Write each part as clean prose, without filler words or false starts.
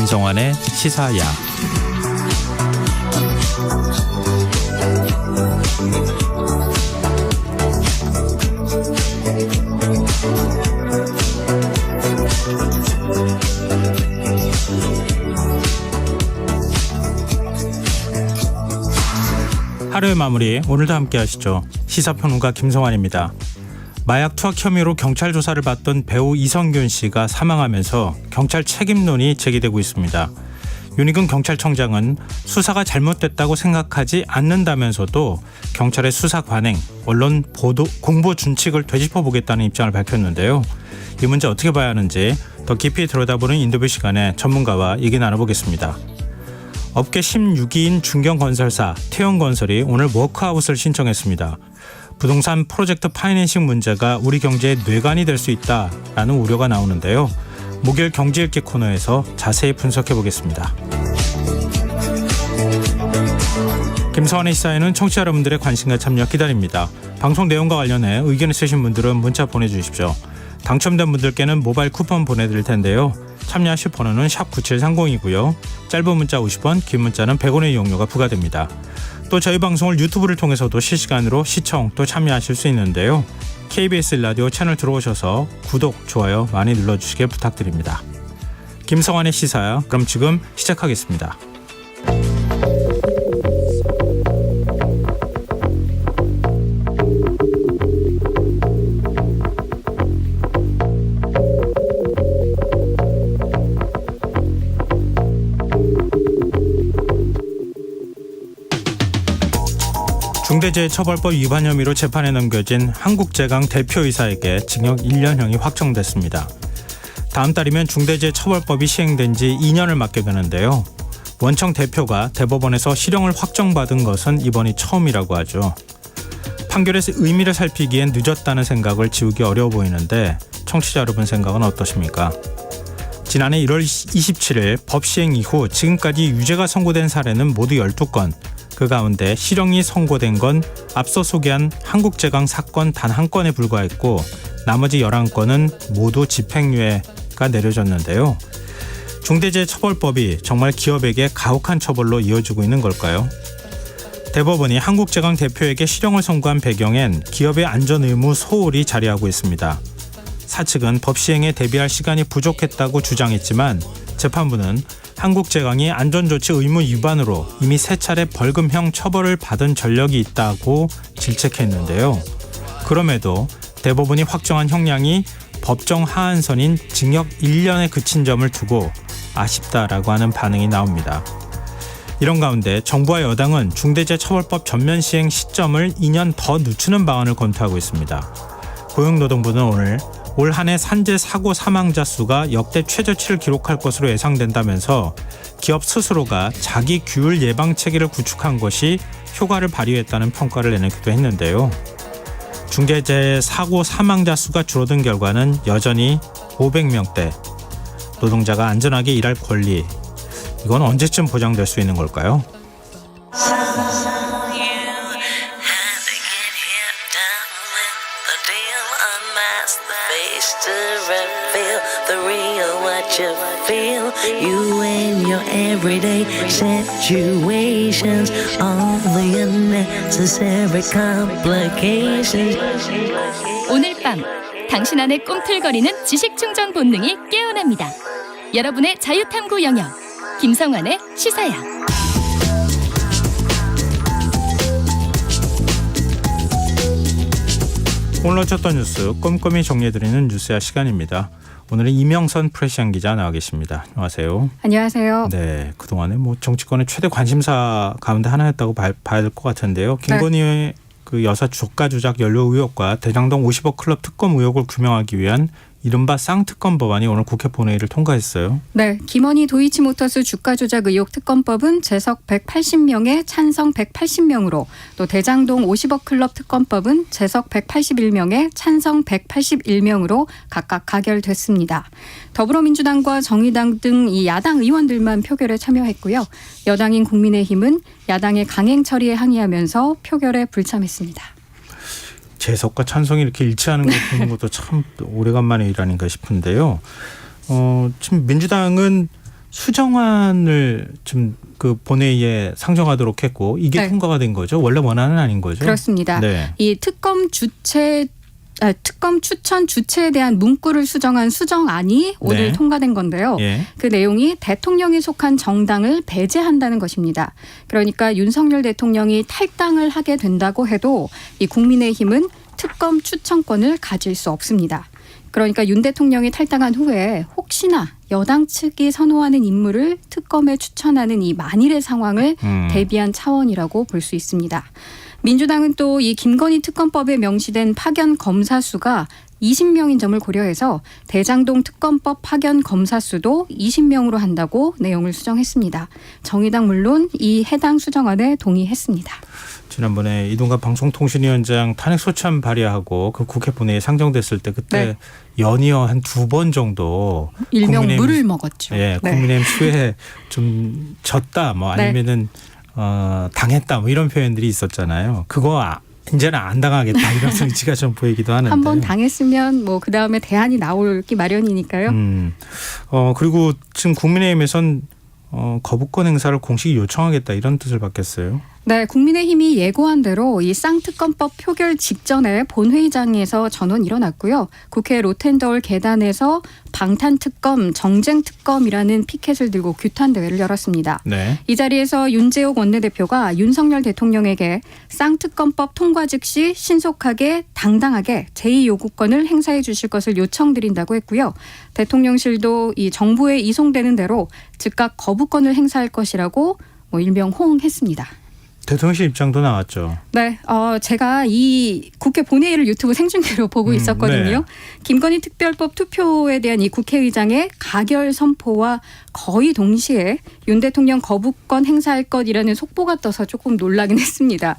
김성환의 시사야. 하루의 마무리, 오늘도 함께 하시죠. 시사평론가 김성환입니다. 마약 투약 혐의로 경찰 조사를 받던 배우 이성균 씨가 사망하면서 경찰 책임론이 제기되고 있습니다. 윤희근 경찰청장은 수사가 잘못됐다고 생각하지 않는다면서도 경찰의 수사 관행, 언론 보도, 공보 준칙을 되짚어보겠다는 입장을 밝혔는데요. 이 문제 어떻게 봐야 하는지 더 깊이 들여다보는 인터뷰 시간에 전문가와 얘기 나눠보겠습니다. 업계 16위인 중견건설사 태영건설이 오늘 워크아웃을 신청했습니다. 부동산 프로젝트 파이낸싱 문제가 우리 경제의 뇌관이 될 수 있다라는 우려가 나오는데요. 목요일 경제읽기 코너에서 자세히 분석해보겠습니다. 김성환의 시사에는 청취자 여러분들의 관심과 참여 기다립니다. 방송 내용과 관련해 의견 있으신 분들은 문자 보내주십시오. 당첨된 분들께는 모바일 쿠폰 보내드릴 텐데요. 참여하실 번호는 샵9730이고요. 짧은 문자 50원, 긴 문자는 100원의 이용료가 부과됩니다. 또 저희 방송을 유튜브를 통해서도 실시간으로 시청 또 참여하실 수 있는데요. KBS 라디오 채널 들어오셔서 구독, 좋아요 많이 눌러주시길 부탁드립니다. 김성환의 시사야, 그럼 지금 시작하겠습니다. 중대재해처벌법 위반 혐의로 재판에 넘겨진 한국제강 대표이사에게 징역 1년형이 확정됐습니다. 다음 달이면 중대재해처벌법이 시행된 지 2년을 맞게 되는데요. 원청 대표가 대법원에서 실형을 확정받은 것은 이번이 처음이라고 하죠. 판결의 의미를 살피기엔 늦었다는 생각을 지우기 어려워 보이는데 청취자 여러분 생각은 어떠십니까? 지난해 1월 27일 법 시행 이후 지금까지 유죄가 선고된 사례는 모두 12건, 그 가운데 실형이 선고된 건 앞서 소개한 한국제강 사건 단 한 건에 불과했고 나머지 11건은 모두 집행유예가 내려졌는데요. 중대재해처벌법이 정말 기업에게 가혹한 처벌로 이어지고 있는 걸까요? 대법원이 한국제강 대표에게 실형을 선고한 배경엔 기업의 안전의무 소홀이 자리하고 있습니다. 사측은 법 시행에 대비할 시간이 부족했다고 주장했지만 재판부는 한국제강이 안전조치 의무 위반으로 이미 3차례 벌금형 처벌을 받은 전력이 있다고 질책했는데요. 그럼에도 대법원이 확정한 형량이 법정 하한선인 징역 1년에 그친 점을 두고 아쉽다라고 하는 반응이 나옵니다. 이런 가운데 정부와 여당은 중대재해처벌법 전면 시행 시점을 2년 더 늦추는 방안을 검토하고 있습니다. 고용노동부는 오늘 올 한 해 산재 사고 사망자 수가 역대 최저치를 기록할 것으로 예상된다면서 기업 스스로가 자기 규율 예방 체계를 구축한 것이 효과를 발휘했다는 평가를 내놓기도 했는데요. 중대재해 사고 사망자 수가 줄어든 결과는 여전히 500명대. 노동자가 안전하게 일할 권리, 이건 언제쯤 보장될 수 있는 걸까요? You and your everyday situations, all the unnecessary complications. 오늘 밤 당신 안에 꿈틀거리는 지식 충전 본능이 깨어납니다. 여러분의 자유탐구 영역 김성환의 시사야. 오늘 어쩌던 뉴스 꼼꼼히 정리해드리는 뉴스야 시간입니다. 오늘은 이명선 프레시안 기자 나와 계십니다. 안녕하세요. 안녕하세요. 네, 그동안에 정치권의 최대 관심사 가운데 하나였다고 봐야 될 것 같은데요. 김건희의 그 여사 주가 조작 연루 의혹과 대장동 50억 클럽 특검 의혹을 규명하기 위한 이른바 쌍특검 법안이 오늘 국회 본회의를 통과했어요. 네, 김건희 도이치모터스 주가 조작 의혹 특검법은 재석 180명에 찬성 180명으로, 또 대장동 50억 클럽 특검법은 재석 181명에 찬성 181명으로 각각 가결됐습니다. 더불어민주당과 정의당 등 이 야당 의원들만 표결에 참여했고요. 여당인 국민의힘은 야당의 강행 처리에 항의하면서 표결에 불참했습니다. 재석과 찬성이 이렇게 일치하는 거 보는 것도 참 오래간만의 일 아닌가 싶은데요. 지금 민주당은 수정안을 좀 그 본회의에 상정하도록 했고 이게 네. 통과가 된 거죠. 원래 원안은 아닌 거죠. 그렇습니다. 네. 이 특검 추천 주체에 대한 문구를 수정한 수정안이 오늘 네. 통과된 건데요. 예. 그 내용이 대통령이 속한 정당을 배제한다는 것입니다. 그러니까 윤석열 대통령이 탈당을 하게 된다고 해도 이 국민의힘은 특검 추천권을 가질 수 없습니다. 그러니까 윤 대통령이 탈당한 후에 혹시나 여당 측이 선호하는 인물을 특검에 추천하는 이 만일의 상황을 대비한 차원이라고 볼 수 있습니다. 민주당은 또 이 김건희 특검법에 명시된 파견 검사 수가 20명인 점을 고려해서 대장동 특검법 파견 검사 수도 20명으로 한다고 내용을 수정했습니다. 정의당 물론 이 해당 수정안에 동의했습니다. 지난번에 이동관 방송통신위원장 탄핵 소추안 발의하고 그 국회 본회의에 상정됐을 때 그때 네. 연이어 한 2번 정도 일명 국민의힘- 물을 먹었죠. 예, 네. 국민의힘 수에 좀 졌다 뭐 아니면은 당했다 뭐 이런 표현들이 있었잖아요. 그거 이제는 안 당하겠다 이런 의지가 좀 보이기도 하는데. 한 번 당했으면 뭐 그 다음에 대안이 나올기 마련이니까요. 그리고 지금 국민의힘에선 거부권 행사를 공식 요청하겠다 이런 뜻을 받겠어요. 네, 국민의힘이 예고한 대로 이 쌍특검법 표결 직전에 본회의장에서 전원 일어났고요. 국회 로텐더홀 계단에서 방탄특검, 정쟁특검이라는 피켓을 들고 규탄 대회를 열었습니다. 네. 이 자리에서 윤재옥 원내대표가 윤석열 대통령에게 쌍특검법 통과 즉시 신속하게 당당하게 제2요구권을 행사해 주실 것을 요청드린다고 했고요. 대통령실도 이 정부에 이송되는 대로 즉각 거부권을 행사할 것이라고 일명 호응했습니다. 대통령실 입장도 나왔죠. 네, 제가 이 국회 본회의를 유튜브 생중계로 보고 있었거든요. 네. 김건희 특별법 투표에 대한 이 국회의장의 가결 선포와 거의 동시에 윤 대통령 거부권 행사할 것이라는 속보가 떠서 조금 놀라긴 했습니다.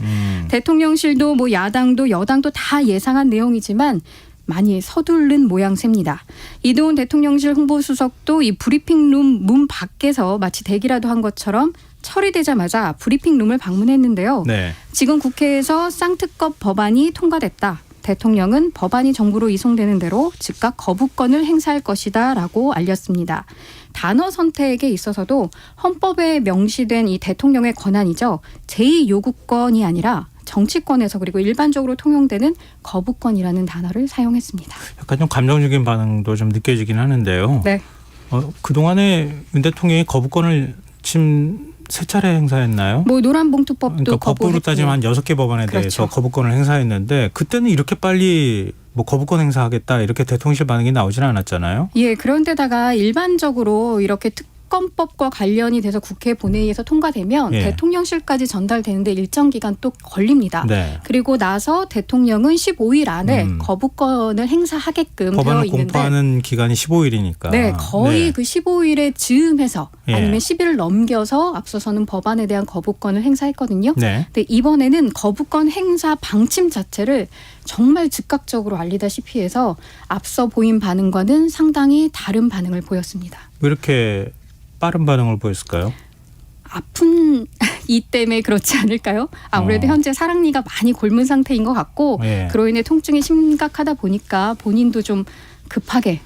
대통령실도 뭐 야당도 여당도 다 예상한 내용이지만 많이 서두른 모양새입니다. 이동훈 대통령실 홍보수석도 이 브리핑룸 문 밖에서 마치 대기라도 한 것처럼 처리되자마자 브리핑룸을 방문했는데요. 네. 지금 국회에서 쌍특검 법안이 통과됐다. 대통령은 법안이 정부로 이송되는 대로 즉각 거부권을 행사할 것이다라고 알렸습니다. 단어 선택에 있어서도 헌법에 명시된 이 대통령의 권한이죠. 제2요구권이 아니라 정치권에서 그리고 일반적으로 통용되는 거부권이라는 단어를 사용했습니다. 약간 좀 감정적인 반응도 좀 느껴지긴 하는데요. 네. 그동안에 윤 대통령이 거부권을 지금 3차례 행사했나요? 뭐 노란봉투법도 그러니까 법으로 거부했고. 따지면 한 6개 법안에 그렇죠. 대해서 거부권을 행사했는데 그때는 이렇게 빨리 뭐 거부권 행사하겠다 이렇게 대통령실 반응이 나오지는 않았잖아요. 예, 그런데다가 일반적으로 이렇게 특검법과 관련이 돼서 국회 본회의에서 통과되면 예. 대통령실까지 전달되는데 일정 기간 또 걸립니다. 네. 그리고 나서 대통령은 15일 안에 거부권을 행사하게끔 되어 법안을 있는데 공포하는 기간이 15일이니까. 네, 거의 그 15일에 즈음해서 예. 아니면 10일을 넘겨서 앞서서는 법안에 대한 거부권을 행사했거든요. 네. 근데 이번에는 거부권 행사 방침 자체를 정말 즉각적으로 알리다시피 해서 앞서 보인 반응과는 상당히 다른 반응을 보였습니다. 왜 이렇게 빠른 반응을 보였을까요? 아픈 이 때문에 그렇지 않을까요? 아무래도 현재 사랑니가 많이 곪은 상태인 것 같고 예. 그로 인해 통증이 심각하다 보니까 본인도 좀 급하게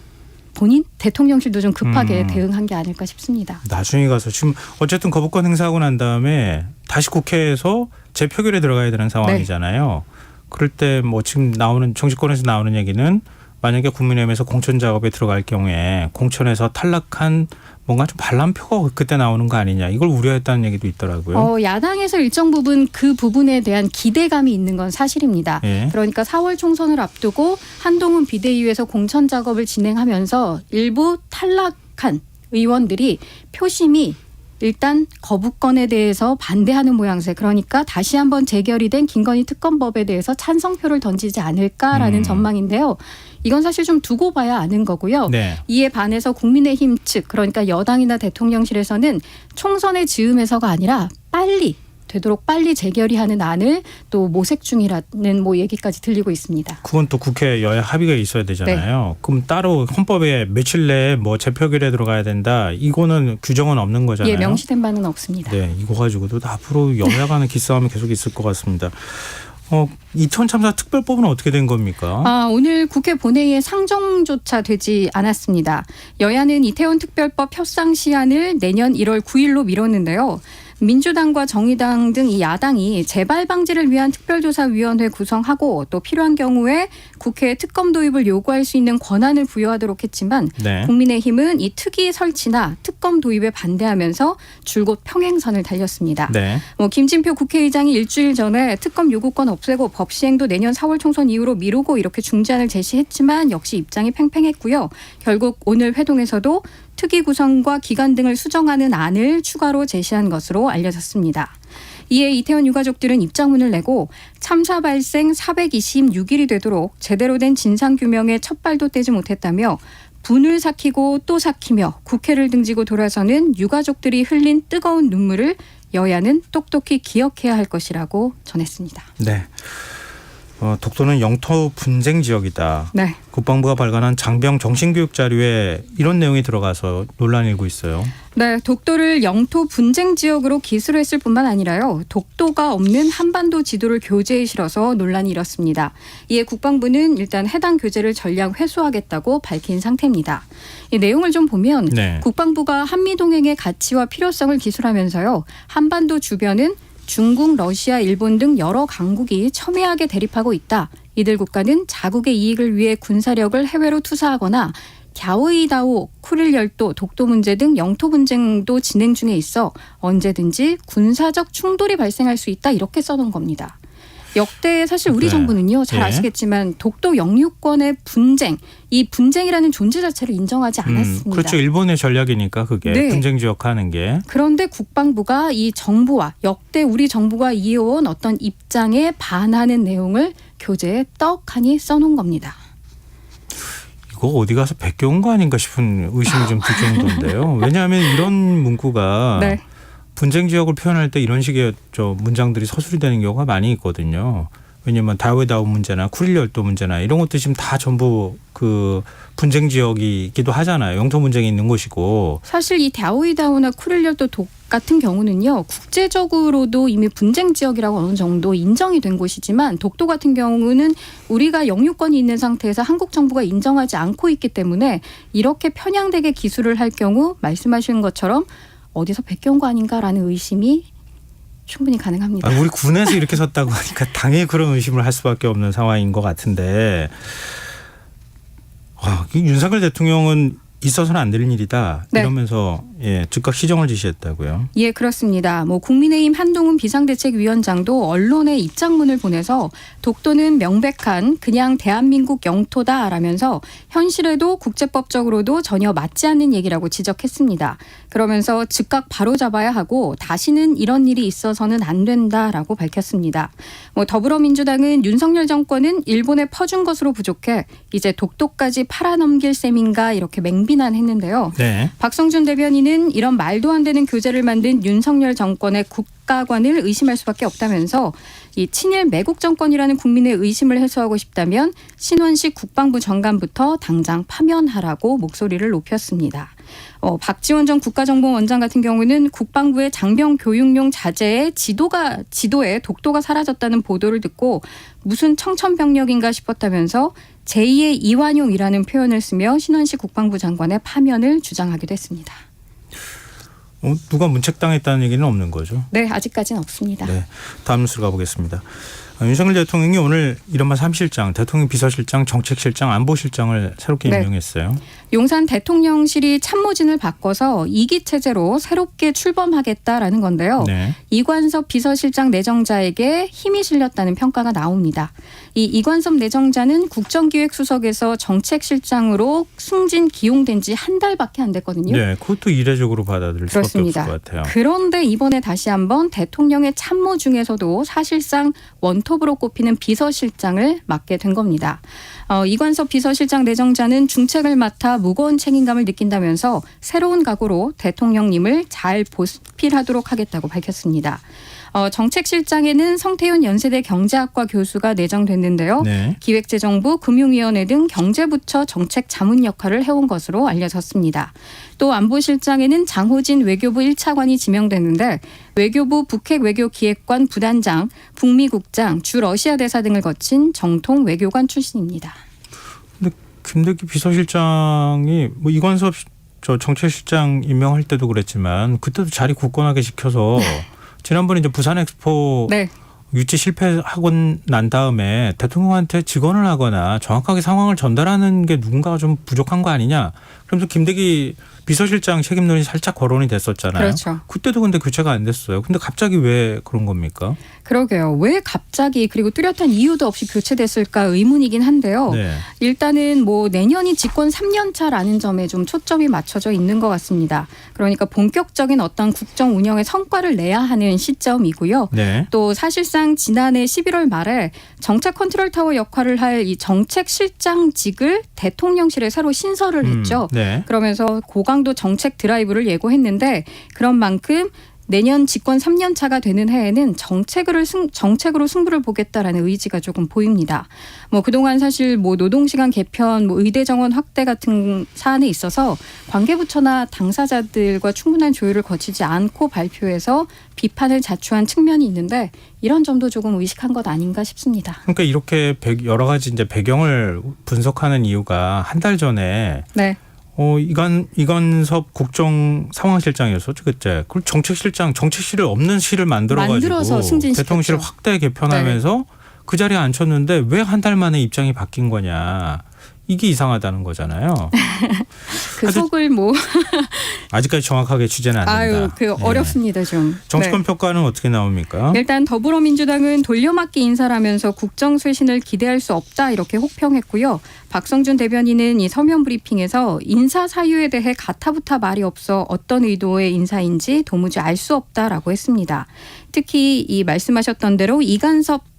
대통령실도 좀 급하게 대응한 게 아닐까 싶습니다. 나중에 가서 지금 어쨌든 거부권 행사하고 난 다음에 다시 국회에서 재표결에 들어가야 되는 상황이잖아요. 그럴 때 뭐 지금 나오는 정치권에서 나오는 얘기는 만약에 국민의힘에서 공천 작업에 들어갈 경우에 공천에서 탈락한 뭔가 좀 반란표가 그때 나오는 거 아니냐 이걸 우려했다는 얘기도 있더라고요. 야당에서 일정 부분 그 부분에 대한 기대감이 있는 건 사실입니다. 예. 그러니까 4월 총선을 앞두고 한동훈 비대위에서 공천 작업을 진행하면서 일부 탈락한 의원들이 표심이 일단 거부권에 대해서 반대하는 모양새, 그러니까 다시 한번 재결이 된 김건희 특검법에 대해서 찬성표를 던지지 않을까라는 전망인데요. 이건 사실 좀 두고 봐야 아는 거고요. 네. 이에 반해서 국민의힘 측, 그러니까 여당이나 대통령실에서는 총선의 즈음에서가 아니라 되도록 빨리 재결의하는 안을 또 모색 중이라는 뭐 얘기까지 들리고 있습니다. 그건 또 국회 여야 합의가 있어야 되잖아요. 그럼 따로 헌법에 며칠 내에 뭐 재표결에 들어가야 된다. 이거는 규정은 없는 거잖아요. 예, 명시된 바는 없습니다. 네, 이거 가지고도 앞으로 여야 간의 기싸움이 계속 있을 것 같습니다. 이태원 참사 특별법은 어떻게 된 겁니까? 오늘 국회 본회의에 상정조차 되지 않았습니다. 여야는 이태원 특별법 협상 시한을 내년 1월 9일로 미뤘는데요. 민주당과 정의당 등 이 야당이 재발 방지를 위한 특별조사위원회 구성하고 또 필요한 경우에 국회에 특검 도입을 요구할 수 있는 권한을 부여하도록 했지만 네. 국민의힘은 이 특위 설치나 특검 도입에 반대하면서 줄곧 평행선을 달렸습니다. 네. 김진표 국회의장이 일주일 전에 특검 요구권 없애고 법 시행도 내년 4월 총선 이후로 미루고 이렇게 중재안을 제시했지만 역시 입장이 팽팽했고요. 결국 오늘 회동에서도 특위 구성과 기간 등을 수정하는 안을 추가로 제시한 것으로 알려졌습니다. 이에 이태원 유가족들은 입장문을 내고 참사 발생 426일이 되도록 제대로 된 진상규명에 첫 발도 떼지 못했다며 분을 삭히고 또 삭히며 국회를 등지고 돌아서는 유가족들이 흘린 뜨거운 눈물을 여야는 똑똑히 기억해야 할 것이라고 전했습니다. 네. 독도는 영토 분쟁 지역이다. 네. 국방부가 발간한 장병 정신교육 자료에 이런 내용이 들어가서 논란이 일고 있어요. 네, 독도를 영토 분쟁 지역으로 기술했을 뿐만 아니라요. 독도가 없는 한반도 지도를 교재에 실어서 논란이 일었습니다. 이에 국방부는 일단 해당 교재를 전량 회수하겠다고 밝힌 상태입니다. 이 내용을 좀 보면 네. 국방부가 한미동맹의 가치와 필요성을 기술하면서요. 한반도 주변은 중국, 러시아, 일본 등 여러 강국이 첨예하게 대립하고 있다. 이들 국가는 자국의 이익을 위해 군사력을 해외로 투사하거나 갸오이다오, 쿠릴 열도, 독도 문제 등 영토 분쟁도 진행 중에 있어 언제든지 군사적 충돌이 발생할 수 있다. 이렇게 써놓은 겁니다. 역대 사실 우리 네. 정부는요. 잘 예. 아시겠지만 독도 영유권의 분쟁, 이 분쟁이라는 존재 자체를 인정하지 않았습니다. 그렇죠. 일본의 전략이니까 그게 네. 분쟁 지역 하는 게. 그런데 국방부가 이 정부와 역대 우리 정부가 이어온 어떤 입장에 반하는 내용을 교재에 떡하니 써놓은 겁니다. 이거 어디 가서 베껴온 거 아닌가 싶은 의심이 좀 들 정도인데요. 왜냐하면 이런 문구가 네. 분쟁 지역을 표현할 때 이런 식의 문장들이 서술이 되는 경우가 많이 있거든요. 왜냐하면 다웨다오 문제나 쿠릴 열도 문제나 이런 것도 지금 다 전부 그 분쟁 지역이기도 하잖아요. 영토 분쟁이 있는 곳이고. 사실 이 다오이다오나 쿠릴 열도 같은 경우는요. 국제적으로도 이미 분쟁 지역이라고 어느 정도 인정이 된 곳이지만 독도 같은 경우는 우리가 영유권이 있는 상태에서 한국 정부가 인정하지 않고 있기 때문에 이렇게 편향되게 기술을 할 경우 말씀하신 것처럼 어디서 베껴온 거 아닌가라는 의심이 충분히 가능합니다. 우리 군에서 이렇게 섰다고 하니까 당연히 그런 의심을 할 수밖에 없는 상황인 것 같은데 윤석열 대통령은 있어서는 안 될 일이다. 네. 이러면서 즉각 시정을 지시했다고요. 예, 그렇습니다. 국민의힘 한동훈 비상대책위원장도 언론에 입장문을 보내서 독도는 명백한 그냥 대한민국 영토다라면서 현실에도 국제법적으로도 전혀 맞지 않는 얘기라고 지적했습니다. 그러면서 즉각 바로잡아야 하고 다시는 이런 일이 있어서는 안 된다라고 밝혔습니다. 더불어민주당은 윤석열 정권은 일본에 퍼준 것으로 부족해 이제 독도까지 팔아넘길 셈인가 이렇게 맹비난했는데요. 네. 박성준 대변인은 이런 말도 안 되는 교재를 만든 윤석열 정권의 국가관을 의심할 수밖에 없다면서 이 친일 매국 정권이라는 국민의 의심을 해소하고 싶다면 신원식 국방부 장관부터 당장 파면하라고 목소리를 높였습니다. 박지원 전 국가정보원장 같은 경우는 국방부의 장병 교육용 자재의 지도에 독도가 사라졌다는 보도를 듣고 무슨 청천벽력인가 싶었다면서 제2의 이완용이라는 표현을 쓰며 신원식 국방부 장관의 파면을 주장하기도 했습니다. 누가 문책당했다는 얘기는 없는 거죠? 네, 아직까지는 없습니다. 네, 다음 뉴스로 가보겠습니다. 윤석열 대통령이 오늘 이른바 3실장, 대통령 비서실장, 정책실장, 안보실장을 새롭게 네. 임명했어요. 용산 대통령실이 참모진을 바꿔서 2기 체제로 새롭게 출범하겠다라는 건데요. 네. 이관섭 비서실장 내정자에게 힘이 실렸다는 평가가 나옵니다. 이 이관섭 내정자는 국정기획수석에서 정책실장으로 승진 기용된 지 한 달밖에 안 됐거든요. 네, 그것도 이례적으로 받아들일 수밖에 그렇습니다. 없을 것 같아요. 그런데 이번에 다시 한번 대통령의 참모 중에서도 사실상 원톱으로 꼽히는 비서실장을 맡게 된 겁니다. 이관섭 비서실장 내정자는 중책을 맡아 무거운 책임감을 느낀다면서 새로운 각오로 대통령님을 잘 보필하도록 하겠다고 밝혔습니다. 정책실장에는 성태윤 연세대 경제학과 교수가 내정됐는데요. 네. 기획재정부, 금융위원회 등 경제부처 정책 자문 역할을 해온 것으로 알려졌습니다. 또 안보실장에는 장호진 외교부 1차관이 지명됐는데 외교부 북핵외교기획관 부단장, 북미국장, 주 러시아 대사 등을 거친 정통 외교관 출신입니다. 근데 김대기 비서실장이 뭐 이관섭 저 정책실장 임명할 때도 그랬지만 그때도 자리 굳건하게 지켜서 지난번에 이제 부산 엑스포 네. 유치 실패하고 난 다음에 대통령한테 직언을 하거나 정확하게 상황을 전달하는 게 누군가가 좀 부족한 거 아니냐. 그러면서 김대기 비서실장 책임론이 살짝 거론이 됐었잖아요. 그렇죠. 그때도 근데 교체가 안 됐어요. 근데 갑자기 왜 그런 겁니까? 그러게요. 왜 갑자기 그리고 뚜렷한 이유도 없이 교체됐을까 의문이긴 한데요. 네. 일단은 뭐 내년이 집권 3년 차라는 점에 좀 초점이 맞춰져 있는 것 같습니다. 그러니까 본격적인 어떤 국정 운영의 성과를 내야 하는 시점이고요. 네. 또 사실상 지난해 11월 말에 정책 컨트롤 타워 역할을 할 이 정책실장직을 대통령실에 새로 신설을 했죠. 네. 그러면서 고강도 정책 드라이브를 예고했는데 그런 만큼 내년 집권 3년 차가 되는 해에는 정책으로 승부를 보겠다라는 의지가 조금 보입니다. 뭐 그동안 사실 뭐 노동시간 개편, 뭐 의대 정원 확대 같은 사안에 있어서 관계부처나 당사자들과 충분한 조율을 거치지 않고 발표해서 비판을 자초한 측면이 있는데 이런 점도 조금 의식한 것 아닌가 싶습니다. 그러니까 이렇게 여러 가지 이제 배경을 분석하는 이유가 한 달 전에 네. 이관섭 국정상황실장이었었죠 그때. 그리고 정책실을 없는 실을 만들어서 승진시켰죠. 대통령실을 확대 개편하면서 네. 그 자리에 앉혔는데 왜 한 달 만에 입장이 바뀐 거냐. 이게 이상하다는 거잖아요. 그 속을 뭐 아직까지 정확하게 취재는 안 된다. 어렵습니다 좀. 정치권 네. 평가는 어떻게 나옵니까? 일단 더불어민주당은 돌려막기 인사라면서 국정쇄신을 기대할 수 없다 이렇게 혹평했고요. 박성준 대변인은 이 서면 브리핑에서 인사 사유에 대해 가타부타 말이 없어 어떤 의도의 인사인지 도무지 알 수 없다라고 했습니다. 특히 이 말씀하셨던 대로 이관섭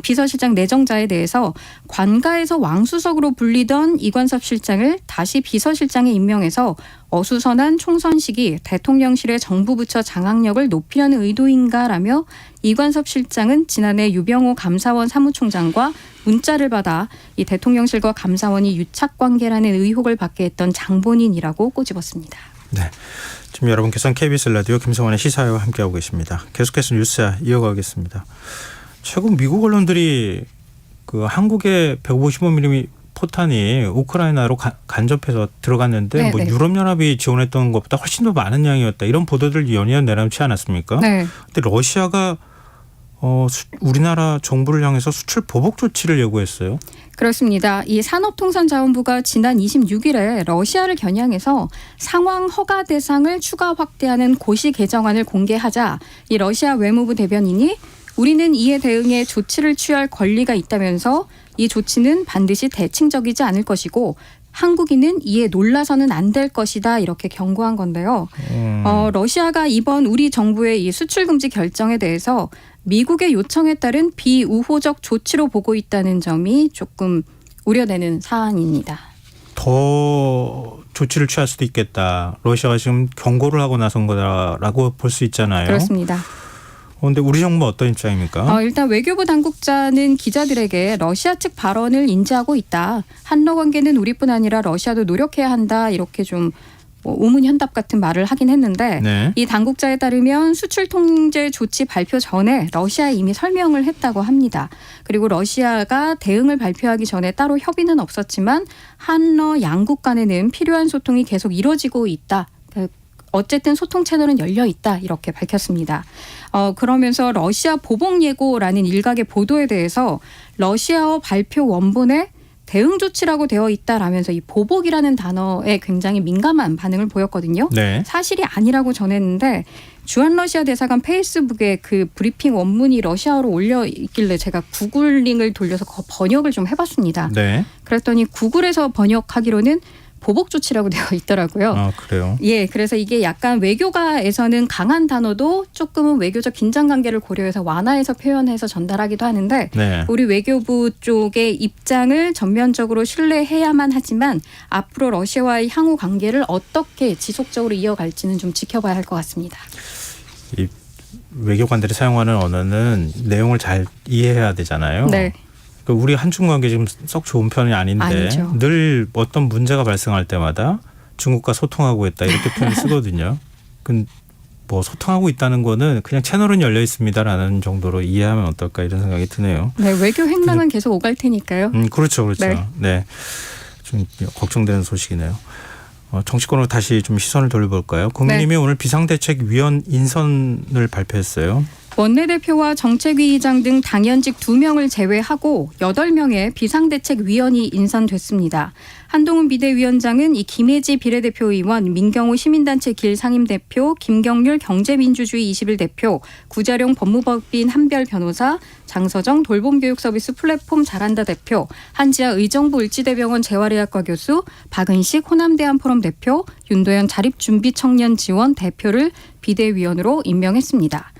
비서실장 내정자에 대해서 관가에서 왕수석으로 불리던 이관섭 실장을 다시 비서실장에 임명해서 어수선한 총선 시기 대통령실의 정부 부처 장악력을 높이려는 의도인가라며 이관섭 실장은 지난해 유병호 감사원 사무총장과 문자를 받아 이 대통령실과 감사원이 유착관계라는 의혹을 받게 했던 장본인이라고 꼬집었습니다. 네, 지금 여러분께서는 KBS 라디오 김성환의 시사회와 함께하고 계십니다. 계속해서 뉴스 이어가겠습니다. 최근 미국 언론들이 그 한국의 155mm 포탄이 우크라이나로 간접해서 들어갔는데 네, 뭐 네. 유럽연합이 지원했던 것보다 훨씬 더 많은 양이었다. 이런 보도들 연이어 내놓지 않았습니까? 네. 근데 러시아가 우리나라 정부를 향해서 수출 보복 조치를 예고했어요. 그렇습니다. 이 산업통상자원부가 지난 26일에 러시아를 겨냥해서 상황 허가 대상을 추가 확대하는 고시 개정안을 공개하자 이 러시아 외무부 대변인이 우리는 이에 대응해 조치를 취할 권리가 있다면서 이 조치는 반드시 대칭적이지 않을 것이고 한국인은 이에 놀라서는 안 될 것이다 이렇게 경고한 건데요. 러시아가 이번 우리 정부의 이 수출 금지 결정에 대해서 미국의 요청에 따른 비우호적 조치로 보고 있다는 점이 조금 우려되는 사안입니다. 더 조치를 취할 수도 있겠다. 러시아가 지금 경고를 하고 나선 거다라고 볼 수 있잖아요. 그렇습니다. 그런데 우리 정부는 어떤 입장입니까? 일단 외교부 당국자는 기자들에게 러시아 측 발언을 인지하고 있다. 한러 관계는 우리뿐 아니라 러시아도 노력해야 한다. 이렇게 좀 우문현답 같은 말을 하긴 했는데 네. 이 당국자에 따르면 수출 통제 조치 발표 전에 러시아에 이미 설명을 했다고 합니다. 그리고 러시아가 대응을 발표하기 전에 따로 협의는 없었지만 한러 양국 간에는 필요한 소통이 계속 이루어지고 있다. 어쨌든 소통 채널은 열려 있다 이렇게 밝혔습니다. 그러면서 러시아 보복 예고라는 일각의 보도에 대해서 러시아어 발표 원본에 대응 조치라고 되어 있다라면서 이 보복이라는 단어에 굉장히 민감한 반응을 보였거든요. 네. 사실이 아니라고 전했는데 주한 러시아 대사관 페이스북에 그 브리핑 원문이 러시아어로 올려 있길래 제가 구글링을 돌려서 번역을 좀 해봤습니다. 네. 그랬더니 구글에서 번역하기로는 보복 조치라고 되어 있더라고요. 아, 그래요? 예, 그래서 이게 약간 외교가에서는 강한 단어도 조금은 외교적 긴장 관계를 고려해서 완화해서 표현해서 전달하기도 하는데 네. 우리 외교부 쪽의 입장을 전면적으로 신뢰해야만 하지만 앞으로 러시아와의 향후 관계를 어떻게 지속적으로 이어갈지는 좀 지켜봐야 할 것 같습니다. 외교관들이 사용하는 언어는 내용을 잘 이해해야 되잖아요. 네. 우리 한중 관계 지금 썩 좋은 편이 아닌데 아니죠. 늘 어떤 문제가 발생할 때마다 중국과 소통하고 있다 이렇게 표현을 쓰거든요. 뭐 소통하고 있다는 거는 그냥 채널은 열려 있습니다라는 정도로 이해하면 어떨까 이런 생각이 드네요. 네, 외교 행랑은 계속 오갈 테니까요. 그렇죠. 네. 네. 좀 걱정되는 소식이네요. 정치권으로 다시 좀 시선을 돌려볼까요? 국민의힘이 오늘 비상대책위원 인선을 발표했어요. 원내대표와 정책위의장 등 당연직 2명을 제외하고 8명의 비상대책위원이 인선됐습니다. 한동훈 비대위원장은 이 김혜지 비례대표 의원, 민경호 시민단체 길 상임대표, 김경률 경제민주주의 21대표, 구자룡 법무법인 한별 변호사, 장서정 돌봄교육서비스 플랫폼 잘한다 대표, 한지아 의정부 을지대병원 재활의학과 교수, 박은식 호남대한포럼 대표, 윤도현 자립준비청년지원 대표를 비대위원으로 임명했습니다.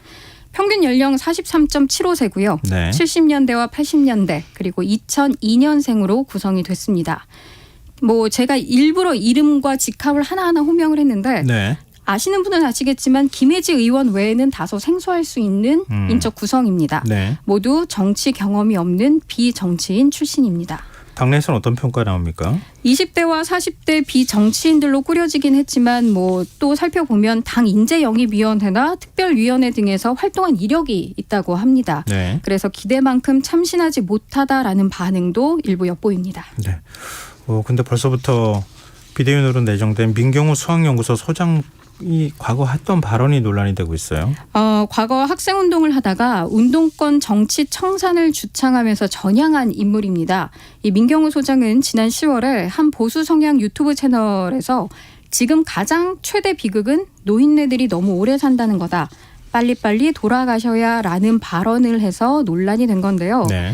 평균 연령 43.75세고요. 네. 70년대와 80년대 그리고 2002년생으로 구성이 됐습니다. 뭐 제가 일부러 이름과 직함을 하나하나 호명을 했는데 네. 아시는 분은 아시겠지만 김혜지 의원 외에는 다소 생소할 수 있는 인적 구성입니다. 네. 모두 정치 경험이 없는 비정치인 출신입니다. 당내에서는 어떤 평가 나옵니까? 20대와 40대 비정치인들로 꾸려지긴 했지만 뭐 또 살펴보면 당 인재영입위원회나 특별위원회 등에서 활동한 이력이 있다고 합니다. 네. 그래서 기대만큼 참신하지 못하다라는 반응도 일부 엿보입니다. 네. 근데 벌써부터 비대위원으로 내정된 민경호 수학연구소 소장이 과거 했던 발언이 논란이 되고 있어요. 과거 학생운동을 하다가 운동권 정치 청산을 주창하면서 전향한 인물입니다. 이 민경호 소장은 지난 10월에 한 보수 성향 유튜브 채널에서 지금 가장 최대 비극은 노인네들이 너무 오래 산다는 거다. 빨리빨리 돌아가셔야 라는 발언을 해서 논란이 된 건데요. 네.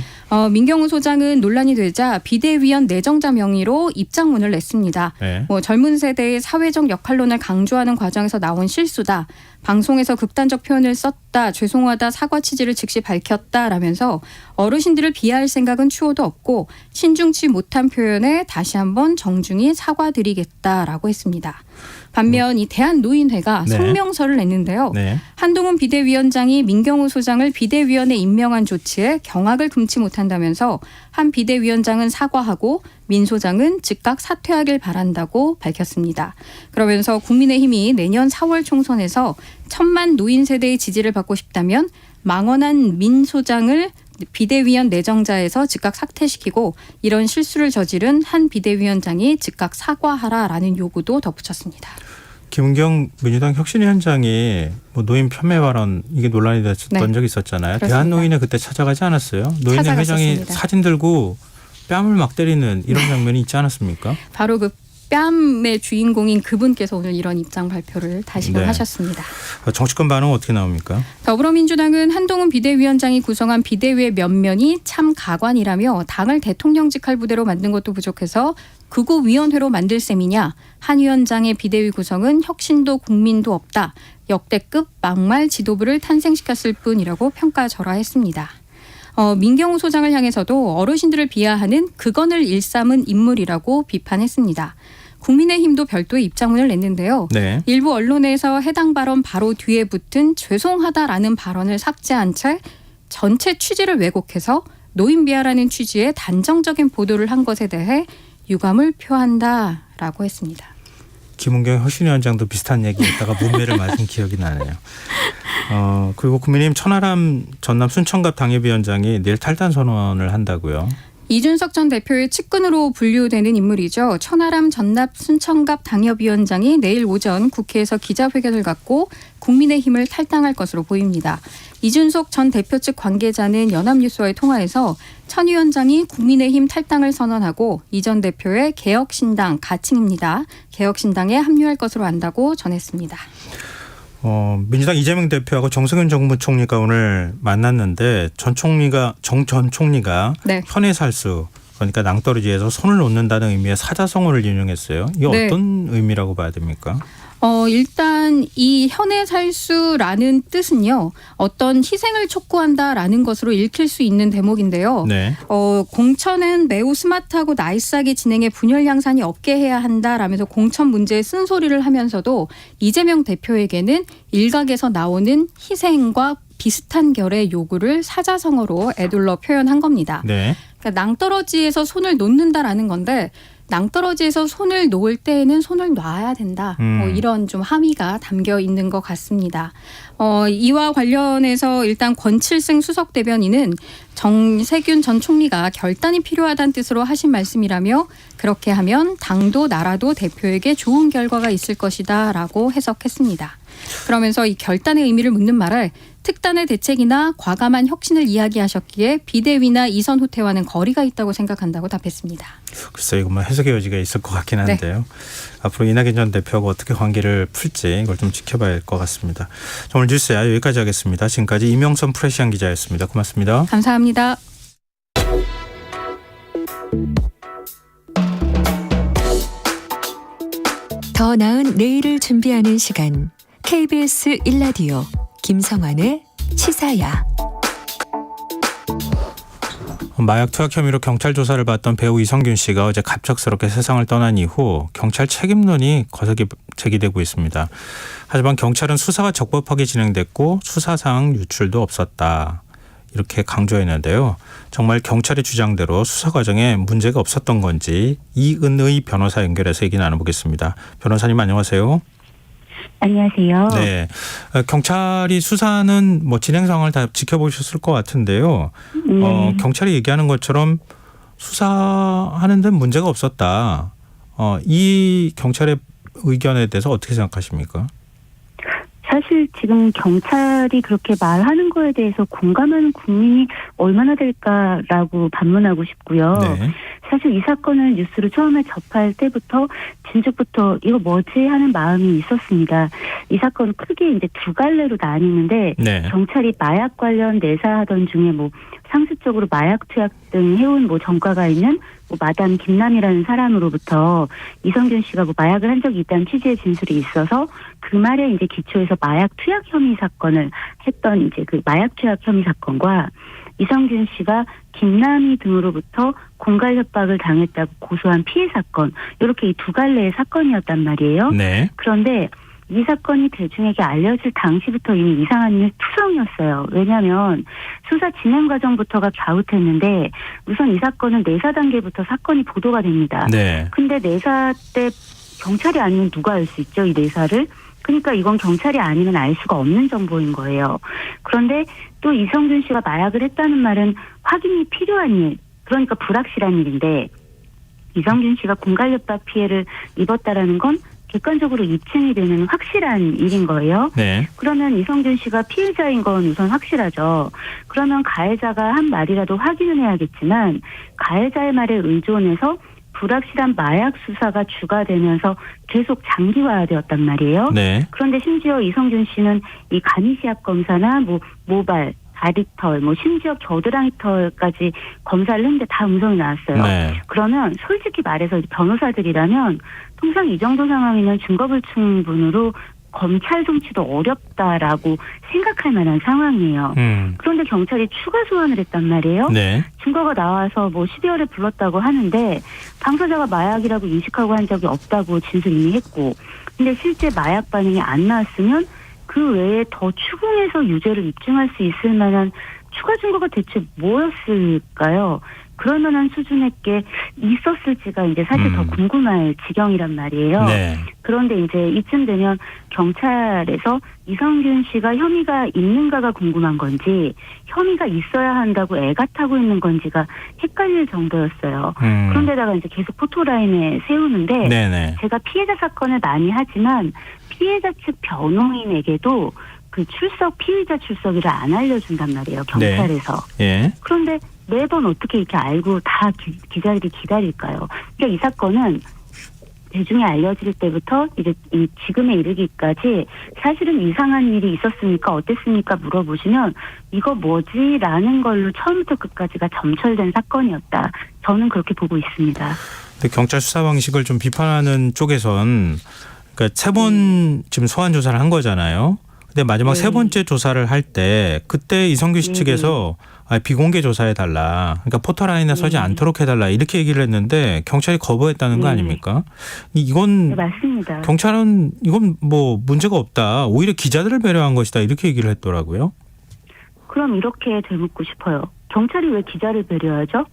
민경우 소장은 논란이 되자 비대위원 내정자 명의로 입장문을 냈습니다. 네. 젊은 세대의 사회적 역할론을 강조하는 과정에서 나온 실수다. 방송에서 극단적 표현을 썼다. 죄송하다. 사과 취지를 즉시 밝혔다라면서 어르신들을 비하할 생각은 추호도 없고 신중치 못한 표현에 다시 한번 정중히 사과드리겠다라고 했습니다. 반면 이 대한노인회가 네. 성명서를 냈는데요. 네. 한동훈 비대위원장이 민경우 소장을 비대위원에 임명한 조치에 경악을 금치 못한다면서 한 비대위원장은 사과하고 민 소장은 즉각 사퇴하길 바란다고 밝혔습니다. 그러면서 국민의힘이 내년 4월 총선에서 1000만 노인 세대의 지지를 받고 싶다면 망언한 민 소장을 비대위원 내정자에서 즉각 사퇴시키고 이런 실수를 저지른 한 비대위원장이 즉각 사과하라라는 요구도 덧붙였습니다. 김은경 민주당 혁신위원장이 뭐 노인 폄훼 발언 이게 논란이 됐던 네. 적이 있었잖아요. 그렇습니다. 대한노인회 그때 찾아가지 않았어요? 노인회 회장이 찾아갔었습니다. 사진 들고 뺨을 막 때리는 이런 장면이 있지 않았습니까? 바로 그 뺨의 주인공인 그분께서 오늘 이런 입장 발표를 다시금 네. 하셨습니다. 정치권 반응 어떻게 나옵니까? 더불어민주당은 한동훈 비대위원장이 구성한 비대위의 면면이 참 가관이라며 당을 대통령직 할 부대로 만든 것도 부족해서 극우위원회로 만들 셈이냐. 한 위원장의 비대위 구성은 혁신도 국민도 없다. 역대급 막말 지도부를 탄생시켰을 뿐이라고 평가절하했습니다. 민경우 소장을 향해서도 어르신들을 비하하는 극언을 일삼은 인물이라고 비판했습니다. 국민의힘도 별도의 입장문을 냈는데요. 네. 일부 언론에서 해당 발언 바로 뒤에 붙은 죄송하다라는 발언을 삭제한 채 전체 취지를 왜곡해서 노인 비하라는 취지의 단정적인 보도를 한 것에 대해 유감을 표한다라고 했습니다. 김은경 혁신위원장도 비슷한 얘기했다가 문매를 맞은 기억이 나네요. 그리고 국민의힘 천하람 전남 순천갑 당협위원장이 내일 탈당 선언을 한다고요. 이준석 전 대표의 측근으로 분류되는 인물이죠. 천하람 전남 순천갑 당협위원장이 내일 오전 국회에서 기자회견을 갖고 국민의힘을 탈당할 것으로 보입니다. 이준석 전 대표 측 관계자는 연합뉴스와의 통화에서 천 위원장이 국민의힘 탈당을 선언하고 이 전 대표의 개혁신당 가칭입니다. 개혁신당에 합류할 것으로 안다고 전했습니다. 민주당 이재명 대표하고 정세균 정무총리가 오늘 만났는데 정 전 총리가 네. 현해살수 그러니까 낭떠러지에서 손을 놓는다는 의미의 사자성어를 인용했어요. 이게 네. 어떤 의미라고 봐야 됩니까? 일단 이 현해 살수라는 뜻은요. 어떤 희생을 촉구한다라는 것으로 읽힐 수 있는 대목인데요. 네. 공천은 매우 스마트하고 나이스하게 진행해 분열 양산이 없게 해야 한다라면서 공천 문제에 쓴소리를 하면서도 이재명 대표에게는 일각에서 나오는 희생과 비슷한 결의 요구를 사자성어로 에둘러 표현한 겁니다. 네. 그러니까 낭떠러지에서 손을 놓는다라는 건데 낭떠러지에서 손을 놓을 때에는 손을 놔야 된다. 이런 좀 함의가 담겨 있는 것 같습니다. 이와 관련해서 일단 권칠승 수석 대변인은 정세균 전 총리가 결단이 필요하다는 뜻으로 하신 말씀이라며 그렇게 하면 당도 나라도 대표에게 좋은 결과가 있을 것이다라고 해석했습니다. 그러면서 이 결단의 의미를 묻는 말을 특단의 대책이나 과감한 혁신을 이야기하셨기에 비대위나 이선 후퇴와는 거리가 있다고 생각한다고 답했습니다. 글쎄요, 이거 뭐 해석의 여지가 있을 것 같긴 한데요. 네. 앞으로 이낙연 전 대표하고 어떻게 관계를 풀지 이걸 좀 지켜봐야 할 것 같습니다. 오늘 뉴스야 여기까지 하겠습니다. 지금까지 이명선 프레시안 기자였습니다. 고맙습니다. 감사합니다. 더 나은 내일을 준비하는 시간 KBS 1라디오 김성환의 시사야. 마약 투약 혐의로 경찰 조사를 받던 배우 이성균 씨가 어제 갑작스럽게 세상을 떠난 이후 경찰 책임론이 거세게 제기되고 있습니다. 하지만 경찰은 수사가 적법하게 진행됐고 수사상 유출도 없었다. 이렇게 강조했는데요. 정말 경찰의 주장대로 수사 과정에 문제가 없었던 건지 이은의 변호사 연결해서 얘기 나눠보겠습니다. 변호사님 안녕하세요. 안녕하세요. 네, 경찰이 수사는 뭐 진행 상황을 다 지켜보셨을 것 같은데요. 네. 경찰이 얘기하는 것처럼 수사하는 데 문제가 없었다. 이 경찰의 의견에 대해서 어떻게 생각하십니까? 사실 지금 경찰이 그렇게 말하는 거에 대해서 공감하는 국민이 얼마나 될까라고 반문하고 싶고요. 네. 사실 이 사건을 뉴스로 처음에 접할 때부터 진즉부터 이거 뭐지 하는 마음이 있었습니다. 이 사건은 크게 이제 두 갈래로 나뉘는데 네. 경찰이 마약 관련 내사하던 중에 뭐 상습적으로 마약 투약 등 해온 뭐 전과가 있는 뭐 마담 김남이라는 사람으로부터 이성균 씨가 뭐 마약을 한 적이 있다는 취지의 진술이 있어서 그 말에 이제 기초해서 마약 투약 혐의 사건을 했던 이제 그 마약 투약 혐의 사건과 이성균 씨가 김남희 등으로부터 공갈 협박을 당했다고 고소한 피해 사건, 이렇게 이 두 갈래의 사건이었단 말이에요. 네. 그런데 이 사건이 대중에게 알려질 당시부터 이미 이상한 일 투성이었어요. 왜냐하면 수사 진행 과정부터가 갸웃했는데 우선 이 사건은 내사 단계부터 사건이 보도가 됩니다. 네. 근데 내사 때 경찰이 아니면 누가 알 수 있죠, 이 내사를? 그러니까 이건 경찰이 아니면 알 수가 없는 정보인 거예요. 그런데 또 이성균 씨가 마약을 했다는 말은 확인이 필요한 일, 그러니까 불확실한 일인데 이성균 씨가 공갈협박 피해를 입었다라는 건 객관적으로 입증이 되는 확실한 일인 거예요. 네. 그러면 이성균 씨가 피해자인 건 우선 확실하죠. 그러면 가해자가 한 말이라도 확인을 해야겠지만 가해자의 말에 의존해서 불확실한 마약 수사가 주가되면서 계속 장기화되었단 말이에요. 네. 그런데 심지어 이성균 씨는 이 간이시약 검사나 뭐 모발, 다리털, 뭐 심지어 겨드랑이 털까지 검사를 했는데 다 음성이 나왔어요. 네. 그러면 솔직히 말해서 변호사들이라면 통상 이 정도 상황이면 증거불충분으로 검찰 송치도 어렵다라고 생각할 만한 상황이에요. 그런데 경찰이 추가 소환을 했단 말이에요. 네. 증거가 나와서 뭐 12월에 불렀다고 하는데 당사자가 마약이라고 인식하고 한 적이 없다고 진술 이미 했고, 근데 실제 마약 반응이 안 나왔으면 그 외에 더 추궁해서 유죄를 입증할 수 있을 만한 추가 증거가 대체 뭐였을까요? 그럴 만한 수준의 게 있었을지가 이제 사실 더 궁금할 지경이란 말이에요. 네. 그런데 이제 이쯤 되면 경찰에서 이성균 씨가 혐의가 있는가가 궁금한 건지 혐의가 있어야 한다고 애가 타고 있는 건지가 헷갈릴 정도였어요. 그런데다가 이제 계속 포토라인에 세우는데 네네. 제가 피해자 사건을 많이 하지만 피해자 측 변호인에게도 그 출석, 피의자 출석일을 안 알려준단 말이에요. 경찰에서. 네. 예. 그런데 매번 어떻게 이렇게 알고 다 기자들이 기다릴까요? 그러니까 이 사건은 대중에 알려질 때부터 이제 이 지금에 이르기까지 사실은 이상한 일이 있었습니까? 어땠습니까? 물어보시면 이거 뭐지라는 걸로 처음부터 끝까지가 점철된 사건이었다. 저는 그렇게 보고 있습니다. 근데 경찰 수사 방식을 좀 비판하는 쪽에선 그러니까 3번 지금 소환 조사를 한 거잖아요. 근데 마지막 네. 3번째 조사를 할 때 그때 이성규 씨 네. 측에서 비공개 조사해 달라. 그러니까 포털라인에 서지 네. 않도록 해달라 이렇게 얘기를 했는데 경찰이 거부했다는 거 네. 아닙니까? 이건 네, 맞습니다. 경찰은 이건 뭐 문제가 없다. 오히려 기자들을 배려한 것이다. 이렇게 얘기를 했더라고요. 그럼 이렇게 되묻고 싶어요. 경찰이 왜 기자를 배려하죠?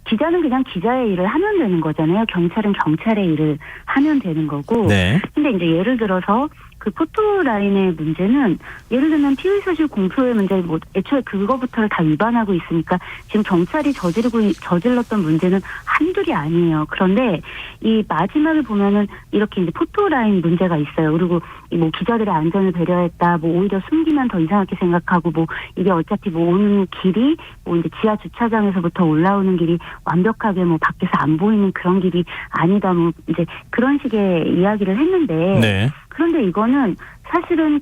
기자는 그냥 기자의 일을 하면 되는 거잖아요. 경찰은 경찰의 일을 하면 되는 거고. 네. 근데 이제 예를 들어서 그 포토라인의 문제는 예를 들면 피의사실 공표의 문제 뭐 애초에 그거부터를 다 위반하고 있으니까 지금 경찰이 저질렀던 문제는 한둘이 아니에요. 그런데 이 마지막을 보면은 이렇게 이제 포토라인 문제가 있어요. 그리고 이 뭐 기자들의 안전을 배려했다. 뭐 오히려 숨기면 더 이상하게 생각하고 뭐 이게 어차피 뭐 오는 길이 뭐 이제 지하 주차장에서부터 올라오는 길이 완벽하게 뭐 밖에서 안 보이는 그런 길이 아니다. 뭐 이제 그런 식의 이야기를 했는데 네. 그런데 이거는 사실은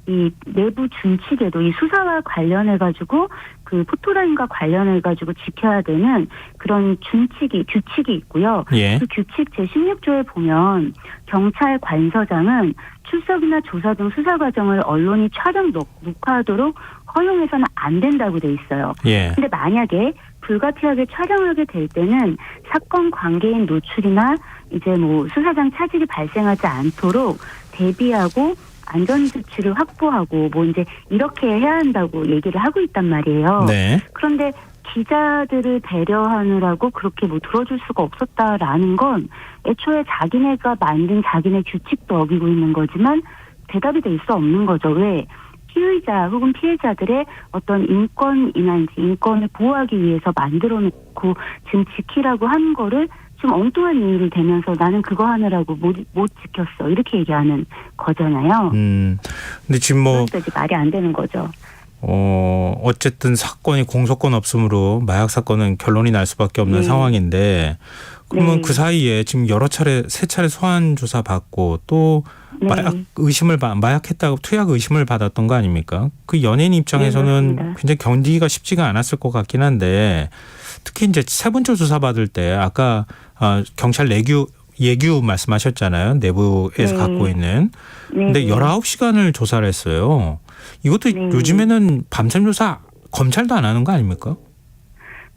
이 내부 준칙에도 이 수사와 관련해가지고 그 포토라인과 관련해가지고 지켜야 되는 그런 규칙이 있고요. 예. 그 규칙 제16조에 보면 경찰 관서장은 출석이나 조사 등 수사 과정을 언론이 촬영 녹화하도록 허용해서는 안 된다고 돼 있어요. 예. 근데 만약에 불가피하게 촬영하게 될 때는 사건 관계인 노출이나 이제 뭐 수사상 차질이 발생하지 않도록 대비하고 안전조치를 확보하고 뭐 이제 이렇게 해야 한다고 얘기를 하고 있단 말이에요. 네. 그런데 기자들을 배려하느라고 그렇게 뭐 들어줄 수가 없었다라는 건 애초에 자기네가 만든 자기네 규칙도 어기고 있는 거지만 대답이 될 수 없는 거죠. 왜? 피의자 혹은 피해자들의 어떤 인권이나 인권을 보호하기 위해서 만들어 놓고 지금 지키라고 한 거를 좀 엉뚱한 이유를 대면서 나는 그거 하느라고 못 지켰어. 이렇게 얘기하는 거잖아요. 근데 지금 뭐 그러니까 이제 말이 안 되는 거죠. 어쨌든 사건이 공소권 없음으로 마약 사건은 결론이 날 수밖에 없는 네. 상황인데 그러면 네. 그 사이에 지금 세 차례 소환 조사 받고 또 네. 마약했다고 투약 의심을 받았던 거 아닙니까? 그 연예인 입장에서는 네, 굉장히 견디기가 쉽지가 않았을 것 같긴 한데 특히 이제 3번째 조사 받을 때 아까 경찰 예규 말씀하셨잖아요. 내부에서 네. 갖고 있는. 근데 19시간을 조사를 했어요. 이것도 네. 요즘에는 밤샘 조사 검찰도 안 하는 거 아닙니까?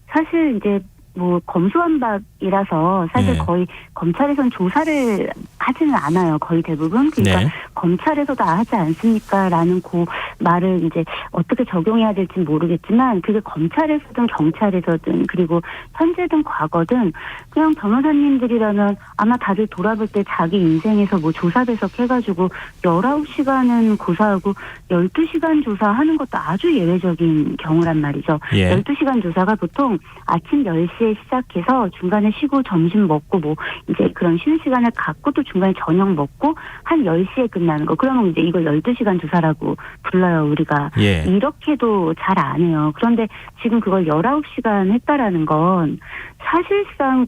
사실 이제 뭐 검수완박이라서 사실 네. 거의 검찰에선 조사를 하지는 않아요. 거의 대부분. 그러니까 네. 검찰에서도 하지 않습니까라는 그 말을 이제 어떻게 적용해야 될지 모르겠지만 그게 검찰에서든 경찰에서든 그리고 현재든 과거든 그냥 변호사님들이라면 아마 다들 돌아볼 때 자기 인생에서 뭐 조사 배석해가지고 19시간은 고사하고 12시간 조사하는 것도 아주 예외적인 경우란 말이죠. 예. 12시간 조사가 보통 아침 10시에 시작해서 중간에 쉬고 점심 먹고 뭐 이제 그런 쉬는 시간을 갖고 또 중간에 저녁 먹고 한 10시에 끝나는 거. 그러면 이제 이걸 12시간 조사라고 불러요, 우리가. 예. 이렇게도 잘 안 해요. 그런데 지금 그걸 19시간 했다라는 건 사실상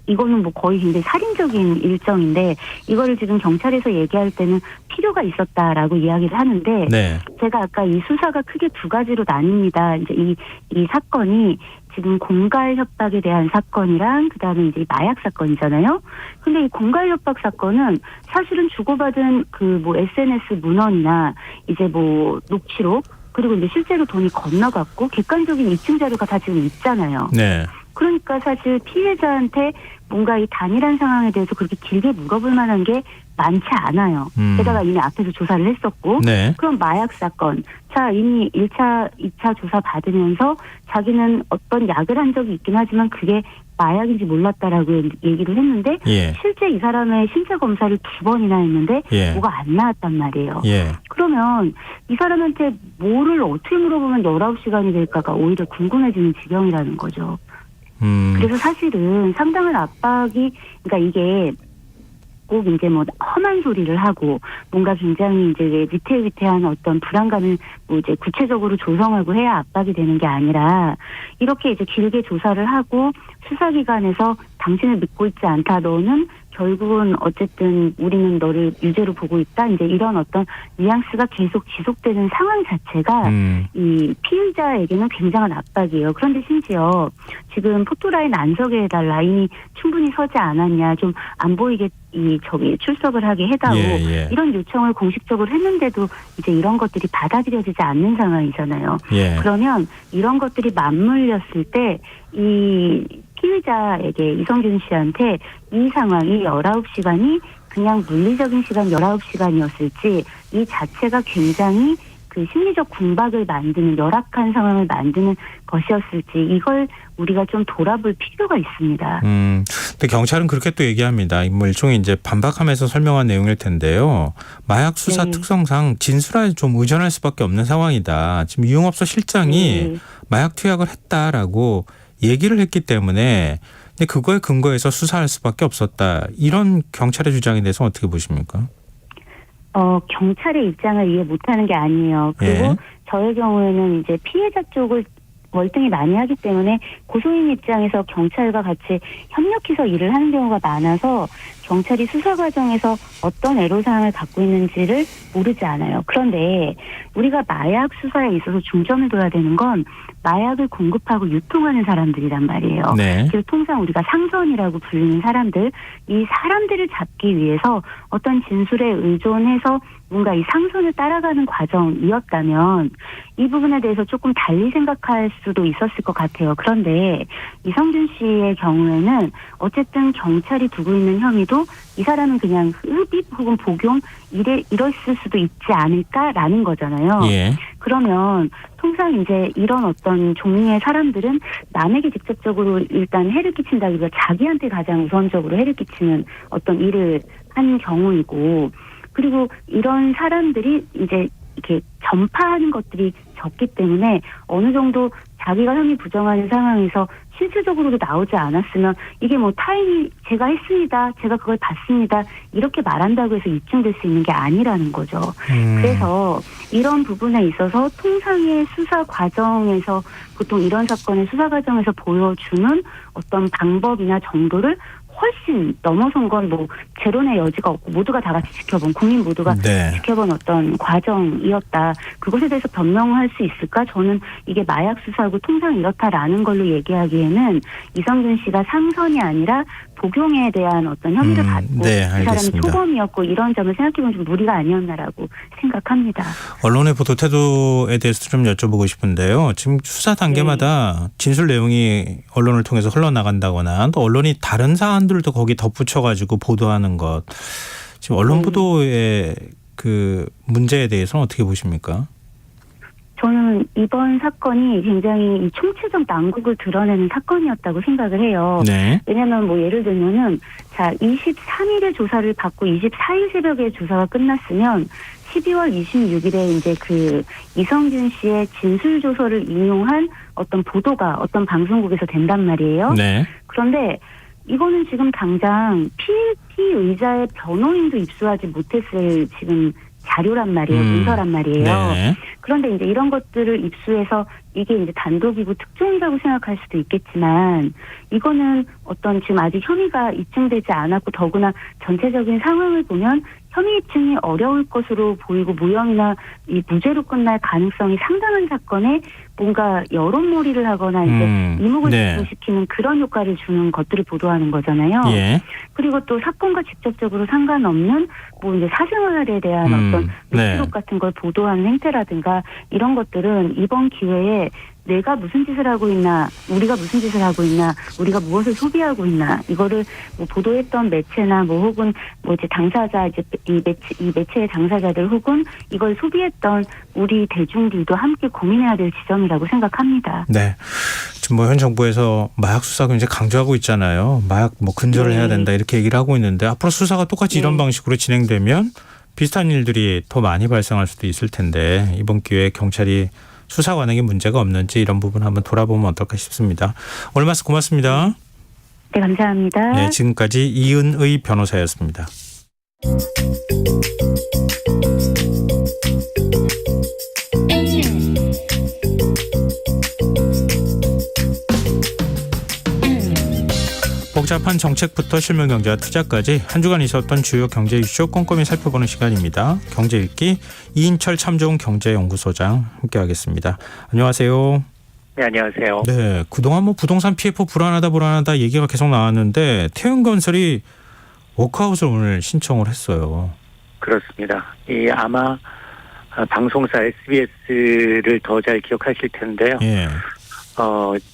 이거는 뭐 거의 굉장히 살인적인 일정인데 이거를 지금 경찰에서 얘기할 때는 필요가 있었다라고 이야기를 하는데 네. 제가 아까 이 수사가 크게 두 가지로 나뉩니다. 이제 이 사건이 지금 공갈 협박에 대한 사건이랑 그다음에 이제 마약 사건이잖아요. 근데 이 공갈 협박 사건은 사실은 주고받은 그 뭐 SNS 문헌이나 이제 뭐 녹취록 그리고 이제 실제로 돈이 건너갔고 객관적인 입증 자료가 다 지금 있잖아요. 네. 그러니까 사실 피해자한테 뭔가 이 단일한 상황에 대해서 그렇게 길게 물어볼 만한 게 많지 않아요. 게다가 이미 앞에서 조사를 했었고. 네. 그럼 마약 사건. 자, 이미 1차, 2차 조사 받으면서 자기는 어떤 약을 한 적이 있긴 하지만 그게 마약인지 몰랐다라고 얘기를 했는데 예. 실제 이 사람의 신체 검사를 2번이나 했는데 예. 뭐가 안 나왔단 말이에요. 예. 그러면 이 사람한테 뭐를 어떻게 물어보면 19시간이 될까가 오히려 궁금해지는 지경이라는 거죠. 그래서 사실은 상당한 압박이, 그러니까 이게 꼭 이제 뭐 험한 소리를 하고 뭔가 굉장히 이제 위태위태한 어떤 불안감을 뭐 이제 구체적으로 조성하고 해야 압박이 되는 게 아니라 이렇게 이제 길게 조사를 하고 수사기관에서 당신을 믿고 있지 않다. 너는 결국은 어쨌든 우리는 너를 유죄로 보고 있다. 이제 이런 어떤 뉘앙스가 계속 지속되는 상황 자체가 이 피의자에게는 굉장한 압박이에요. 그런데 심지어 지금 포토라인 안 서게 해달라. 이미 충분히 서지 않았냐. 좀 안 보이게 출석을 하게 해다오. 예. 이런 요청을 공식적으로 했는데도 이제 이런 것들이 받아들여지지 않는 상황이잖아요. 예. 그러면 이런 것들이 맞물렸을 때 이 피의자에게 이성균 씨한테 이 상황이 19시간이 그냥 물리적인 시간 19시간이었을지 이 자체가 굉장히 그 심리적 궁박을 만드는 열악한 상황을 만드는 것이었을지 이걸 우리가 좀 돌아볼 필요가 있습니다. 근데 경찰은 그렇게 또 얘기합니다. 뭐 일종의 이제 반박하면서 설명한 내용일 텐데요. 마약 수사 네. 특성상 진술에 좀 의존할 수밖에 없는 상황이다. 지금 유흥업소 실장이 마약 투약을 했다라고 얘기를 했기 때문에 근데 그거에 근거해서 수사할 수밖에 없었다. 이런 경찰의 주장에 대해서 어떻게 보십니까? 경찰의 입장을 이해 못하는 게 아니에요. 그리고 예. 저의 경우에는 이제 피해자 쪽을 월등히 많이 하기 때문에 고소인 입장에서 경찰과 같이 협력해서 일을 하는 경우가 많아서 경찰이 수사 과정에서 어떤 애로사항을 갖고 있는지를 모르지 않아요. 그런데 우리가 마약 수사에 있어서 중점을 둬야 되는 건 마약을 공급하고 유통하는 사람들이란 말이에요. 네. 그래서 통상 우리가 상선이라고 불리는 사람들, 이 사람들을 잡기 위해서 어떤 진술에 의존해서 뭔가 이 상선을 따라가는 과정이었다면 이 부분에 대해서 조금 달리 생각할 수도 있었을 것 같아요. 그런데 이성균 씨의 경우에는 어쨌든 경찰이 두고 있는 혐의도 이 사람은 그냥 흡입 혹은 복용 이랬을 수도 있지 않을까라는 거잖아요. 예. 그러면 통상 이제 이런 어떤 종류의 사람들은 남에게 직접적으로 일단 해를 끼친다기보다 자기한테 가장 우선적으로 해를 끼치는 어떤 일을 한 경우이고 그리고 이런 사람들이 이제 이렇게 전파하는 것들이 적기 때문에 어느 정도 자기가 혐의 부정하는 상황에서 실질적으로도 나오지 않았으면 이게 뭐 타인이 제가 했습니다. 제가 그걸 봤습니다. 이렇게 말한다고 해서 입증될 수 있는 게 아니라는 거죠. 그래서 이런 부분에 있어서 통상의 수사 과정에서 보통 이런 사건의 수사 과정에서 보여주는 어떤 방법이나 정도를 훨씬 넘어선 건 뭐 제론의 여지가 없고 모두가 다 같이 지켜본 국민 모두가 네. 지켜본 어떤 과정이었다. 그것에 대해서 변명할 수 있을까? 저는 이게 마약 수사고 통상 이렇다라는 걸로 얘기하기에는 이성균 씨가 상선이 아니라 복용에 대한 어떤 혐의를 받고 네, 그 사람이 알겠습니다. 초범이었고 이런 점을 생각해보면 좀 무리가 아니었나라고 생각합니다. 언론의 보도 태도에 대해서 좀 여쭤보고 싶은데요. 지금 수사 단계마다 진술 내용이 언론을 통해서 흘러나간다거나 또 언론이 다른 사안들도 거기 덧붙여가지고 보도하는 것. 지금 언론 보도의 그 문제에 대해서는 어떻게 보십니까? 저는 이번 사건이 굉장히 이 총체적 난국을 드러내는 사건이었다고 생각을 해요. 네. 왜냐하면 뭐 예를 들면은 자 23일에 조사를 받고 24일 새벽에 조사가 끝났으면 12월 26일에 이제 그 이성균 씨의 진술 조서를 인용한 어떤 보도가 어떤 방송국에서 된단 말이에요. 네. 그런데 이거는 지금 당장 피의자의 변호인도 입수하지 못했을 지금 자료란 말이에요. 문서란 말이에요. 네. 그런데 이제 이런 것들을 입수해서 이게 이제 단독이고 특종이라고 생각할 수도 있겠지만 이거는 어떤 지금 아직 혐의가 입증되지 않았고 더구나 전체적인 상황을 보면 혐의 입증이 어려울 것으로 보이고 무혐의나 이 무죄로 끝날 가능성이 상당한 사건에 뭔가 여론몰이를 하거나 이제 이목을 집중시키는 그런 효과를 주는 것들을 보도하는 거잖아요. 예. 그리고 또 사건과 직접적으로 상관없는 뭐 이제 사생활에 대한 어떤 녹취록 같은 걸 보도하는 행태라든가 이런 것들은 이번 기회에 내가 무슨 짓을 하고 있나, 우리가 무슨 짓을 하고 있나, 우리가 무엇을 소비하고 있나, 이거를 뭐 보도했던 매체나 뭐 혹은 뭐 이제 당사자, 이제 이 매체의 당사자들 혹은 이걸 소비했던 우리 대중들도 함께 고민해야 될 지점이라고 생각합니다. 네. 지금 뭐 현 정부에서 마약 수사 굉장히 강조하고 있잖아요. 마약 뭐 근절을 해야 된다 이렇게 얘기를 하고 있는데 앞으로 수사가 똑같이 이런 방식으로 진행되면 비슷한 일들이 더 많이 발생할 수도 있을 텐데 이번 기회에 경찰이 수사 관행에 문제가 없는지 이런 부분 한번 돌아보면 어떨까 싶습니다. 오늘 말씀 고맙습니다. 네, 감사합니다. 네, 지금까지 이은의 변호사였습니다. 복잡한 정책부터 실물 경제와 투자까지 한 주간 있었던 주요 경제 이슈 꼼꼼히 살펴보는 시간입니다. 경제 읽기 이인철 참좋은 경제연구소장 함께하겠습니다. 안녕하세요. 네, 안녕하세요. 네, 그동안 뭐 부동산 PF 불안하다 얘기가 계속 나왔는데 태흥건설이 워크아웃을 오늘 신청을 했어요. 그렇습니다. 이 아마 방송사 SBS를 더 잘 기억하실 텐데요. 예.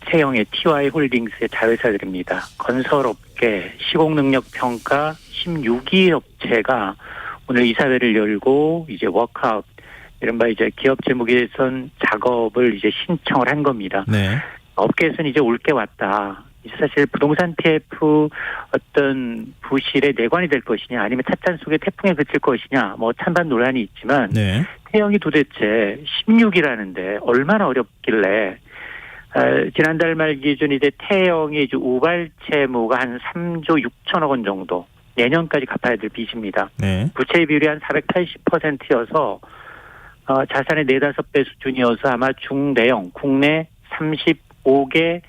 태영의 TY홀딩스의 자회사들입니다. 건설업계 시공능력평가 16위 업체가 오늘 이사회를 열고 이제 워크아웃 이른바 이제 기업 재무개선 작업을 이제 신청을 한 겁니다. 네. 업계에서는 이제 올 게 왔다. 이제 사실 부동산 PF 어떤 부실의 내관이 될 것이냐 아니면 찻잔 속에 태풍에 그칠 것이냐 뭐 찬반 논란이 있지만 네. 태영이 도대체 16이라는데 얼마나 어렵길래 지난달 말 기준 이제 태영의 이제 우발 채무가 한 3조 6천억 원 정도 내년까지 갚아야 될 빚입니다. 네. 부채 비율이 한 480%여서 자산의 4-5배 수준이어서 아마 중대형 국내 35개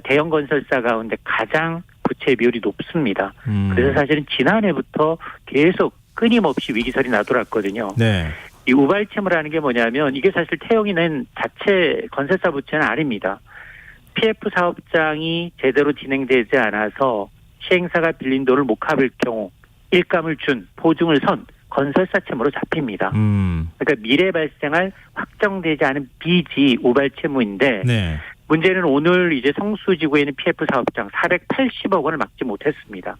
대형 건설사 가운데 가장 부채 비율이 높습니다. 그래서 사실은 지난해부터 계속 끊임없이 위기설이 나돌았거든요. 네. 이 우발 채무라는 게 뭐냐면 이게 사실 태영이 낸 자체 건설사 부채는 아닙니다. PF 사업장이 제대로 진행되지 않아서 시행사가 빌린 돈을 못 갚을 경우 일감을 준 보증을 선 건설사 채무로 잡힙니다. 그러니까 미래 발생할 확정되지 않은 빚이 우발 채무인데 네. 문제는 오늘 이제 성수지구에 있는 PF 사업장 480억 원을 막지 못했습니다.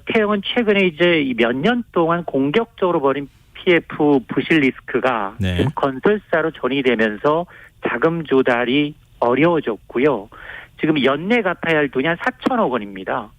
태영은 최근에 이제 몇 년 동안 공격적으로 벌인 PF 부실 리스크가 네. 지금 건설사로 전이되면서 자금 조달이 어려워졌고요. 지금 연내 갚아야 할 돈이 한 4천억 원입니다.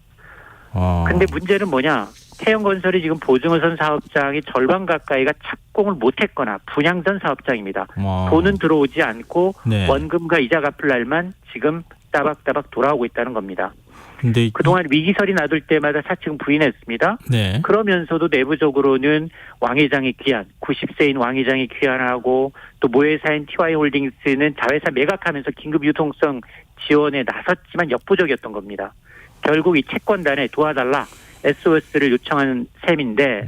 근데 문제는 뭐냐? 태영건설이 지금 보증을 선 사업장이 절반 가까이가 착공을 못했거나 분양전 사업장입니다. 돈은 들어오지 않고 네. 원금과 이자 갚을 날만 지금 따박따박 돌아오고 있다는 겁니다. 근데 그동안 위기설이 나돌 때마다 사측은 부인했습니다. 네. 그러면서도 내부적으로는 왕 회장이 귀환, 90세인 왕 회장이 귀환하고 또 모회사인 TY홀딩스는 자회사 매각하면서 긴급 유통성 지원에 나섰지만 역부족이었던 겁니다. 결국 이 채권단에 도와달라 SOS를 요청하는 셈인데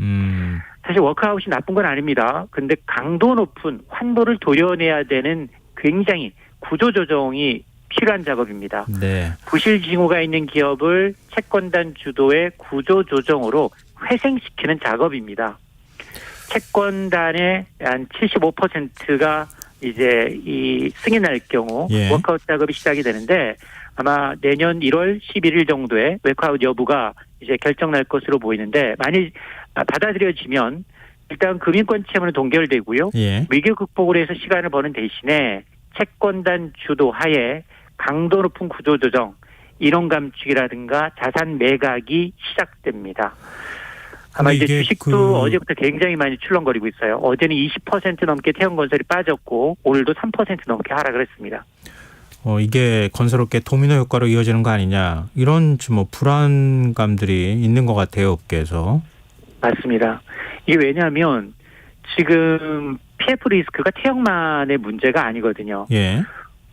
사실 워크아웃이 나쁜 건 아닙니다. 근데 강도 높은 환불을 도려내야 되는 굉장히 구조조정이 필요한 작업입니다. 네. 부실 징후가 있는 기업을 채권단 주도의 구조조정으로 회생시키는 작업입니다. 채권단의 한 75%가 이제 이 승인할 경우 예. 워크아웃 작업이 시작이 되는데 아마 내년 1월 11일 정도에 워크아웃 여부가 이제 결정날 것으로 보이는데 만일 받아들여지면 일단 금융권 채무는 동결되고요. 예. 위기 극복을 해서 시간을 버는 대신에 채권단 주도 하에 강도 높은 구조조정, 인원 감축이라든가 자산 매각이 시작됩니다. 아마 이제 주식도 어제부터 굉장히 많이 출렁거리고 있어요. 어제는 20% 넘게 태영건설이 빠졌고 오늘도 3% 넘게 하락을 했습니다. 이게 건설업계 도미노 효과로 이어지는 거 아니냐 이런 뭐 불안감들이 있는 것 같아요. 업계에서. 맞습니다. 이게 왜냐하면 지금 PF 리스크가 태영만의 문제가 아니거든요. 예.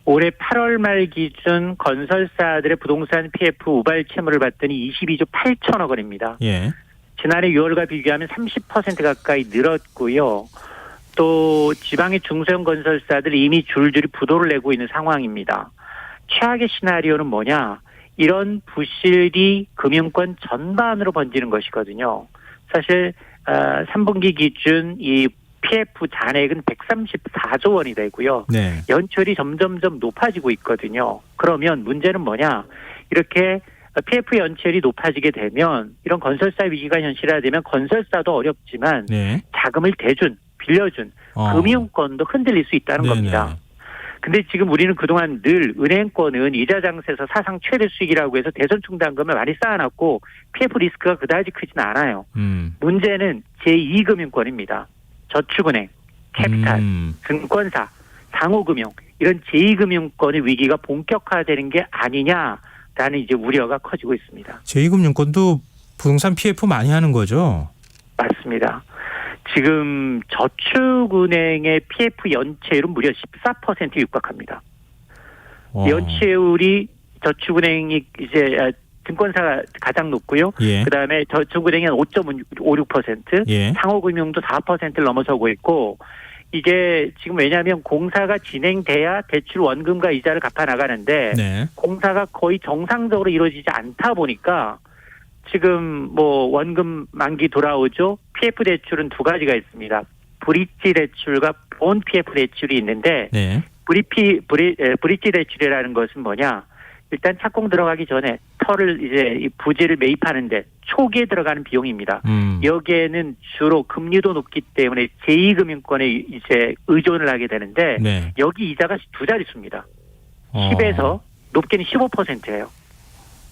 올해 8월 말 기준 건설사들의 부동산 PF 우발 채무를 봤더니 22조 8천억 원입니다. 예. 지난해 6월과 비교하면 30% 가까이 늘었고요. 또 지방의 중소형 건설사들이 이미 줄줄이 부도를 내고 있는 상황입니다. 최악의 시나리오는 뭐냐? 이런 부실이 금융권 전반으로 번지는 것이거든요. 사실 3분기 기준 이 PF 잔액은 134조 원이 되고요. 네. 연체율이 점점점 높아지고 있거든요. 그러면 문제는 뭐냐? 이렇게 PF 연체율이 높아지게 되면 이런 건설사 위기가 현실화되면 건설사도 어렵지만 네. 자금을 대준, 빌려준 금융권도 흔들릴 수 있다는 겁니다. 근데 지금 우리는 그동안 늘 은행권은 이자 장세에서 사상 최대 수익이라고 해서 대손 충당금을 많이 쌓아놨고 PF 리스크가 그다지 크진 않아요. 문제는 제2금융권입니다. 저축은행, 캐피탈, 증권사, 상호금융 이런 제2금융권의 위기가 본격화되는 게 아니냐라는 이제 우려가 커지고 있습니다. 제2금융권도 부동산 PF 많이 하는 거죠? 맞습니다. 지금 저축은행의 PF 연체율은 무려 14%에 육박합니다. 연체율이 저축은행이 이제 증권사가 가장 높고요. 예. 그다음에 저축은행이 한 5.56%, 예. 상호금융도 4%를 넘어서고 있고 이게 지금 왜냐하면 공사가 진행돼야 대출 원금과 이자를 갚아 나가는데 네. 공사가 거의 정상적으로 이루어지지 않다 보니까 지금 뭐 원금 만기 돌아오죠. PF 대출은 두 가지가 있습니다. 브릿지 대출과 본 PF 대출이 있는데 네. 브릿지 대출이라는 것은 뭐냐? 일단 착공 들어가기 전에 터를 이제 이 부지를 매입하는데 초기에 들어가는 비용입니다. 여기에는 주로 금리도 높기 때문에 제2금융권에 이제 의존을 하게 되는데 네. 여기 이자가 두 자릿수입니다. 10에서 높게는 15%예요.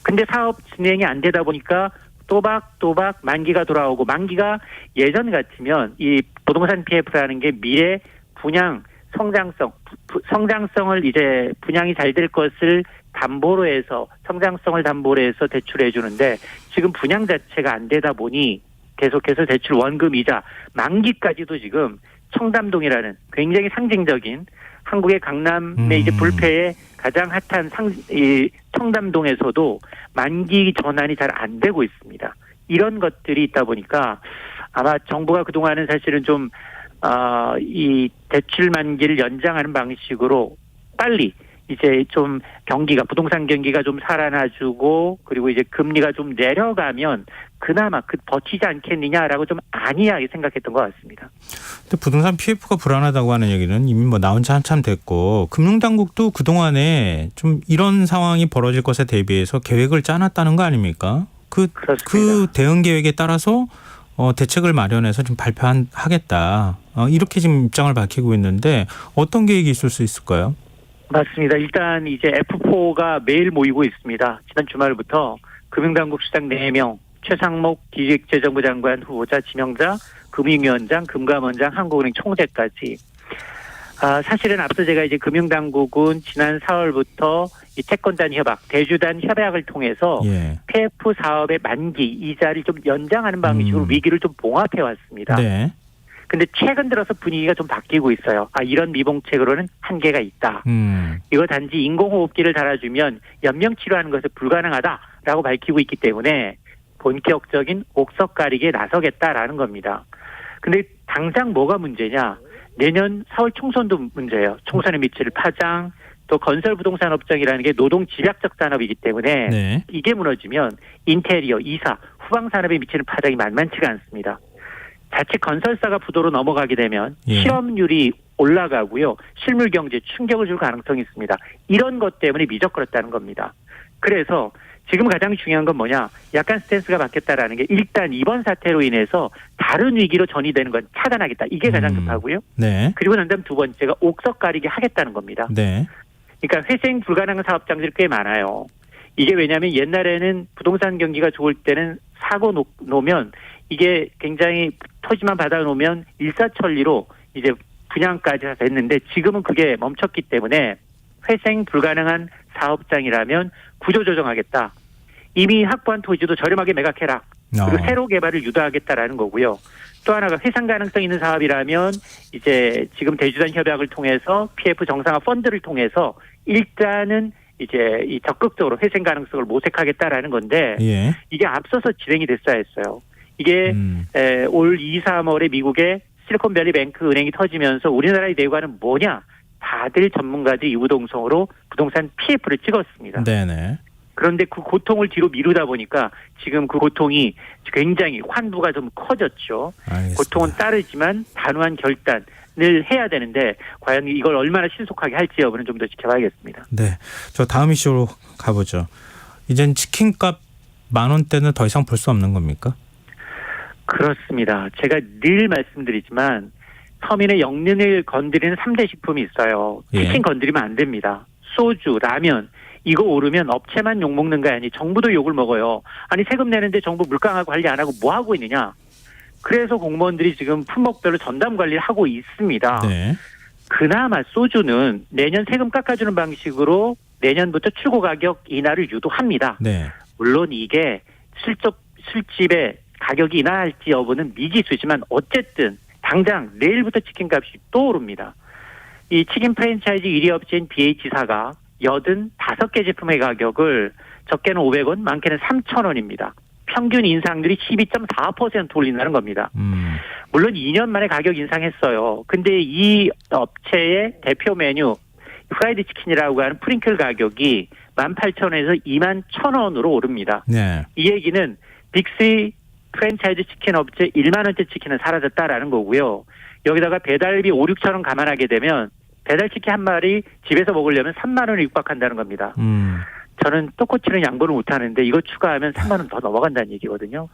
근데 사업 진행이 안 되다 보니까 또박또박 만기가 돌아오고 만기가 예전 같으면 이 부동산 PF라는 게 미래 분양 성장성을 이제 분양이 잘 될 것을 담보로 해서 성장성을 담보로 해서 대출해 주는데 지금 분양 자체가 안 되다 보니 계속해서 대출 원금 이자 만기까지도 지금 청담동이라는 굉장히 상징적인 한국의 강남의 이제 불패의 가장 핫한 이 청담동에서도 만기 전환이 잘 안 되고 있습니다. 이런 것들이 있다 보니까 아마 정부가 그동안은 사실은 좀 이 대출 만기를 연장하는 방식으로 빨리 이제 좀 부동산 경기가 좀 살아나주고 그리고 이제 금리가 좀 내려가면 그나마 버티지 않겠느냐라고 좀 안이하게 생각했던 것 같습니다. 근데 부동산 PF가 불안하다고 하는 얘기는 이미 뭐 나온 지 한참 됐고 금융당국도 그동안에 좀 이런 상황이 벌어질 것에 대비해서 계획을 짜놨다는 거 아닙니까? 그 대응 계획에 따라서 대책을 마련해서 좀 발표하겠다. 이렇게 지금 입장을 밝히고 있는데 어떤 계획이 있을 수 있을까요? 맞습니다. 일단 이제 F4가 매일 모이고 있습니다. 지난 주말부터 금융당국 수장 4명, 최상목 기획재정부 장관 후보자 지명자, 금융위원장, 금감원장, 한국은행 총재까지. 사실은 앞서 제가 이제 금융당국은 지난 4월부터 이 채권단 협약, 대주단 협약을 통해서 PF 사업의 만기 이자를 좀 연장하는 방식으로 위기를 좀 봉합해 왔습니다. 네. 근데 최근 들어서 분위기가 좀 바뀌고 있어요. 이런 미봉책으로는 한계가 있다. 이거 단지 인공호흡기를 달아주면 연명치료하는 것은 불가능하다라고 밝히고 있기 때문에 본격적인 옥석 가리기에 나서겠다라는 겁니다. 근데 당장 뭐가 문제냐? 내년 4월 총선도 문제예요. 총선에 미칠 파장, 또 건설 부동산 업종이라는 게 노동 집약적 산업이기 때문에 네. 이게 무너지면 인테리어, 이사, 후방 산업에 미치는 파장이 만만치가 않습니다. 자칫 건설사가 부도로 넘어가게 되면 실업률이 올라가고요. 실물 경제에 충격을 줄 가능성이 있습니다. 이런 것 때문에 미적거렸다는 겁니다. 그래서 지금 가장 중요한 건 뭐냐. 약간 스탠스가 바뀌었다라는 게 일단 이번 사태로 인해서 다른 위기로 전이되는 건 차단하겠다. 이게 가장 급하고요. 네. 그리고 난 다음 두 번째가 옥석 가리기 하겠다는 겁니다. 네. 그러니까 회생 불가능한 사업장들이 꽤 많아요. 이게 왜냐하면 옛날에는 부동산 경기가 좋을 때는 사고 놓으면 이게 굉장히 토지만 받아놓으면 일사천리로 이제 분양까지 됐는데 지금은 그게 멈췄기 때문에 회생 불가능한 사업장이라면 구조조정하겠다. 이미 확보한 토지도 저렴하게 매각해라. 그리고 새로 개발을 유도하겠다라는 거고요. 또 하나가 회상 가능성 있는 사업이라면 이제 지금 대주단 협약을 통해서 PF 정상화 펀드를 통해서 일단은 이제 이 적극적으로 회생 가능성을 모색하겠다라는 건데 이게 앞서서 진행이 됐어야 했어요. 이게 올 2, 3월에 미국의 실리콘밸리 뱅크 은행이 터지면서 우리나라의 내관은 뭐냐? 다들 전문가들 이구동성으로 부동산 PF를 찍었습니다. 네네. 그런데 그 고통을 뒤로 미루다 보니까 지금 그 고통이 굉장히 환부가 좀 커졌죠. 알겠습니다. 고통은 따르지만 단호한 결단을 해야 되는데 과연 이걸 얼마나 신속하게 할지 여부는 좀 더 지켜봐야겠습니다. 네, 저 다음 이슈로 가보죠. 이젠 치킨값 10,000원대는 더 이상 볼 수 없는 겁니까? 그렇습니다. 제가 늘 말씀드리지만 서민의 영양을 건드리는 3대 식품이 있어요. 치킨 건드리면 안 됩니다. 소주, 라면 이거 오르면 업체만 욕먹는 거 아니 정부도 욕을 먹어요. 아니 세금 내는데 정부 물가하고 관리 안 하고 뭐 하고 있느냐. 그래서 공무원들이 지금 품목별로 전담 관리를 하고 있습니다. 네. 그나마 소주는 내년 세금 깎아주는 방식으로 내년부터 출고 가격 인하를 유도합니다. 네. 물론 이게 술집의 가격이 인하할지 여부는 미지수지만 어쨌든 당장 내일부터 치킨값이 또 오릅니다. 이 치킨 프랜차이즈 1위 업체인 BH사가 85개 제품의 가격을 적게는 500원, 많게는 3,000원입니다. 평균 인상률이 12.4% 올린다는 겁니다. 물론 2년 만에 가격 인상했어요. 근데 이 업체의 대표 메뉴 프라이드 치킨이라고 하는 프링클 가격이 18,000원에서 21,000원으로 오릅니다. 네. 이 얘기는 빅3 프랜차이즈 치킨 업체 1만 원대 치킨은 사라졌다라는 거고요. 여기다가 배달비 5, 6천 원 감안하게 되면 배달치킨 한 마리 집에서 먹으려면 3만 원에 육박한다는 겁니다. 저는 떡꼬치는 양보를 못하는데 이거 추가하면 3만 원 더 넘어간다는 얘기거든요.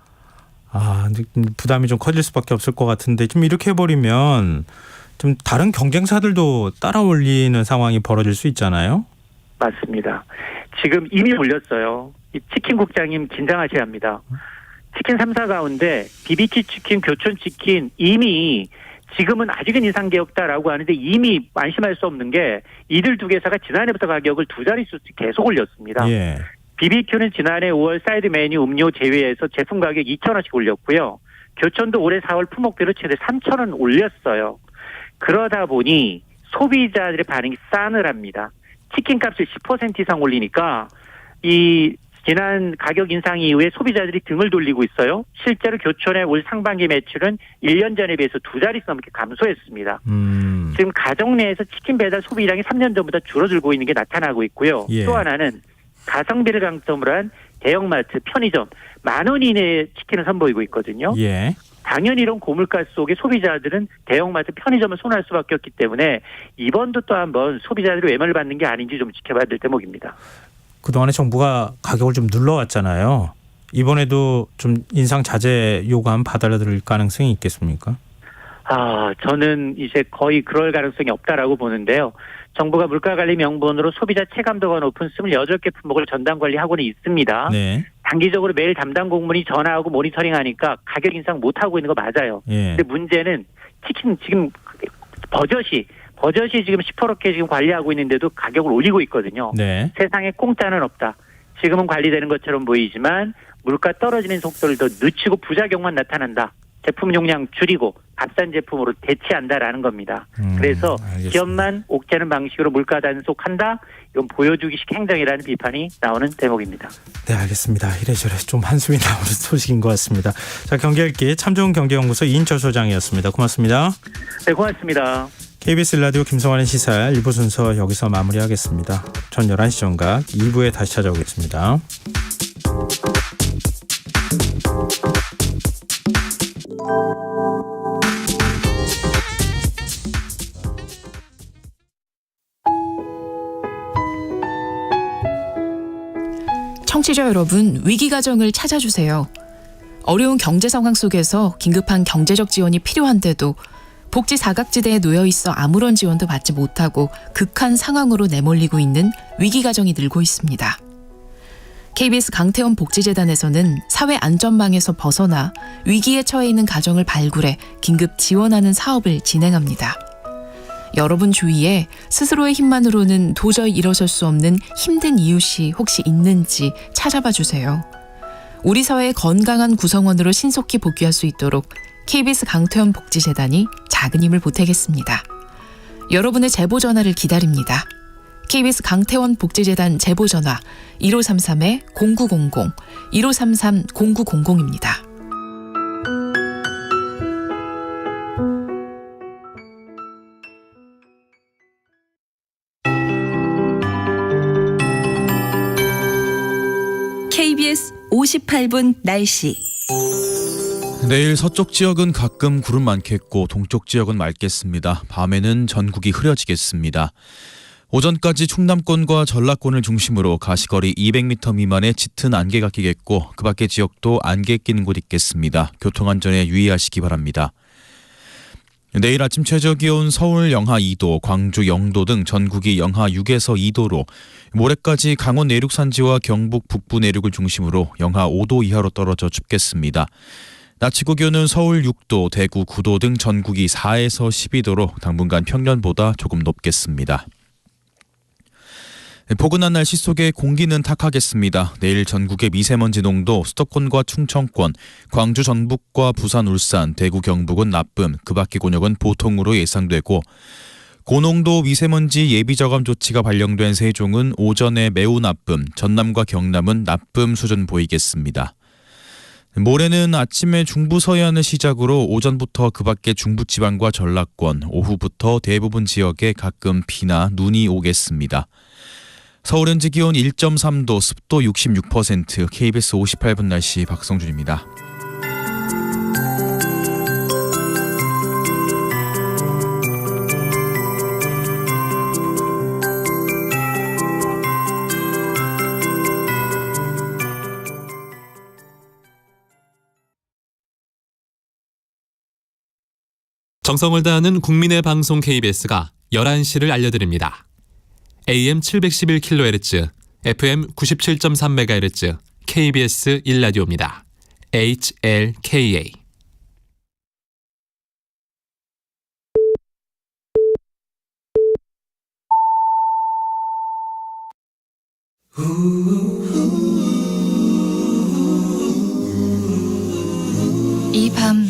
아, 부담이 좀 커질 수밖에 없을 것 같은데 좀 이렇게 해버리면 좀 다른 경쟁사들도 따라 올리는 상황이 벌어질 수 있잖아요. 맞습니다. 지금 이미 올렸어요. 이 치킨 국장님 긴장하셔야 합니다. 치킨 3사 가운데 BBQ 치킨, 교촌 치킨 이미 지금은 아직은 인상계 없다라고 하는데 이미 안심할 수 없는 게 이들 두 개사가 지난해부터 가격을 두 자릿수 계속 올렸습니다. 예. BBQ는 지난해 5월 사이드 메뉴 음료 제외해서 제품 가격 2,000원씩 올렸고요. 교촌도 올해 4월 품목별로 최대 3,000원 올렸어요. 그러다 보니 소비자들의 반응이 싸늘합니다. 치킨값을 10% 이상 올리니까 이 지난 가격 인상 이후에 소비자들이 등을 돌리고 있어요. 실제로 교촌의 올 상반기 매출은 1년 전에 비해서 두 자릿수 넘게 감소했습니다. 지금 가정 내에서 치킨 배달 소비량이 3년 전보다 줄어들고 있는 게 나타나고 있고요. 예. 또 하나는 가성비를 강점으로 한 대형마트, 편의점 10,000원 이내의 치킨을 선보이고 있거든요. 예. 당연히 이런 고물가 속에 소비자들은 대형마트, 편의점을 선호할 수밖에 없기 때문에 이번도 또 한번 소비자들이 외면을 받는 게 아닌지 좀 지켜봐야 될 대목입니다. 그동안에 정부가 가격을 좀 눌러왔잖아요. 이번에도 좀 인상 자제 요구안 받아들일 가능성이 있겠습니까? 저는 이제 거의 그럴 가능성이 없다라고 보는데요. 정부가 물가관리 명분으로 소비자 체감도가 높은 28개 품목을 전담 관리하고는 있습니다. 네. 단기적으로 매일 담당 공무원이 전화하고 모니터링하니까 가격 인상 못하고 있는 거 맞아요. 예. 근데 문제는 치킨 지금 버젓이 지금 시퍼렇게 지금 관리하고 있는데도 가격을 올리고 있거든요. 네. 세상에 공짜는 없다. 지금은 관리되는 것처럼 보이지만 물가 떨어지는 속도를 더 늦추고 부작용만 나타난다. 제품 용량 줄이고 값싼 제품으로 대체한다라는 겁니다. 그래서 알겠습니다. 기업만 옥죄는 방식으로 물가 단속한다. 이건 보여주기식 행정이라는 비판이 나오는 대목입니다. 네, 알겠습니다. 이래저래 좀 한숨이 나오는 소식인 것 같습니다. 자, 경제읽기 참좋은경제연구소 이인철 소장이었습니다. 고맙습니다. 네, 고맙습니다. KBS 라디오 김성환의 시사 1부 순서 여기서 마무리하겠습니다. 전 11시 정각 2부에 다시 찾아오겠습니다. 청취자 여러분, 위기 가정을 찾아주세요. 어려운 경제 상황 속에서 긴급한 경제적 지원이 필요한데도 복지 사각지대에 놓여 있어 아무런 지원도 받지 못하고 극한 상황으로 내몰리고 있는 위기 가정이 늘고 있습니다. KBS 강태원 복지재단에서는 사회 안전망에서 벗어나 위기에 처해 있는 가정을 발굴해 긴급 지원하는 사업을 진행합니다. 여러분 주위에 스스로의 힘만으로는 도저히 일어설 수 없는 힘든 이웃이 혹시 있는지 찾아봐 주세요. 우리 사회의 건강한 구성원으로 신속히 복귀할 수 있도록 KBS 강태원 복지재단이 작은 힘을 보태겠습니다. 여러분의 제보 전화를 기다립니다. KBS 강태원 복지재단 제보 전화 1533-0900, 1533-0900입니다. KBS 58분 날씨. 내일 서쪽 지역은 가끔 구름 많겠고 동쪽 지역은 맑겠습니다. 밤에는 전국이 흐려지겠습니다. 오전까지 충남권과 전라권을 중심으로 가시거리 200m 미만의 짙은 안개가 끼겠고 그 밖의 지역도 안개 끼는 곳 있겠습니다. 교통안전에 유의하시기 바랍니다. 내일 아침 최저기온 서울 영하 2도, 광주 0도 등 전국이 영하 6에서 2도로 모레까지 강원 내륙 산지와 경북 북부 내륙을 중심으로 영하 5도 이하로 떨어져 춥겠습니다. 낮 최고 기온은 서울 6도, 대구 9도 등 전국이 4에서 12도로 당분간 평년보다 조금 높겠습니다. 포근한 날씨 속에 공기는 탁하겠습니다. 내일 전국의 미세먼지 농도 수도권과 충청권, 광주 전북과 부산 울산, 대구 경북은 나쁨, 그 밖의 곤역은 보통으로 예상되고 고농도 미세먼지 예비저감 조치가 발령된 세종은 오전에 매우 나쁨, 전남과 경남은 나쁨 수준 보이겠습니다. 모레는 아침에 중부 서해안을 시작으로 오전부터 그 밖의 중부지방과 전라권, 오후부터 대부분 지역에 가끔 비나 눈이 오겠습니다. 서울 현재 기온 1.3도, 습도 66%, KBS 58분 날씨 박성준입니다. 정성을 다하는 국민의 방송 KBS가 11시를 알려드립니다. AM 711kHz, FM 97.3MHz, KBS 1라디오입니다. HLKA. 이 밤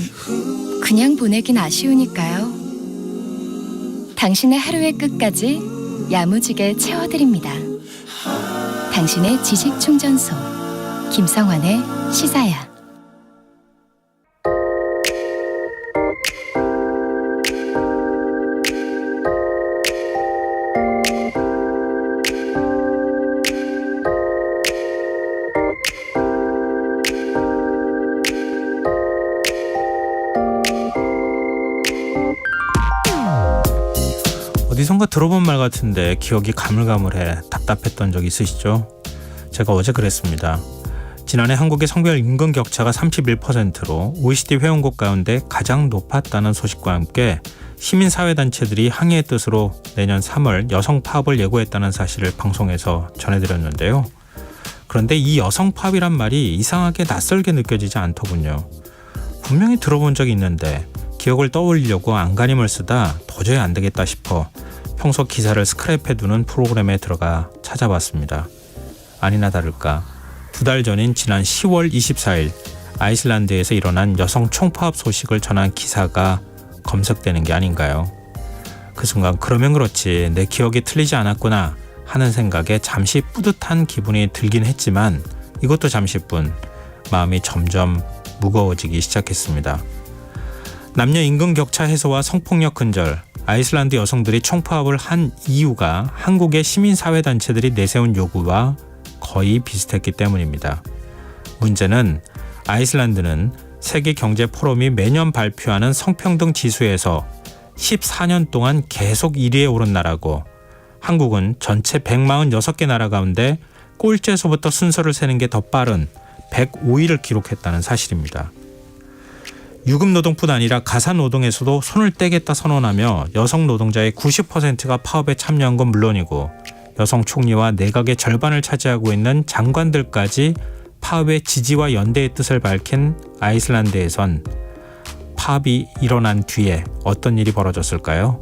그냥 보내긴 아쉬우니까요. 당신의 하루의 끝까지 야무지게 채워드립니다. 당신의 지식 충전소 김성환의 시사야. 어디선가 들어본 말 같은데 기억이 가물가물해 답답했던 적 있으시죠? 제가 어제 그랬습니다. 지난해 한국의 성별 임금 격차가 31%로 OECD 회원국 가운데 가장 높았다는 소식과 함께 시민사회단체들이 항의의 뜻으로 내년 3월 여성 파업을 예고했다는 사실을 방송에서 전해드렸는데요. 그런데 이 여성 파업이란 말이 이상하게 낯설게 느껴지지 않더군요. 분명히 들어본 적이 있는데 기억을 떠올리려고 안간힘을 쓰다 도저히 안 되겠다 싶어 평소 기사를 스크랩해두는 프로그램에 들어가 찾아봤습니다. 아니나 다를까 2달 전인 지난 10월 24일 아이슬란드에서 일어난 여성 총파업 소식을 전한 기사가 검색되는 게 아닌가요? 그 순간 그러면 그렇지 내 기억이 틀리지 않았구나 하는 생각에 잠시 뿌듯한 기분이 들긴 했지만 이것도 잠시뿐 마음이 점점 무거워지기 시작했습니다. 남녀 임금 격차 해소와 성폭력 근절, 아이슬란드 여성들이 총파업을 한 이유가 한국의 시민사회단체들이 내세운 요구와 거의 비슷했기 때문입니다. 문제는 아이슬란드는 세계경제포럼이 매년 발표하는 성평등 지수에서 14년 동안 계속 1위에 오른 나라고 한국은 전체 146개 나라 가운데 꼴찌에서부터 순서를 세는 게 더 빠른 105위를 기록했다는 사실입니다. 유급노동뿐 아니라 가사노동에서도 손을 떼겠다 선언하며 여성 노동자의 90%가 파업에 참여한 건 물론이고 여성 총리와 내각의 절반을 차지하고 있는 장관들까지 파업의 지지와 연대의 뜻을 밝힌 아이슬란드에선 파업이 일어난 뒤에 어떤 일이 벌어졌을까요?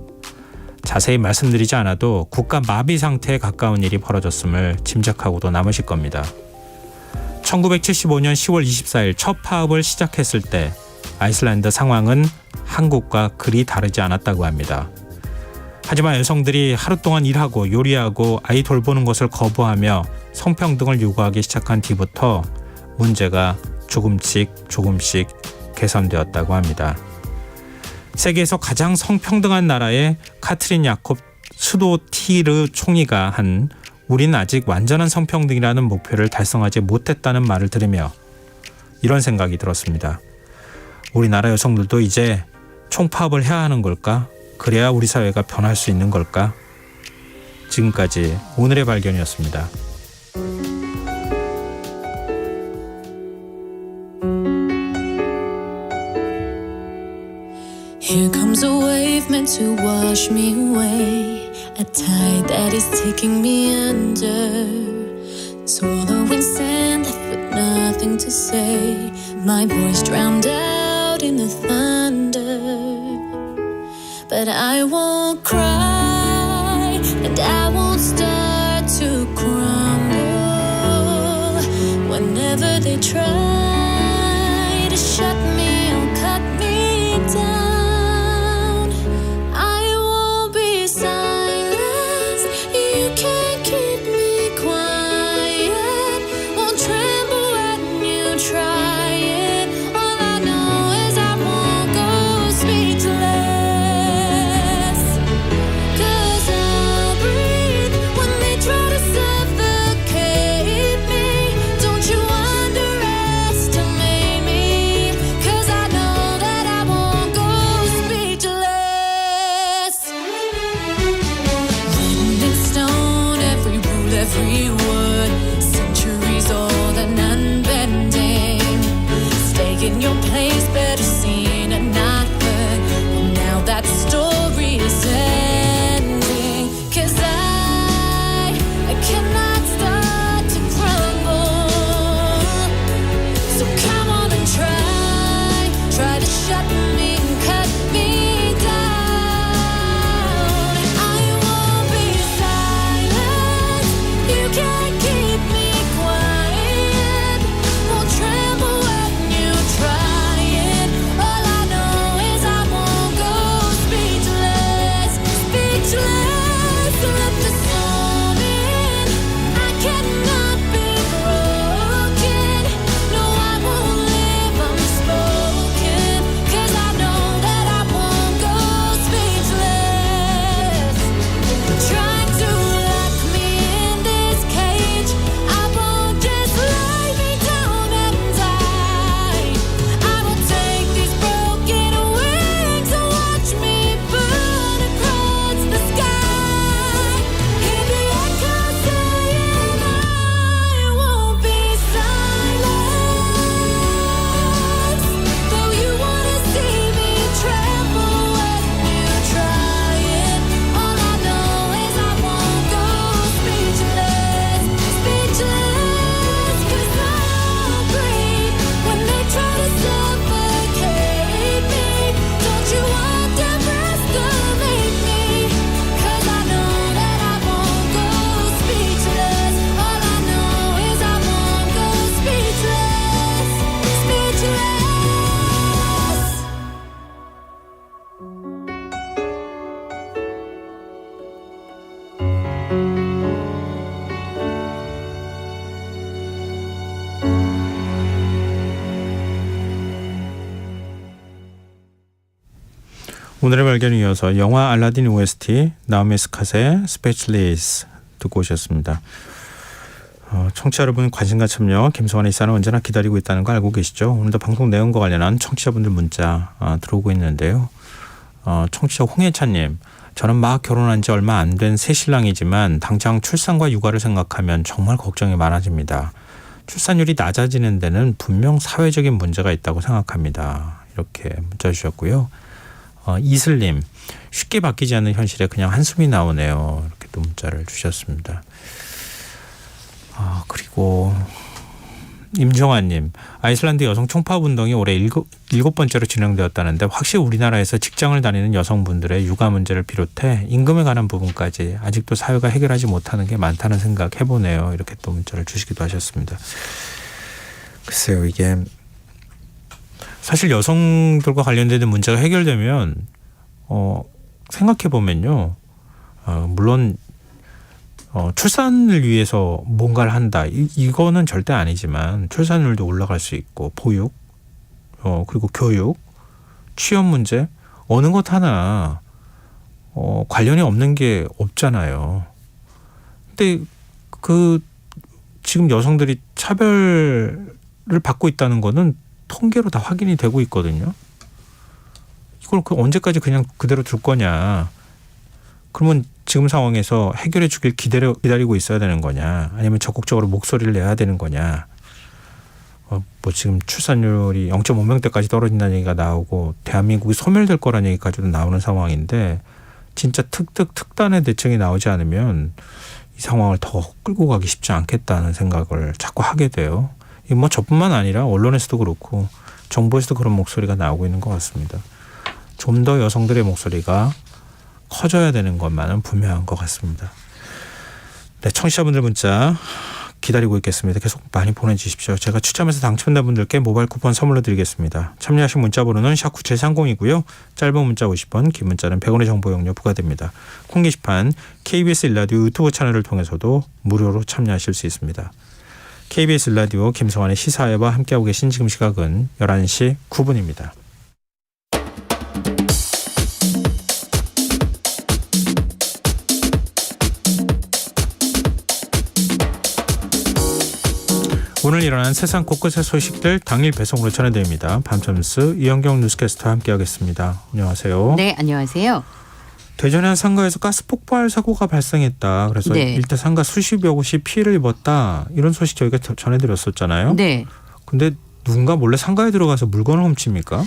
자세히 말씀드리지 않아도 국가 마비 상태에 가까운 일이 벌어졌음을 짐작하고도 남으실 겁니다. 1975년 10월 24일 첫 파업을 시작했을 때 아이슬란드 상황은 한국과 그리 다르지 않았다고 합니다. 하지만 여성들이 하루 동안 일하고 요리하고 아이 돌보는 것을 거부하며 성평등을 요구하기 시작한 뒤부터 문제가 조금씩 개선되었다고 합니다. 세계에서 가장 성평등한 나라의 카트린 야콥 스도티르 총리가 한 우리는 아직 완전한 성평등이라는 목표를 달성하지 못했다는 말을 들으며 이런 생각이 들었습니다. 우리나라 여성들도 이제 총파업을 해야 하는 걸까? 그래야 우리 사회가 변할 수 있는 걸까? 지금까지 오늘의 발견이었습니다. Here comes a wave meant to wash me away, a tide that is taking me under, swallowing sand left with nothing to say, my voice drowned out in the thunder, but I won't cry and I won't start to crumble whenever they try to shut me or cut me down. Cause I'll breathe when they try to suffocate. taking your place, better seen and not heard. Well, now that story is ending, 'cause I cannot start to crumble. So come on and try to shut me and cut me down. I won't be silent. You can't keep me quiet. Won't tremble when you try it. All I know is I won't go speechless, speechless. Let the storm in. I cannot be broken. No, I won't live unspoken. 'Cause I know that I won't go speechless. Try to lock me in this cage. I won't just lay me down and die. I will take these broken wings and watch me burn across the sky. Hear the echo saying I won't be silenced. Though you wanna see me tremble when you try it. All I know is I won't go speechless, speechless. 'Cause I'll breathe when they try to suffocate me. Don't you underestimate me. 'Cause I know that I won't go speechless. All I know is I won't go speechless, speechless. 오늘의 발견에 이어서 영화 알라딘 OST 나오미 스캇의 Speechless 듣고 오셨습니다. 청취자 여러분 관심과 참여 김성환의 시사는 언제나 기다리고 있다는 거 알고 계시죠? 오늘도 방송 내용과 관련한 청취자분들 문자 들어오고 있는데요. 청취자 홍혜찬님, 저는 막 결혼한 지 얼마 안 된 새신랑이지만 당장 출산과 육아를 생각하면 정말 걱정이 많아집니다. 출산율이 낮아지는 데는 분명 사회적인 문제가 있다고 생각합니다. 이렇게 문자 주셨고요. 이슬님, 쉽게 바뀌지 않는 현실에 그냥 한숨이 나오네요. 이렇게 또 문자를 주셨습니다. 그리고 임정환님, 아이슬란드 여성 총파업운동이 올해 일곱 번째로 진행되었다는데 확실히 우리나라에서 직장을 다니는 여성분들의 육아 문제를 비롯해 임금에 관한 부분까지 아직도 사회가 해결하지 못하는 게 많다는 생각 해보네요. 이렇게 또 문자를 주시기도 하셨습니다. 글쎄요, 이게 사실 여성들과 관련된 문제가 해결되면 생각해 보면요, 물론 출산을 위해서 뭔가를 한다 이거는 절대 아니지만 출산율도 올라갈 수 있고 보육, 그리고 교육, 취업 문제 어느 것 하나 관련이 없는 게 없잖아요. 근데 지금 여성들이 차별을 받고 있다는 거는 통계로 다 확인이 되고 있거든요. 이걸 언제까지 그냥 그대로 둘 거냐. 그러면 지금 상황에서 해결해 주길 기다리고 있어야 되는 거냐. 아니면 적극적으로 목소리를 내야 되는 거냐. 뭐 지금 출산율이 0.5명대까지 떨어진다는 얘기가 나오고 대한민국이 소멸될 거라는 얘기까지도 나오는 상황인데 진짜 특단의 대책이 나오지 않으면 이 상황을 더 끌고 가기 쉽지 않겠다는 생각을 자꾸 하게 돼요. 이 뭐 저뿐만 아니라 언론에서도 그렇고 정부에서도 그런 목소리가 나오고 있는 것 같습니다. 좀 더 여성들의 목소리가 커져야 되는 것만은 분명한 것 같습니다. 네, 청취자분들 문자 기다리고 있겠습니다. 계속 많이 보내주십시오. 제가 추첨해서 당첨된 분들께 모바일 쿠폰 선물로 드리겠습니다. 참여하신 문자 번호는 샵9730이고요. 짧은 문자 50원, 긴 문자는 100원의 정보 용료 부과됩니다. 콩 게시판 KBS 일라디오 유튜브 채널을 통해서도 무료로 참여하실 수 있습니다. KBS 일라디오 김성환의 시사회와 함께하고 계신 지금 시각은 11시 9분입니다. 오늘 일어난 세상 곳곳의 소식들 당일 배송으로 전해드립니다. 밤점 뉴스 이현경 뉴스캐스터와 함께하겠습니다. 안녕하세요. 네, 안녕하세요. 대전의 한 상가에서 가스 폭발 사고가 발생했다. 그래서 네. 일대 상가 수십여 곳이 피해를 입었다. 이런 소식 저희가 전해드렸었잖아요. 네. 근데 누군가 몰래 상가에 들어가서 물건을 훔칩니까?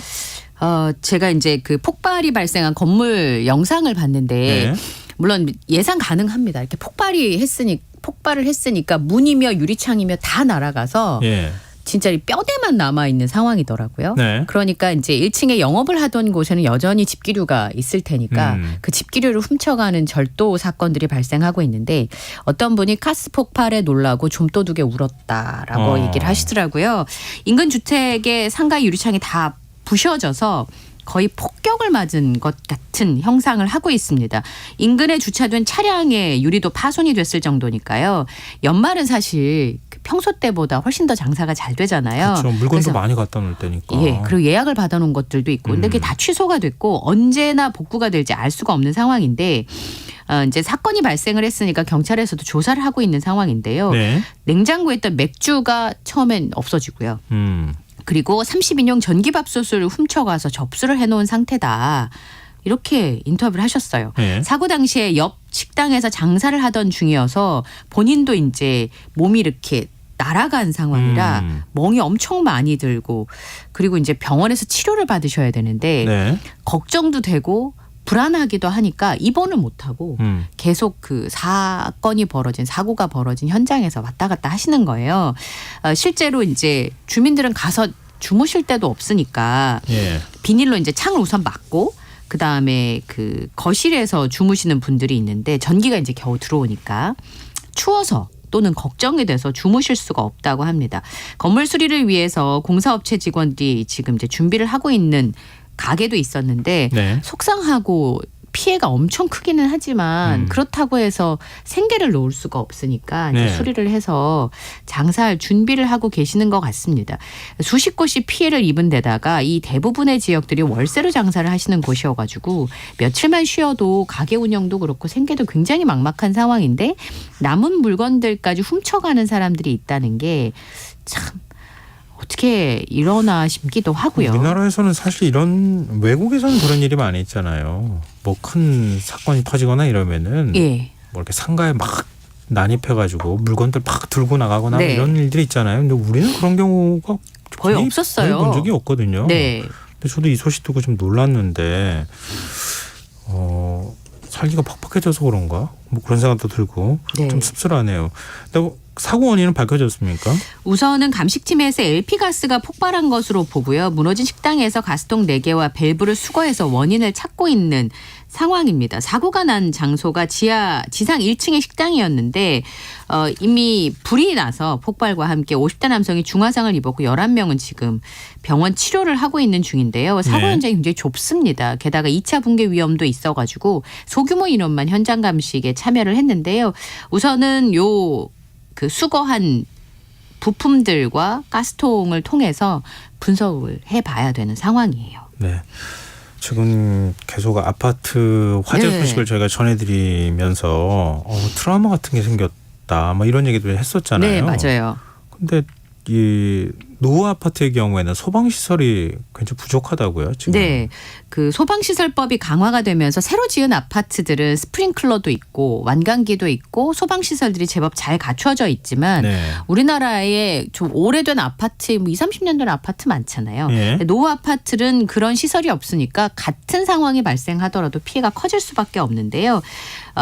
제가 이제 그 폭발이 발생한 건물 영상을 봤는데 네. 물론 예상 가능합니다. 이렇게 폭발을 했으니까 문이며 유리창이며 다 날아가서 예. 진짜 이 뼈대만 남아 있는 상황이더라고요. 네. 그러니까 이제 1층에 영업을 하던 곳에는 여전히 집기류가 있을 테니까 그 집기류를 훔쳐가는 절도 사건들이 발생하고 있는데 어떤 분이 가스 폭발에 놀라고 좀도둑에 울었다라고 얘기를 하시더라고요. 인근 주택의 상가 유리창이 다 부셔져서 거의 폭격을 맞은 것 같은 형상을 하고 있습니다. 인근에 주차된 차량의 유리도 파손이 됐을 정도니까요. 연말은 사실 평소 때보다 훨씬 더 장사가 잘 되잖아요. 그렇죠. 물건도 많이 갖다 놓을 때니까. 예, 그리고 예약을 받아놓은 것들도 있고, 근데 그게 다 취소가 됐고 언제나 복구가 될지 알 수가 없는 상황인데 이제 사건이 발생을 했으니까 경찰에서도 조사를 하고 있는 상황인데요. 네. 냉장고에 있던 맥주가 처음엔 없어지고요. 그리고 30인용 전기밥솥을 훔쳐가서 접수를 해놓은 상태다. 이렇게 인터뷰를 하셨어요. 네. 사고 당시에 옆 식당에서 장사를 하던 중이어서 본인도 이제 몸이 이렇게 날아간 상황이라 멍이 엄청 많이 들고 그리고 이제 병원에서 치료를 받으셔야 되는데 네. 걱정도 되고 불안하기도 하니까 입원을 못하고 계속 그 사고가 벌어진 현장에서 왔다 갔다 하시는 거예요. 실제로 이제 주민들은 가서 주무실 데도 없으니까 예. 비닐로 이제 창을 우선 막고 그다음에 그 거실에서 주무시는 분들이 있는데 전기가 이제 겨우 들어오니까 추워서 또는 걱정이 돼서 주무실 수가 없다고 합니다. 건물 수리를 위해서 공사업체 직원들이 지금 이제 준비를 하고 있는 가게도 있었는데 네. 속상하고 피해가 엄청 크기는 하지만 그렇다고 해서 생계를 놓을 수가 없으니까 이제 네. 수리를 해서 장사할 준비를 하고 계시는 것 같습니다. 수십 곳이 피해를 입은 데다가 이 대부분의 지역들이 월세로 장사를 하시는 곳이어가지고 며칠만 쉬어도 가게 운영도 그렇고 생계도 굉장히 막막한 상황인데 남은 물건들까지 훔쳐가는 사람들이 있다는 게 참 어떻게 이러나 싶기도 하고요. 우리나라에서는 사실 이런 외국에서는 그런 일이 많이 있잖아요. 뭐 큰 사건이 터지거나 이러면은 예. 뭐 이렇게 상가에 막 난입해가지고 물건들 막 들고 나가거나 네. 이런 일들이 있잖아요. 근데 우리는 그런 경우가 거의 없었어요. 본 적이 없거든요. 네. 근데 저도 이 소식 듣고 좀 놀랐는데 살기가 팍팍해져서 그런가? 뭐 그런 생각도 들고 네. 좀 씁쓸하네요. 근데 사고 원인은 밝혀졌습니까? 우선은 감식팀에서 LP가스가 폭발한 것으로 보고요. 무너진 식당에서 가스통 4개와 밸브를 수거해서 원인을 찾고 있는 상황입니다. 사고가 난 장소가 지상 1층의 식당이었는데 이미 불이 나서 폭발과 함께 50대 남성이 중화상을 입었고 11명은 지금 병원 치료를 하고 있는 중인데요. 사고 네. 현장이 굉장히 좁습니다. 게다가 2차 붕괴 위험도 있어가지고 소규모 인원만 현장 감식에 참여를 했는데요. 우선은 그 수거한 부품들과 가스통을 통해서 분석을 해봐야 되는 상황이에요. 네. 지금 계속 아파트 화재 네. 소식을 저희가 전해드리면서 트라우마 같은 게 생겼다, 뭐 이런 얘기도 했었잖아요. 네, 맞아요. 근데 이 노후 아파트의 경우에는 소방 시설이 굉장히 부족하다고요. 지금. 네, 그 소방시설법이 강화가 되면서 새로 지은 아파트들은 스프링클러도 있고 완강기도 있고 소방시설들이 제법 잘 갖춰져 있지만 네. 우리나라에 좀 오래된 아파트, 뭐 20, 30년 된 아파트 많잖아요. 예. 노후 아파트는 그런 시설이 없으니까 같은 상황이 발생하더라도 피해가 커질 수밖에 없는데요.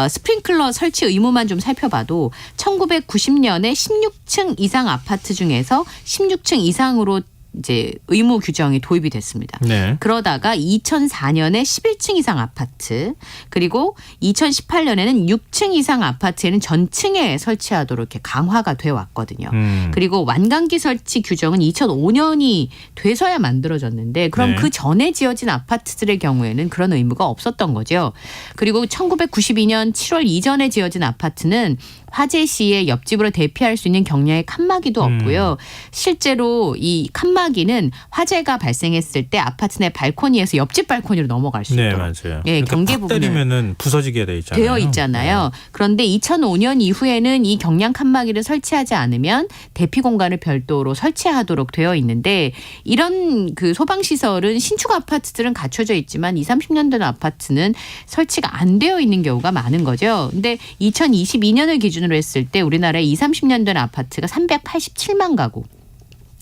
스프링클러 설치 의무만 좀 살펴봐도 1990년에 16층 이상 아파트 중에서 16층 이상으로 이제 의무 규정이 도입이 됐습니다. 네. 그러다가 2004년에 11층 이상 아파트, 그리고 2018년에는 6층 이상 아파트에는 전층에 설치하도록 이렇게 강화가 돼 왔거든요. 그리고 완강기 설치 규정은 2005년이 돼서야 만들어졌는데 그럼 네. 그 전에 지어진 아파트들의 경우에는 그런 의무가 없었던 거죠. 그리고 1992년 7월 이전에 지어진 아파트는 화재 시에 옆집으로 대피할 수 있는 경량의 칸막이도 없고요. 실제로 이 칸막이는 화재가 발생했을 때 아파트 내 발코니에서 옆집 발코니로 넘어갈 수 네, 있도록 맞아요. 예, 그러니까 경계 팍 부분은 때리면은 부서지게 돼 있잖아요. 되어 있잖아요. 그런데 2005년 이후에는 이 경량 칸막이를 설치하지 않으면 대피 공간을 별도로 설치하도록 되어 있는데 이런 그 소방 시설은 신축 아파트들은 갖춰져 있지만 20, 30년 된 아파트는 설치가 안 되어 있는 경우가 많은 거죠. 근데 2022년을 기준으로 했을 때 우리나라에 20, 30년 된 아파트가 387만 가구.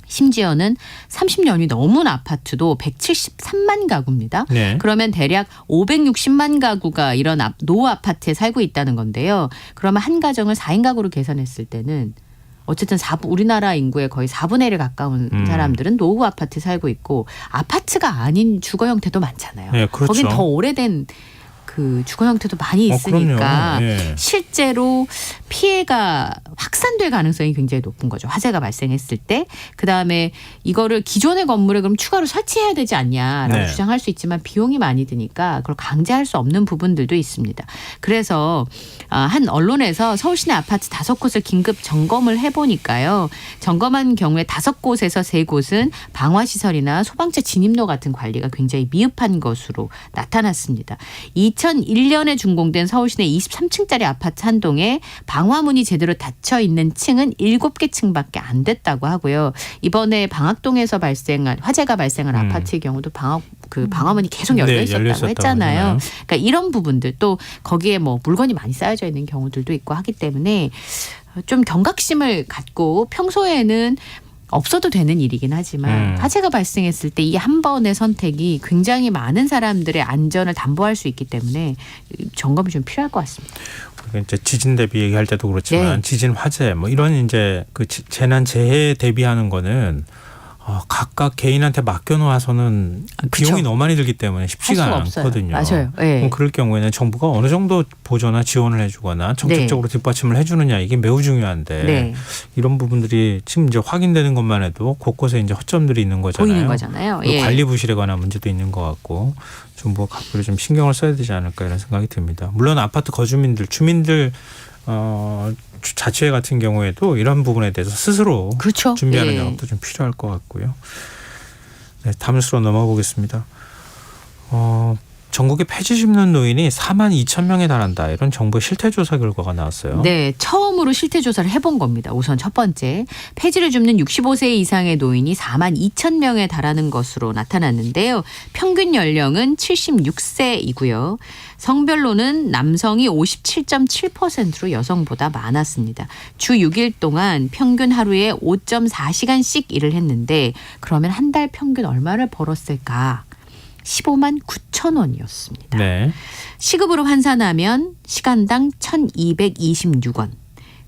심지어는 30년이 넘은 아파트도 173만 가구입니다. 네. 그러면 대략 560만 가구가 이런 노후 아파트에 살고 있다는 건데요. 그러면 한 가정을 4인 가구로 계산했을 때는 어쨌든 우리나라 인구의 거의 4분의 1에 가까운 사람들은 노후 아파트에 살고 있고 아파트가 아닌 주거 형태도 많잖아요. 네, 그렇죠. 거긴 더 오래된 그 주거 형태도 많이 있으니까 실제로 피해가 확산될 가능성이 굉장히 높은 거죠. 화재가 발생했을 때. 그다음에 이거를 기존의 건물에 그럼 추가로 설치해야 되지 않냐라고 주장할 수 있지만 비용이 많이 드니까 그걸 강제할 수 없는 부분들도 있습니다. 그래서 한 언론에서 서울시내 아파트 5곳을 긴급 점검을 해보니까요. 점검한 경우에 5곳에서 3곳은 방화시설이나 소방차 진입로 같은 관리가 굉장히 미흡한 것으로 나타났습니다. 2001년에 준공된 서울시내 23층짜리 아파트 한 동에 방화문이 제대로 닫혀 있는 층은 7개 층밖에 안 됐다고 하고요. 이번에 방학동에서 화재가 발생한 아파트의 경우도 방화문이 계속 열려 있었다고 했잖아요. 그러니까 이런 부분들 또 거기에 뭐 물건이 많이 쌓여져 있는 경우들도 있고 하기 때문에 좀 경각심을 갖고 평소에는 없어도 되는 일이긴 하지만 화재가 발생했을 때 이 한 번의 선택이 굉장히 많은 사람들의 안전을 담보할 수 있기 때문에 점검이 좀 필요할 것 같습니다. 이제 지진 대비 얘기할 때도 그렇지만 지진 화재 뭐 이런 이제 그 재난 재해 대비하는 거는 각각 개인한테 맡겨놓아서는 비용이 너무 많이 들기 때문에 쉽지가 않거든요. 맞아요. 그럼 그럴 경우에는 정부가 어느 정도 보조나 지원을 해주거나 정책적으로 뒷받침을 해주느냐 이게 매우 중요한데 이런 부분들이 지금 이제 확인되는 것만 해도 곳곳에 이제 허점들이 있는 거잖아요. 보이는 거잖아요. 관리 부실에 관한 문제도 있는 것 같고 정부가 각별히 좀 신경을 써야 되지 않을까 이런 생각이 듭니다. 물론 아파트 거주민들, 주민들 자치회 같은 경우에도 이런 부분에 대해서 스스로 준비하는 작업도 좀 필요할 것 같고요. 네, 다음 뉴스로 넘어가 보겠습니다. 전국에 폐지 줍는 노인이 4만 2천 명에 달한다. 이런 정부 실태조사 결과가 나왔어요. 네, 처음으로 실태조사를 해본 겁니다. 우선 첫 번째, 폐지를 줍는 65세 이상의 노인이 4만 2천 명에 달하는 것으로 나타났는데요. 평균 연령은 76세이고요. 성별로는 남성이 57.7%로 여성보다 많았습니다. 주 6일 동안 평균 하루에 5.4시간씩 일을 했는데 그러면 한 달 평균 얼마를 벌었을까? 15만 9천 원이었습니다. 네. 시급으로 환산하면 시간당 1,226원.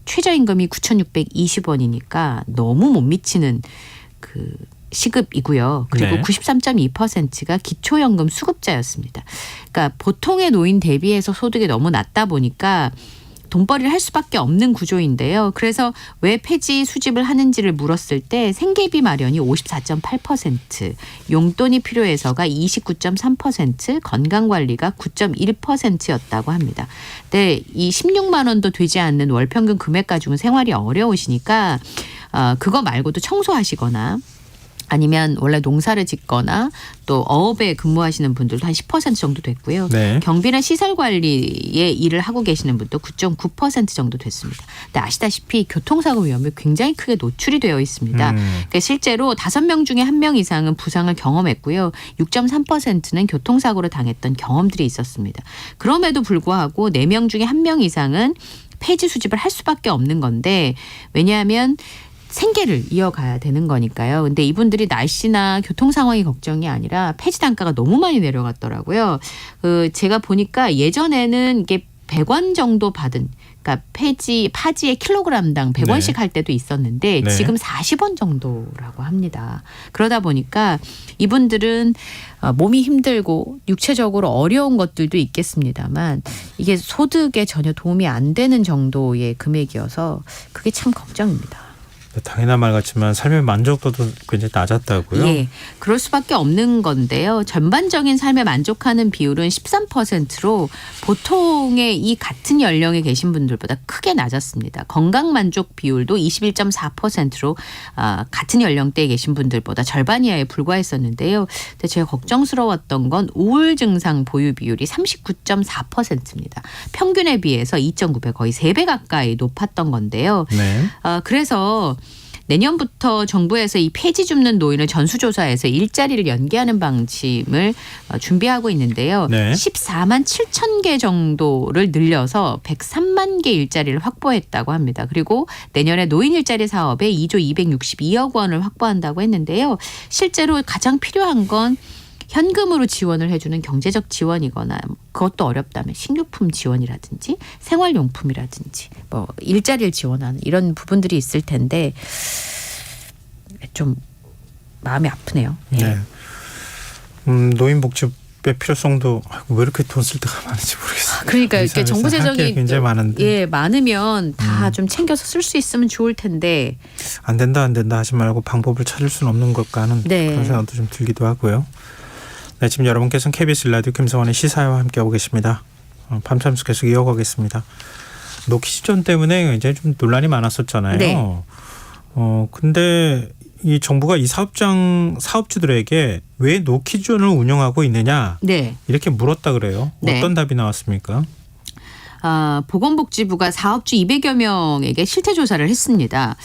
최저임금이 9,620원이니까 너무 못 미치는 그 시급이고요. 그리고 93.2%가 기초연금 수급자였습니다. 그러니까 보통의 노인 대비해서 소득이 너무 낮다 보니까 돈벌이를 할 수밖에 없는 구조인데요. 그래서 왜 폐지 수집을 하는지를 물었을 때 생계비 마련이 54.8%, 용돈이 필요해서가 29.3%, 건강관리가 9.1%였다고 합니다. 네, 이 16만 원도 되지 않는 월 평균 금액 가지고는 생활이 어려우시니까 그거 말고도 청소하시거나 아니면 원래 농사를 짓거나 또 어업에 근무하시는 분들도 한 10% 정도 됐고요. 경비나 시설 관리에 일을 하고 계시는 분도 9.9% 정도 됐습니다. 근데 아시다시피 교통사고 위험에 굉장히 크게 노출이 되어 있습니다. 그러니까 실제로 5명 중에 1명 이상은 부상을 경험했고요. 6.3%는 교통사고를 당했던 경험들이 있었습니다. 그럼에도 불구하고 4명 중에 1명 이상은 폐지 수집을 할 수밖에 없는 건데 왜냐하면 생계를 이어가야 되는 거니까요. 근데 이분들이 날씨나 교통 상황이 걱정이 아니라 폐지 단가가 너무 많이 내려갔더라고요. 제가 보니까 예전에는 이게 100원 정도 받은 그러니까 파지에 킬로그램당 100원씩 할 때도 있었는데 지금 40원 정도라고 합니다. 그러다 보니까 이분들은 몸이 힘들고 육체적으로 어려운 것들도 있겠습니다만 이게 소득에 전혀 도움이 안 되는 정도의 금액이어서 그게 참 걱정입니다. 당연한 말 같지만 삶의 만족도도 굉장히 낮았다고요? 예, 그럴 수밖에 없는 건데요. 전반적인 삶에 만족하는 비율은 13%로 보통의 이 같은 연령에 계신 분들보다 크게 낮았습니다. 건강 만족 비율도 21.4%로 같은 연령대에 계신 분들보다 절반 이하에 불과했었는데요. 근데 제가 걱정스러웠던 건 우울 증상 보유 비율이 39.4%입니다. 평균에 비해서 2.9배 거의 3배 가까이 높았던 건데요. 그래서 내년부터 정부에서 이 폐지 줍는 노인을 전수조사해서 일자리를 연계하는 방침을 준비하고 있는데요. 네. 14만 7천 개 정도를 늘려서 103만 개 일자리를 확보했다고 합니다. 그리고 내년에 노인 일자리 사업에 2조 262억 원을 확보한다고 했는데요. 실제로 가장 필요한 건 현금으로 지원을 해주는 경제적 지원이거나 그것도 어렵다면 식료품 지원이라든지 생활용품이라든지 뭐 일자리를 지원하는 이런 부분들이 있을 텐데 좀 마음이 아프네요. 네. 노인복지의 필요성도 왜 이렇게 돈 쓸 데가 많은지 모르겠어요. 그러니까 이렇게 정부 재정이 굉장히 많은데 많으면 다 좀 챙겨서 쓸 수 있으면 좋을 텐데 안 된다 하지 말고 방법을 찾을 수는 없는 걸까 하는 그런 생각도 좀 들기도 하고요. 네, 지금 여러분께서는 KBS 라디오 김성환의 시사와 함께하고 계십니다. 밤참수 계속 이어가겠습니다. 노키즈존 때문에 이제 좀 논란이 많았었잖아요. 네. 근데 이 정부가 이 사업주들에게 왜 노키즈존을 운영하고 있느냐 이렇게 물었다 그래요. 어떤 답이 나왔습니까? 보건복지부가 사업주 200여 명에게 실태조사를 했습니다.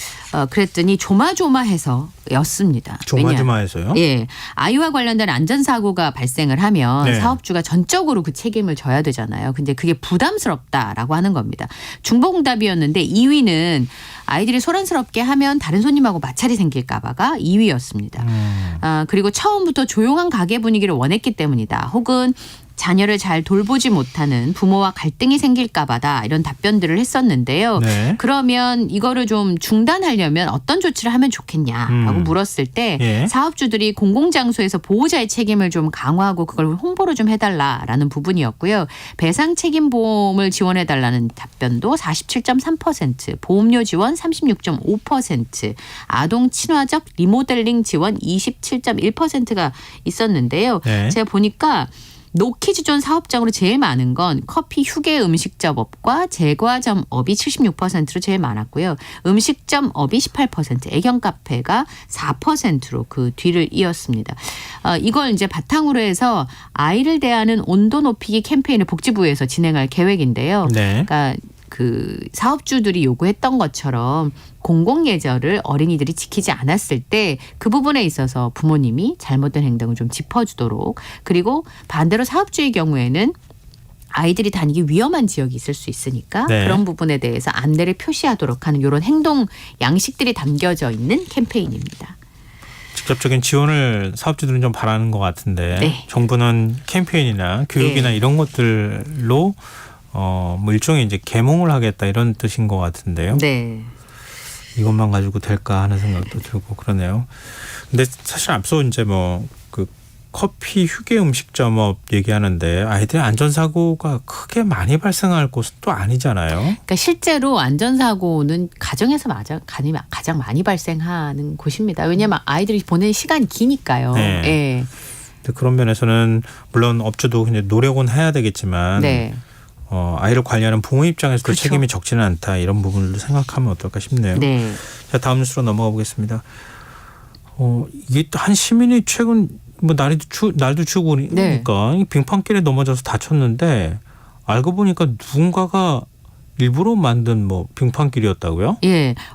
그랬더니 조마조마해서였습니다. 조마조마해서요? 예, 아이와 관련된 안전사고가 발생을 하면 사업주가 전적으로 그 책임을 져야 되잖아요. 근데 그게 부담스럽다라고 하는 겁니다. 중복응답이었는데 2위는 아이들이 소란스럽게 하면 다른 손님하고 마찰이 생길까 봐가 2위였습니다. 그리고 처음부터 조용한 가게 분위기를 원했기 때문이다. 혹은 자녀를 잘 돌보지 못하는 부모와 갈등이 생길까 봐다 이런 답변들을 했었는데요. 그러면 이거를 좀 중단하려면 어떤 조치를 하면 좋겠냐라고 물었을 때 사업주들이 공공장소에서 보호자의 책임을 좀 강화하고 그걸 홍보를 좀 해달라라는 부분이었고요. 배상 책임보험을 지원해달라는 답변도 47.3%, 보험료 지원 36.5%, 아동 친화적 리모델링 지원 27.1%가 있었는데요. 제가 보니까 노키즈존 사업장으로 제일 많은 건 커피 휴게 음식점업과 제과점업이 76%로 제일 많았고요. 음식점업이 18%, 애견 카페가 4%로 그 뒤를 이었습니다. 이걸 이제 바탕으로 해서 아이를 대하는 온도 높이기 캠페인을 복지부에서 진행할 계획인데요. 그러니까 그 사업주들이 요구했던 것처럼 공공예절을 어린이들이 지키지 않았을 때 그 부분에 있어서 부모님이 잘못된 행동을 좀 짚어주도록, 그리고 반대로 사업주의 경우에는 아이들이 다니기 위험한 지역이 있을 수 있으니까 그런 부분에 대해서 안내를 표시하도록 하는 이런 행동 양식들이 담겨져 있는 캠페인입니다. 직접적인 지원을 사업주들은 좀 바라는 것 같은데 정부는 캠페인이나 교육이나 이런 것들로 뭐 일종의 이제 계몽을 하겠다 이런 뜻인 것 같은데요. 이것만 가지고 될까 하는 생각도 들고 그러네요. 근데 사실 앞서 이제 뭐 그 커피 휴게 음식점업 얘기하는데 아이들 안전사고가 크게 많이 발생할 곳은 또 아니잖아요. 그러니까 실제로 안전사고는 가정에서 가장 많이 발생하는 곳입니다. 왜냐하면 아이들이 보내는 시간이 기니까요. 그런 면에서는 물론 업주도 이제 노력은 해야 되겠지만 아이를 관리하는 부모 입장에서도 책임이 적지는 않다. 이런 부분을 생각하면 어떨까 싶네요. 자, 다음 뉴스로 넘어가 보겠습니다. 이게 또 한 시민이 최근 뭐 날도 추고 그러니까 빙판길에 넘어져서 다쳤는데 알고 보니까 누군가가 일부러 만든 뭐 빙판길이었다고요?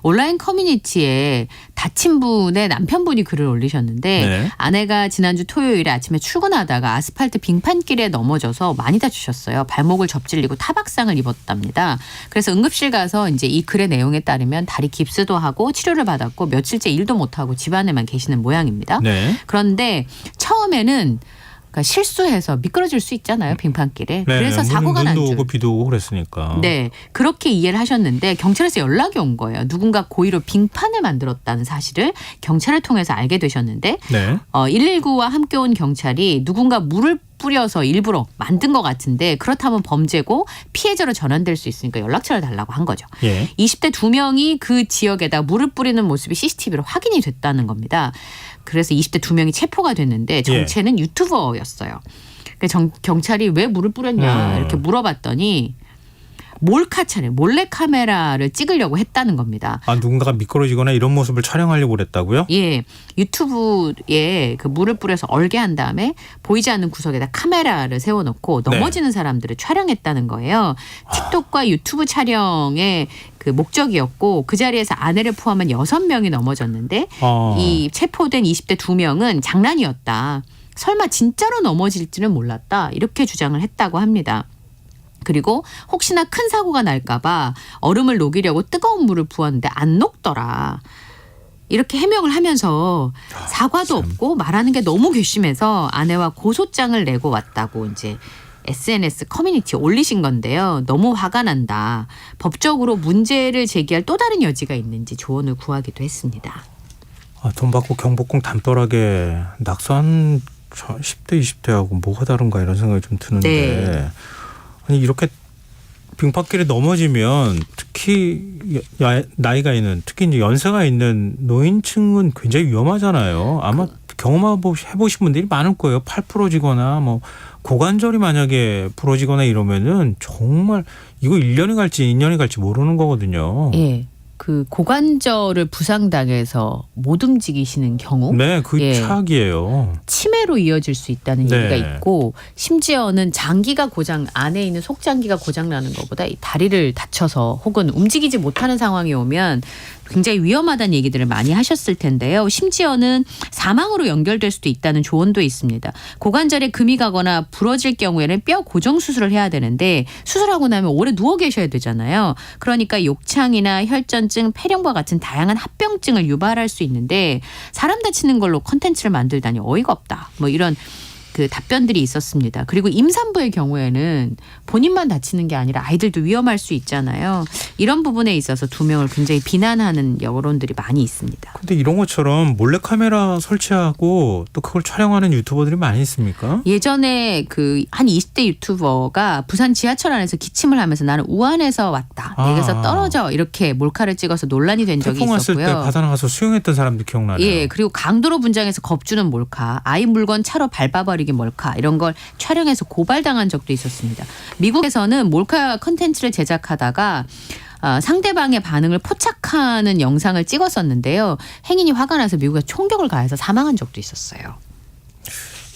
온라인 커뮤니티에 다친 분의 남편분이 글을 올리셨는데 아내가 지난주 토요일에 아침에 출근하다가 아스팔트 빙판길에 넘어져서 많이 다치셨어요. 발목을 접질리고 타박상을 입었답니다. 그래서 응급실 가서 이제 이 글의 내용에 따르면 다리 깁스도 하고 치료를 받았고 며칠째 일도 못하고 집안에만 계시는 모양입니다. 그런데 처음에는 실수해서 미끄러질 수 있잖아요, 빙판길에. 그래서 사고가 난 줄. 눈도 오고 비도 오고 그랬으니까. 그렇게 이해를 하셨는데 경찰에서 연락이 온 거예요. 누군가 고의로 빙판을 만들었다는 사실을 경찰을 통해서 알게 되셨는데 119와 함께 온 경찰이 누군가 물을 뿌려서 일부러 만든 것 같은데 그렇다면 범죄고 피해자로 전환될 수 있으니까 연락처를 달라고 한 거죠. 20대 2명이 그 지역에다 물을 뿌리는 모습이 CCTV로 확인이 됐다는 겁니다. 그래서 20대 2명이 체포가 됐는데 정체는 유튜버였어요. 그러니까 경찰이 왜 물을 뿌렸냐 이렇게 물어봤더니 몰카 촬영, 몰래 카메라를 찍으려고 했다는 겁니다. 아, 누군가가 미끄러지거나 이런 모습을 촬영하려고 그랬다고요? 예, 유튜브에 그 물을 뿌려서 얼게 한 다음에 보이지 않는 구석에다 카메라를 세워놓고 넘어지는 사람들을 촬영했다는 거예요. 틱톡과 유튜브 촬영의 그 목적이었고 그 자리에서 아내를 포함한 6명이 넘어졌는데 이 체포된 20대 2명은 장난이었다. 설마 진짜로 넘어질지는 몰랐다. 이렇게 주장을 했다고 합니다. 그리고 혹시나 큰 사고가 날까 봐 얼음을 녹이려고 뜨거운 물을 부었는데 안 녹더라. 이렇게 해명을 하면서 사과도 없고 말하는 게 너무 괘씸해서 아내와 고소장을 내고 왔다고 이제 SNS 커뮤니티에 올리신 건데요. 너무 화가 난다. 법적으로 문제를 제기할 또 다른 여지가 있는지 조언을 구하기도 했습니다. 아, 돈 받고 경복궁 담벼락에 낙서한 10대 20대하고 뭐가 다른가 이런 생각이 좀 드는데 네. 아니 이렇게 빙판길에 넘어지면 특히 나이가 있는 특히 이제 연세가 있는 노인층은 굉장히 위험하잖아요. 아마 경험해보신 분들이 많을 거예요. 팔 부러지거나 뭐 고관절이 만약에 부러지거나 이러면은 정말 이거 1년이 갈지 2년이 갈지 모르는 거거든요. 예. 그 고관절을 부상당해서 못 움직이시는 경우 네, 그 최악이에요. 치매로 이어질 수 있다는 네. 얘기가 있고 심지어는 장기가 고장 안에 있는 속장기가 고장 나는 것보다 이 다리를 다쳐서 혹은 움직이지 못하는 상황이 오면 굉장히 위험하다는 얘기들을 많이 하셨을 텐데요. 심지어는 사망으로 연결될 수도 있다는 조언도 있습니다. 고관절에 금이 가거나 부러질 경우에는 뼈 고정 수술을 해야 되는데 수술하고 나면 오래 누워 계셔야 되잖아요. 그러니까 욕창이나 혈전증, 폐렴과 같은 다양한 합병증을 유발할 수 있는데 사람 다치는 걸로 콘텐츠를 만들다니 어이가 없다. 뭐 이런 그 답변들이 있었습니다. 그리고 임산부의 경우에는 본인만 다치는 게 아니라 아이들도 위험할 수 있잖아요. 이런 부분에 있어서 2명을 굉장히 비난하는 여론들이 많이 있습니다. 근데 이런 것처럼 몰래카메라 설치하고 또 그걸 촬영하는 유튜버들이 많이 있습니까? 예전에 그 한 20대 유튜버가 부산 지하철 안에서 기침을 하면서 나는 우한에서 왔다. 내게서 떨어져 이렇게 몰카를 찍어서 논란이 된 적이 태풍 왔을 있었고요. 때 바다 나가서 수영했던 사람도 기억나네요. 예, 그리고 강도로 분장해서 겁주는 몰카, 아이 물건 차로 밟아버리기 몰카 이런 걸 촬영해서 고발당한 적도 있었습니다. 미국에서는 몰카 컨텐츠를 제작하다가 상대방의 반응을 포착하는 영상을 찍었었는데요. 행인이 화가 나서 미국에 총격을 가해서 사망한 적도 있었어요.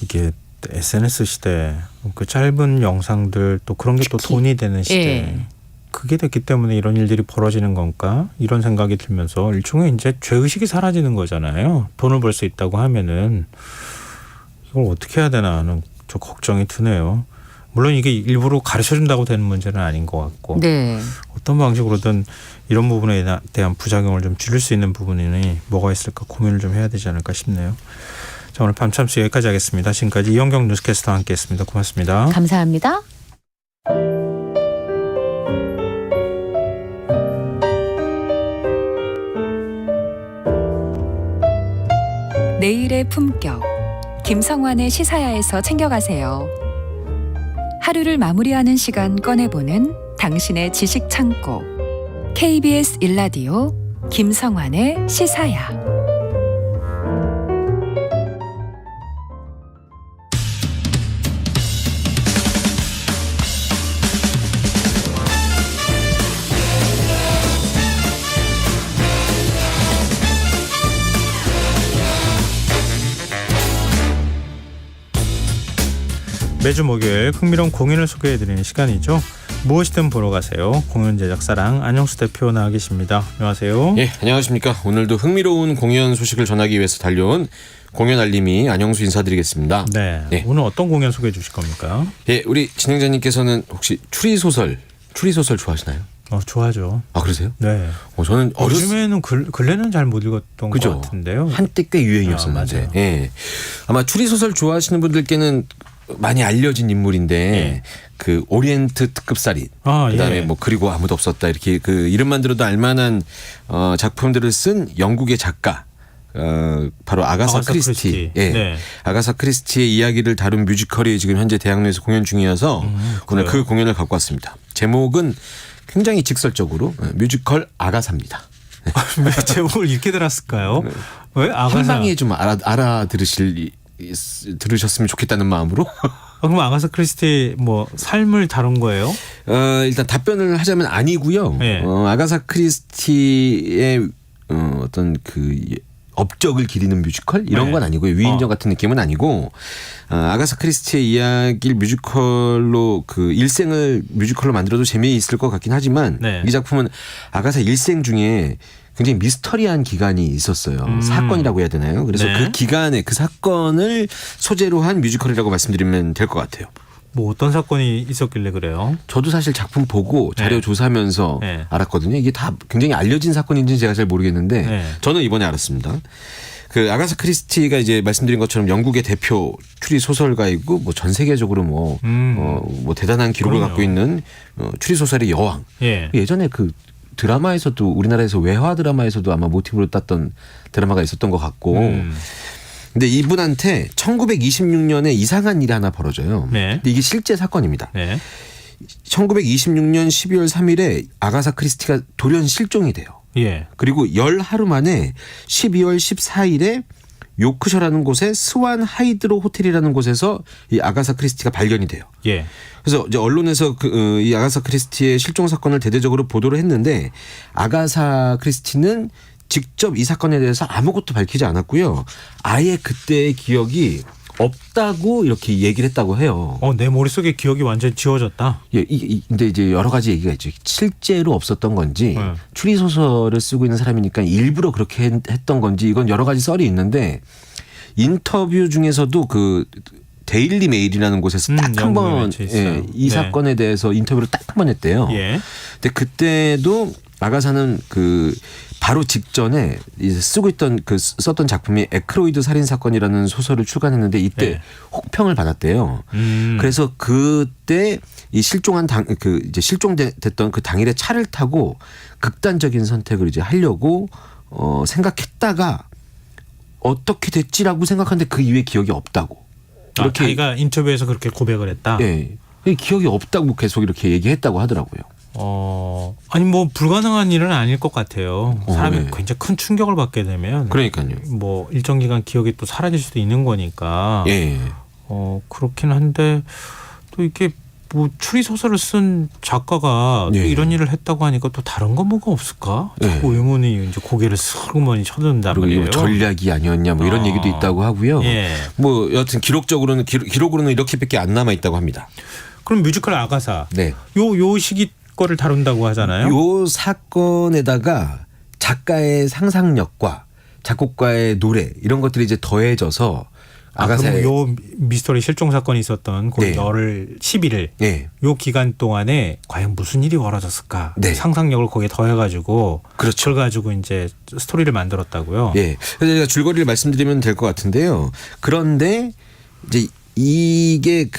이게 SNS 시대, 그 짧은 영상들 또 그런 게 또 돈이 되는 시대. 예. 그게 됐기 때문에 이런 일들이 벌어지는 건가 이런 생각이 들면서 일종의 이제 죄의식이 사라지는 거잖아요. 돈을 벌 수 있다고 하면은 이걸 어떻게 해야 되나 하는 저 걱정이 드네요. 물론 이게 일부러 가르쳐준다고 되는 문제는 아닌 것 같고 네. 어떤 방식으로든 이런 부분에 대한 부작용을 좀 줄일 수 있는 부분이 뭐가 있을까 고민을 좀 해야 되지 않을까 싶네요. 자, 오늘 밤참수 여기까지 하겠습니다. 지금까지 이현경 뉴스캐스터와 함께했습니다. 고맙습니다. 감사합니다. 내일의 품격 김성환의 시사야에서 챙겨가세요. 하루를 마무리하는 시간 꺼내보는 당신의 지식 창고 KBS 1라디오 김성환의 시사야. 매주 목요일 흥미로운 공연을 소개해드리는 시간이죠. 무엇이든 보러 가세요. 공연 제작사랑 안영수 대표 나와 계십니다. 안녕하세요. 예, 안녕하십니까. 오늘도 흥미로운 공연 소식을 전하기 위해서 달려온 공연 알림이 안영수 인사드리겠습니다. 네. 오늘 어떤 공연 소개해 주실 겁니까? 예, 우리 진행자님께서는 혹시 추리소설 좋아하시나요? 좋아하죠. 아, 그러세요? 네. 저는 요즘에는 근래는 잘 못 읽었던 그죠? 것 같은데요. 한때 꽤 유행이었었는데. 맞아요. 예. 아마 추리소설 좋아하시는 분들께는 많이 알려진 인물인데 그 오리엔트 특급 살인 그다음에 뭐 그리고 아무도 없었다 이렇게 그 이름만 들어도 알만한 작품들을 쓴 영국의 작가 바로 아가사 크리스티. 예. 네. 아가사 크리스티의 이야기를 다룬 뮤지컬이 지금 현재 대학로에서 공연 중이어서 오늘 그 공연을 갖고 왔습니다. 제목은 굉장히 직설적으로 뮤지컬 아가사입니다. 왜 제목을 이렇게 들었을까요? 왜 아가사? 한 방에 좀 들으셨으면 좋겠다는 마음으로. 그럼 아가사 크리스티 뭐 삶을 다룬 거예요? 일단 답변을 하자면 아니고요. 네. 아가사 크리스티의 어떤 그 업적을 기리는 뮤지컬 이런 네. 건 아니고요. 위인전 같은 느낌은 아니고 아가사 크리스티의 이야기를 뮤지컬로 그 일생을 뮤지컬로 만들어도 재미있을 것 같긴 하지만 네. 이 작품은 아가사 일생 중에 굉장히 미스터리한 기간이 있었어요. 사건이라고 해야 되나요? 그래서 네. 그 기간에 그 사건을 소재로 한 뮤지컬이라고 말씀드리면 될 것 같아요. 뭐 어떤 사건이 있었길래 그래요? 저도 사실 작품 보고 자료 네. 조사하면서 네. 알았거든요. 이게 다 굉장히 알려진 사건인지는 제가 잘 모르겠는데 네. 저는 이번에 알았습니다. 그 아가사 크리스티가 이제 말씀드린 것처럼 영국의 대표 추리 소설가이고 뭐 전 세계적으로 뭐 대단한 기록을 그럼요. 갖고 있는 추리 소설의 여왕. 예. 예전에 그 드라마에서도 우리나라에서 외화 드라마에서도 아마 모티브로 땄던 드라마가 있었던 것 같고. 근데 이분한테 1926년에 이상한 일이 하나 벌어져요. 네. 근데 이게 실제 사건입니다. 네. 1926년 12월 3일에 아가사 크리스티가 돌연 실종이 돼요. 예. 그리고 열 하루 만에 12월 14일에 요크셔라는 곳의 스완 하이드로 호텔이라는 곳에서 이 아가사 크리스티가 발견이 돼요. 예. 그래서 이제 언론에서 이 아가사 크리스티의 실종 사건을 대대적으로 보도를 했는데 아가사 크리스티는 직접 이 사건에 대해서 아무것도 밝히지 않았고요. 아예 그때의 기억이 없다고 이렇게 얘기를 했다고 해요. 내 머릿속에 기억이 완전히 지워졌다. 예, 근데 이제 여러 가지 얘기가 있죠. 실제로 없었던 건지 추리 소설을 쓰고 있는 사람이니까 일부러 그렇게 했던 건지 이건 여러 가지 썰이 있는데 인터뷰 중에서도 그 데일리 메일이라는 곳에서 딱 한 번 이 사건에 대해서 인터뷰를 딱 한 번 했대요. 예. 근데 그때도 아가사는 그 바로 직전에 쓰고 있던 썼던 작품이 에크로이드 살인 사건이라는 소설을 출간했는데 이때 혹평을 받았대요. 그래서 그때 이 실종한 이제 실종됐던 그 당일에 차를 타고 극단적인 선택을 이제 하려고 생각했다가 어떻게 됐지라고 생각하는데 그 이후에 기억이 없다고. 이렇게 자기가 인터뷰에서 그렇게 고백을 했다. 네, 기억이 없다고 계속 이렇게 얘기했다고 하더라고요. 아니 뭐 불가능한 일은 아닐 것 같아요. 사람이 네. 굉장히 큰 충격을 받게 되면 그러니까요. 뭐 일정 기간 기억이 또 사라질 수도 있는 거니까. 예. 그렇긴 한데 또 이게 뭐 추리 소설을 쓴 작가가 또 이런 일을 했다고 하니까 또 다른 건 뭐가 없을까? 자꾸 의문이 이제 고개를 슬그머니 쳐든단 말이에요. 전략이 아니었냐 뭐 이런 얘기도 있다고 하고요. 예. 뭐 여하튼 기록으로는 이렇게밖에 안 남아 있다고 합니다. 그럼 뮤지컬 아가사. 네. 요 시기 거를 다룬다고 하잖아요. 요 사건에다가 작가의 상상력과 작곡가의 노래 이런 것들이 이제 더해져서 아가사의 요 미스터리 실종 사건이 있었던 그 열 11일 요 기간 동안에 과연 무슨 일이 벌어졌을까? 상상력을 거기에 더해가지고 그걸 가지고 이제 스토리를 만들었다고요. 예. 그래서 제가 줄거리를 말씀드리면 될 것 같은데요. 그런데 이제 이게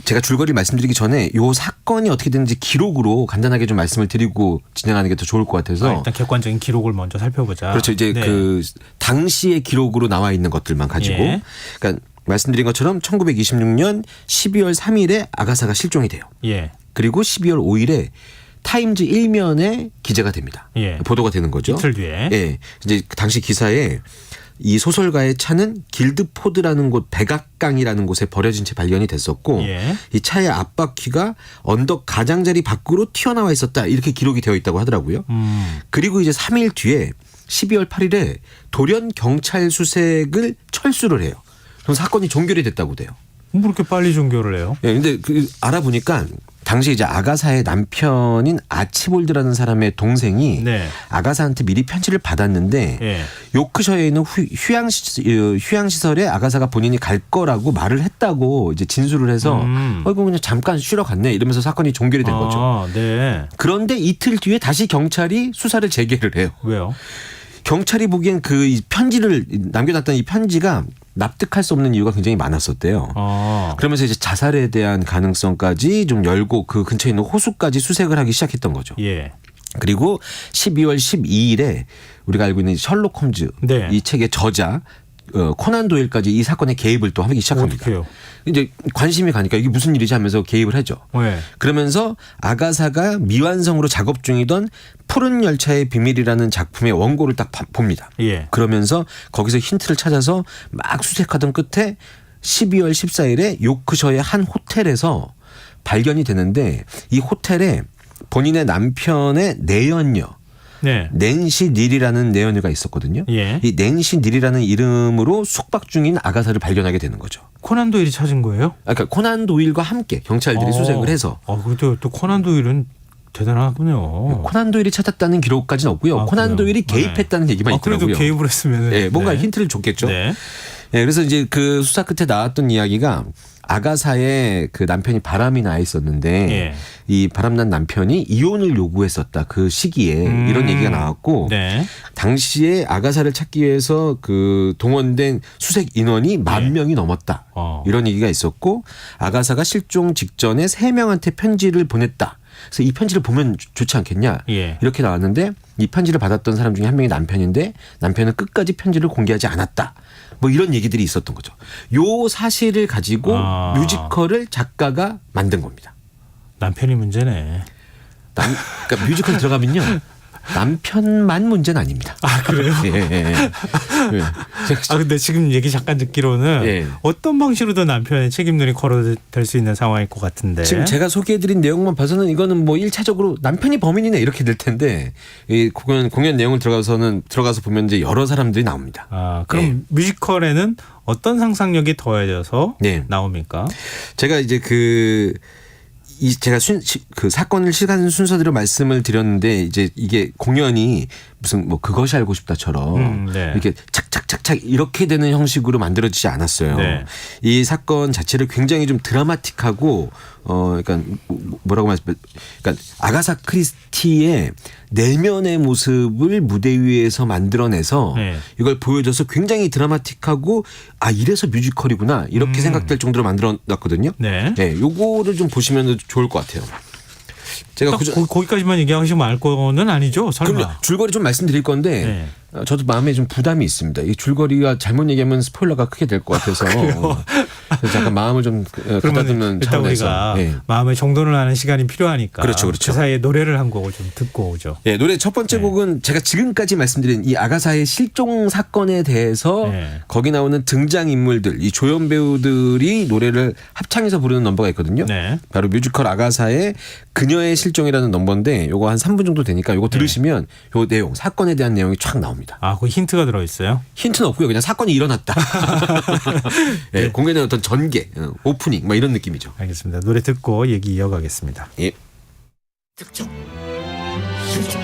제가 줄거리를 말씀드리기 전에 요 사건이 어떻게 되는지 기록으로 간단하게 좀 말씀을 드리고 진행하는 게 더 좋을 것 같아서 일단 객관적인 기록을 먼저 살펴보자. 그렇죠. 이제 그 당시의 기록으로 나와 있는 것들만 가지고 그러니까 말씀드린 것처럼 1926년 12월 3일에 아가사가 실종이 돼요. 그리고 12월 5일에 타임즈 1면에 기재가 됩니다. 보도가 되는 거죠. 이틀 뒤에. 예. 이제 당시 기사에 이 소설가의 차는 길드포드라는 곳 백악강이라는 곳에 버려진 채 발견이 됐었고 이 차의 앞바퀴가 언덕 가장자리 밖으로 튀어나와 있었다 이렇게 기록이 되어 있다고 하더라고요. 그리고 이제 3일 뒤에 12월 8일에 돌연 경찰 수색을 철수를 해요. 그럼 사건이 종결이 됐다고 돼요. 뭐 그렇게 빨리 종결을 해요? 예, 근데 알아보니까 당시 이제 아가사의 남편인 아치볼드라는 사람의 동생이 아가사한테 미리 편지를 받았는데 요크셔에 있는 휴양시설에 아가사가 본인이 갈 거라고 말을 했다고 이제 진술을 해서 그냥 잠깐 쉬러 갔네 이러면서 사건이 종결이 된 거죠. 그런데 이틀 뒤에 다시 경찰이 수사를 재개를 해요. 왜요? 경찰이 보기엔 그 편지를 남겨놨던 이 편지가 납득할 수 없는 이유가 굉장히 많았었대요. 그러면서 이제 자살에 대한 가능성까지 좀 열고 그 근처에 있는 호수까지 수색을 하기 시작했던 거죠. 그리고 12월 12일에 우리가 알고 있는 셜록 홈즈 이 책의 저자 코난 도일까지 이 사건에 개입을 또 하기 시작합니다. 어떡해요? 이제 관심이 가니까 이게 무슨 일이지 하면서 개입을 하죠. 그러면서 아가사가 미완성으로 작업 중이던 푸른 열차의 비밀이라는 작품의 원고를 딱 봅니다. 그러면서 거기서 힌트를 찾아서 막 수색하던 끝에 12월 14일에 요크셔의 한 호텔에서 발견이 되는데 이 호텔에 본인의 남편의 내연녀 네. 낸시 닐이라는 내연녀가 있었거든요. 예. 이 낸시 닐이라는 이름으로 숙박 중인 아가사를 발견하게 되는 거죠. 코난 도일이 찾은 거예요? 그러니까 코난 도일과 함께 경찰들이 수색을 해서. 그래도 또 코난 도일은 대단하군요. 코난 도일이 찾았다는 기록까지는 없고요. 코난 도일이 개입했다는 얘기만 있더라고요. 그래도 개입을 했으면 네, 뭔가 힌트를 줬겠죠. 네, 그래서 이제 그 수사 끝에 나왔던 이야기가 아가사의 그 남편이 바람이 나 있었는데 이 바람난 남편이 이혼을 요구했었다. 그 시기에 이런 얘기가 나왔고 당시에 아가사를 찾기 위해서 그 동원된 수색 인원이 10,000명이 넘었다. 이런 얘기가 있었고 아가사가 실종 직전에 3명한테 편지를 보냈다. 그래서 이 편지를 보면 좋지 않겠냐 이렇게 나왔는데 이 편지를 받았던 사람 중에 한 명이 남편인데 남편은 끝까지 편지를 공개하지 않았다. 뭐 이런 얘기들이 있었던 거죠. 요 사실을 가지고 뮤지컬을 작가가 만든 겁니다. 남편이 문제네. 그러니까 뮤지컬 들어가면요. 남편만 문제는 아닙니다. 아, 그래요? 예. 근데 지금 얘기 잠깐 듣기로는 어떤 방식으로든 남편의 책임론이 거론될 수 있는 상황일 것 같은데. 지금 제가 소개해드린 내용만 봐서는 이거는 뭐 1차적으로 남편이 범인이네 이렇게 될 텐데 이 공연 내용을 들어가서 보면 이제 여러 사람들이 나옵니다. 그럼 뮤지컬에는 어떤 상상력이 더해져서 나옵니까? 제가 이제 제가 그 사건을 시간 순서대로 말씀을 드렸는데 이제 이게 공연이 무슨 뭐 그것이 알고 싶다처럼 이렇게 착착착착 이렇게 되는 형식으로 만들어지지 않았어요. 이 사건 자체를 굉장히 좀 드라마틱하고 그러니까 뭐라고 말씀? 그러니까 아가사 크리스티의 내면의 모습을 무대 위에서 만들어내서 이걸 보여줘서 굉장히 드라마틱하고 이래서 뮤지컬이구나 이렇게 생각될 정도로 만들어놨거든요. 요거를 좀 보시면 좋을 것 같아요. 제가 거기까지만 얘기하시면 알 거는 아니죠? 설마. 줄거리 좀 말씀드릴 건데 저도 마음에 좀 부담이 있습니다. 이 줄거리가 잘못 얘기하면 스포일러가 크게 될 것 같아서 그래서 잠깐 마음을 좀 가다듬는 일단 차원에서 우리가 마음의 정돈을 하는 시간이 필요하니까 그렇죠. 그 사이에 노래를 한 곡을 좀 듣고 오죠. 노래 첫 번째 곡은 제가 지금까지 말씀드린 이 아가사의 실종 사건에 대해서 거기 나오는 등장인물들 이 조연 배우들이 노래를 합창해서 부르는 넘버가 있거든요. 바로 뮤지컬 아가사의 그녀의 실종이라는 넘버인데 요거 한 3분 정도 되니까 요거 들으시면 요 내용 사건에 대한 내용이 쫙 나옵니다. 그 힌트가 들어있어요? 힌트는 없고요. 그냥 사건이 일어났다. 공연의 어떤 전개, 오프닝 뭐 이런 느낌이죠. 알겠습니다. 노래 듣고 얘기 이어가겠습니다. 특정, 실종,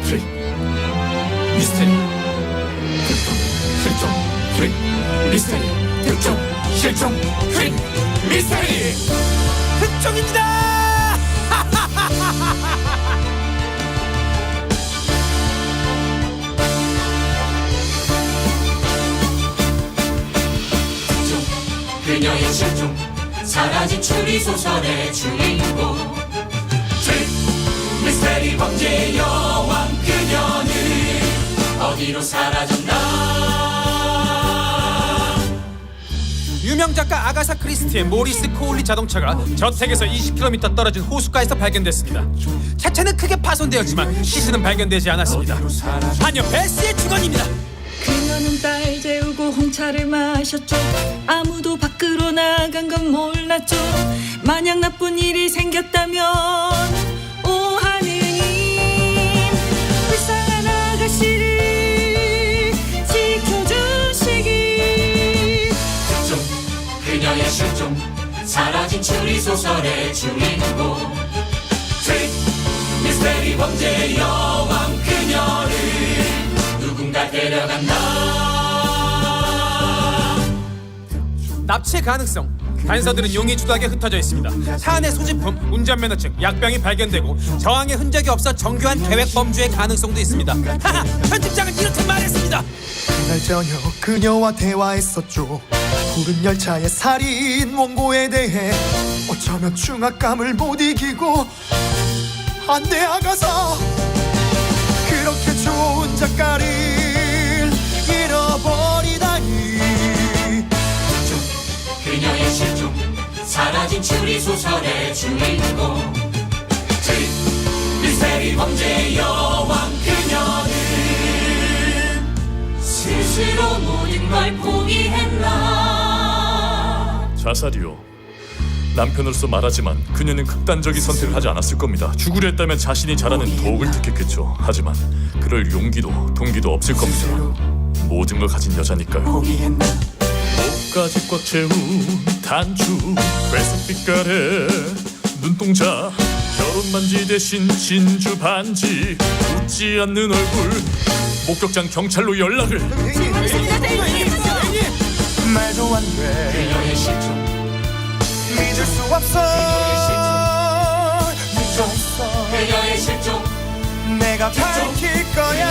프리, 미스테리, 특정, 실종, 프리, 미스테리, 특정, 실종, 프리, 미스테리, 특종입니다. 그녀의 실종 사라진 추리소설의 주인공 미스테리 범죄의 여왕 그녀는 어디로 사라졌나. 유명 작가 아가사 크리스티의 모리스 코울리 자동차가 저택에서 20km 떨어진 호숫가에서 발견됐습니다. 차체는 크게 파손되었지만 시신은 발견되지 않았습니다. 한여 베스의 주거입니다. 그녀는 딸 재우고 홍차를 마셨죠. 아무도 밖으로 나간 건 몰랐죠. 만약 나쁜 일이 생겼다면 오 하느님 불쌍한 아가씨를 지켜주시기. 특종 그녀의 실종 사라진 추리소설의 주인공 미스테리 범죄의 여왕 그녀를 누군가 데려간다. 납치의 가능성. 단서들은 용의 주도하게 흩어져 있습니다. 차 안의 소지품, 운전면허증, 약병이 발견되고 저항의 흔적이 없어 정교한 계획 범죄의 가능성도 있습니다. 편집장은 이렇게 말했습니다. 그날 저녁 그녀와 대화했었죠. 푸른 열차의 살인 원고에 대해 어쩌면 중압감을 못 이기고 안돼 아가사 그렇게 좋은 작가를 잃어버리다니. 그녀의 실종 사라진 추리소설의 주인공 미스테리 범죄의 여왕 그녀는 스스로 모든 걸 포기했나. 자살이요. 남편으로서 말하지만 그녀는 극단적인 선택을 하지 않았을 겁니다. 죽으려 했다면 자신이 잘하는 도옥을 택했겠죠. 하지만 그럴 용기도 동기도 없을 겁니다. 모든 걸 가진 여자니까요. 목까지 꽉 채운 단추, 회색 빛깔의 눈동자, 결혼 반지 대신 진주 반지, 웃지 않는 얼굴, 목격장 경찰로 연락을. 말도 안 돼. 그녀의 실종, 믿을 수 없어. 늦었어. 그녀의 실종, 내가 밝힐 거야.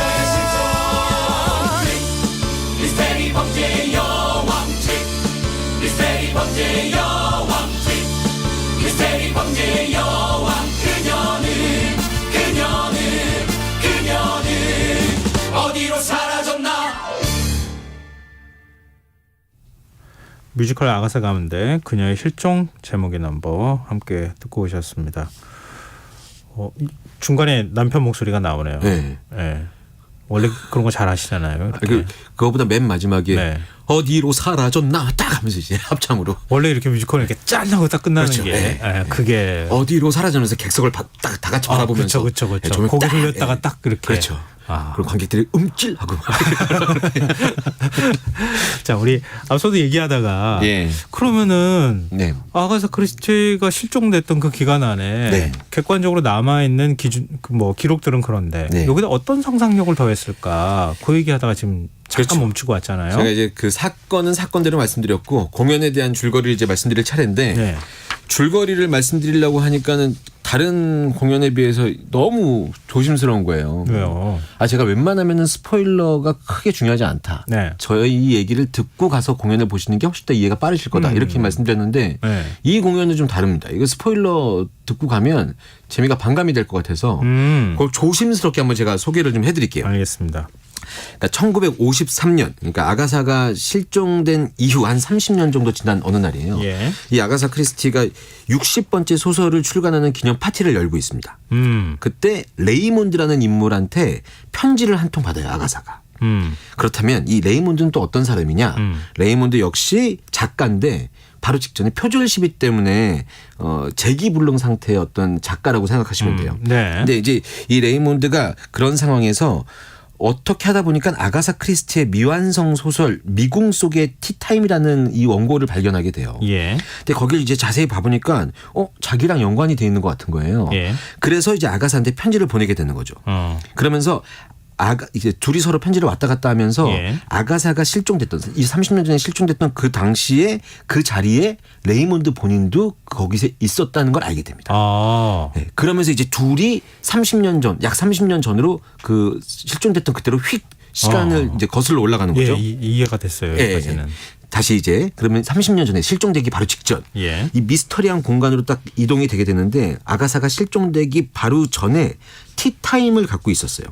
미스테리 범죄 여왕 트릭, 미스테리 범죄 여왕 트릭, 미스테리 범죄 여왕. 그녀는 어디로 사라졌나. 뮤지컬 아가사 가문대 그녀의 실종 제목의 넘버 함께 듣고 오셨습니다. 중간에 남편 목소리가 나오네요. 네. 네. 원래 그런 거 잘 하시잖아요. 그거보다 맨 마지막에 네. 어디로 사라졌나 딱 하면서 이제 합창으로. 원래 이렇게 뮤지컬은 이렇게 짠 하고 딱 끝나는 그렇죠. 게 네. 네. 그게 어디로 사라졌면서 객석을 다 같이 바라보면서 그렇죠. 조명 고개 딱, 돌렸다가 딱 그렇게. 그렇죠. 그리고 관객들이 움찔하고. 자, 우리 앞서도 얘기하다가 그러면은 아가사 크리스티가 실종됐던 그 기간 안에 객관적으로 남아 있는 기록들은 그런데 여기다 어떤 상상력을 더했을까? 그 얘기하다가 지금 잠깐 멈추고 왔잖아요. 제가 이제 그 사건은 사건대로 말씀드렸고 공연에 대한 줄거리를 이제 말씀드릴 차례인데 줄거리를 말씀드리려고 하니까는 다른 공연에 비해서 너무 조심스러운 거예요. 왜요? 제가 웬만하면은 스포일러가 크게 중요하지 않다. 저희 이 얘기를 듣고 가서 공연을 보시는 게 훨씬 더 이해가 빠르실 거다. 이렇게 말씀드렸는데 이 공연은 좀 다릅니다. 이거 스포일러 듣고 가면 재미가 반감이 될 것 같아서 그걸 조심스럽게 한번 제가 소개를 좀 해드릴게요. 알겠습니다. 그러니까 1953년, 그러니까 아가사가 실종된 이후 한 30년 정도 지난 어느 날이에요. 이 아가사 크리스티가 60번째 소설을 출간하는 기념 파티를 열고 있습니다. 그때 레이몬드라는 인물한테 편지를 한 통 받아요, 아가사가. 그렇다면 이 레이몬드는 또 어떤 사람이냐? 레이몬드 역시 작가인데 바로 직전에 표절 시비 때문에 재기불능 상태의 어떤 작가라고 생각하시면 돼요. 근데 이제 이 레이몬드가 그런 상황에서 어떻게 하다 보니까 아가사 크리스티의 미완성 소설 미궁 속의 티타임이라는 이 원고를 발견하게 돼요. 근데 거길 이제 자세히 봐보니까 자기랑 연관이 돼 있는 것 같은 거예요. 그래서 이제 아가사한테 편지를 보내게 되는 거죠. 그러면서 이제 둘이 서로 편지를 왔다 갔다 하면서 아가사가 실종됐던 이 30년 전에 실종됐던 그 당시에 그 자리에 레이몬드 본인도 거기서 있었다는 걸 알게 됩니다. 그러면서 이제 둘이 30년 전, 약 30년 전으로 그 실종됐던 그때로 휙 시간을 이제 거슬러 올라가는 거죠. 이해가 됐어요. 여기까지는. 다시 이제 그러면 30년 전에 실종되기 바로 직전 이 미스터리한 공간으로 딱 이동이 되게 되는데 아가사가 실종되기 바로 전에 티타임을 갖고 있었어요.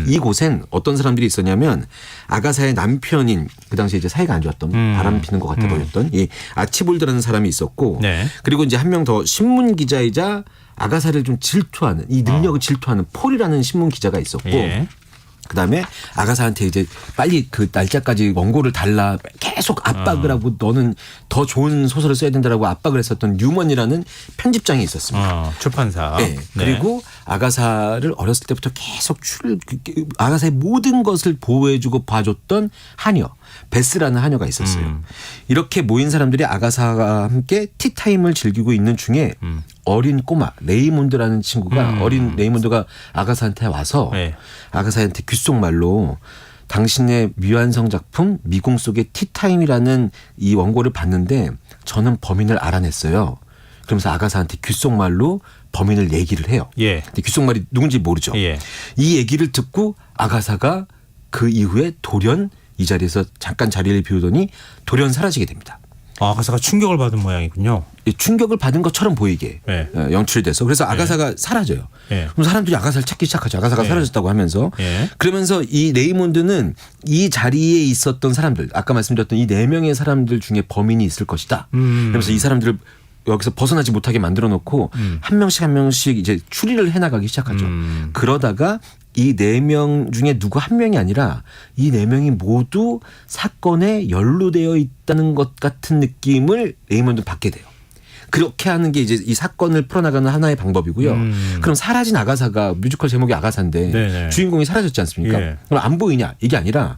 이곳엔 어떤 사람들이 있었냐면 아가사의 남편인 그 당시에 이제 사이가 안 좋았던 바람 피는 것 같아 보였던 이 아치볼드라는 사람이 있었고 그리고 이제 한 명 더 신문 기자이자 아가사를 좀 질투하는 이 능력을 질투하는 폴이라는 신문 기자가 있었고 그다음에 아가사한테 이제 빨리 그 날짜까지 원고를 달라 계속 압박을 하고 너는 더 좋은 소설을 써야 된다라고 압박을 했었던 뉴먼이라는 편집장이 있었습니다. 출판사. 그리고 아가사를 어렸을 때부터 계속 아가사의 모든 것을 보호해주고 봐줬던 하녀 베스라는 하녀가 있었어요. 이렇게 모인 사람들이 아가사와 함께 티타임을 즐기고 있는 중에 어린 꼬마 레이몬드라는 친구가 어린 레이몬드가 아가사한테 와서 아가사한테 귓속말로 당신의 미완성 작품 미궁 속의 티타임이라는 이 원고를 봤는데 저는 범인을 알아냈어요. 그러면서 아가사한테 귓속말로 범인을 얘기를 해요. 근데 귓속말이 누군지 모르죠. 이 얘기를 듣고 아가사가 그 이후에 돌연 이 자리에서 잠깐 자리를 비우더니 돌연 사라지게 됩니다. 아가사가 충격을 받은 모양이군요. 충격을 받은 것처럼 보이게 연출이 돼서 그래서 아가사가 사라져요. 그럼 사람들이 아가사를 찾기 시작하죠. 아가사가 사라졌다고 하면서 그러면서 이 레이몬드는 이 자리에 있었던 사람들 아까 말씀드렸던 이 4명의 사람들 중에 범인이 있을 것이다. 그러면서 이 사람들을 여기서 벗어나지 못하게 만들어 놓고 한 명씩 이제 추리를 해나가기 시작하죠. 그러다가 이 4명 중에 누구 한 명이 아니라 이 4명이 모두 사건에 연루되어 있다는 것 같은 느낌을 레이먼드는 받게 돼요. 그렇게 하는 게 이제 이 사건을 풀어나가는 하나의 방법이고요. 그럼 사라진 아가사가 뮤지컬 제목이 아가사인데 네네. 주인공이 사라졌지 않습니까? 예. 그럼 안 보이냐? 이게 아니라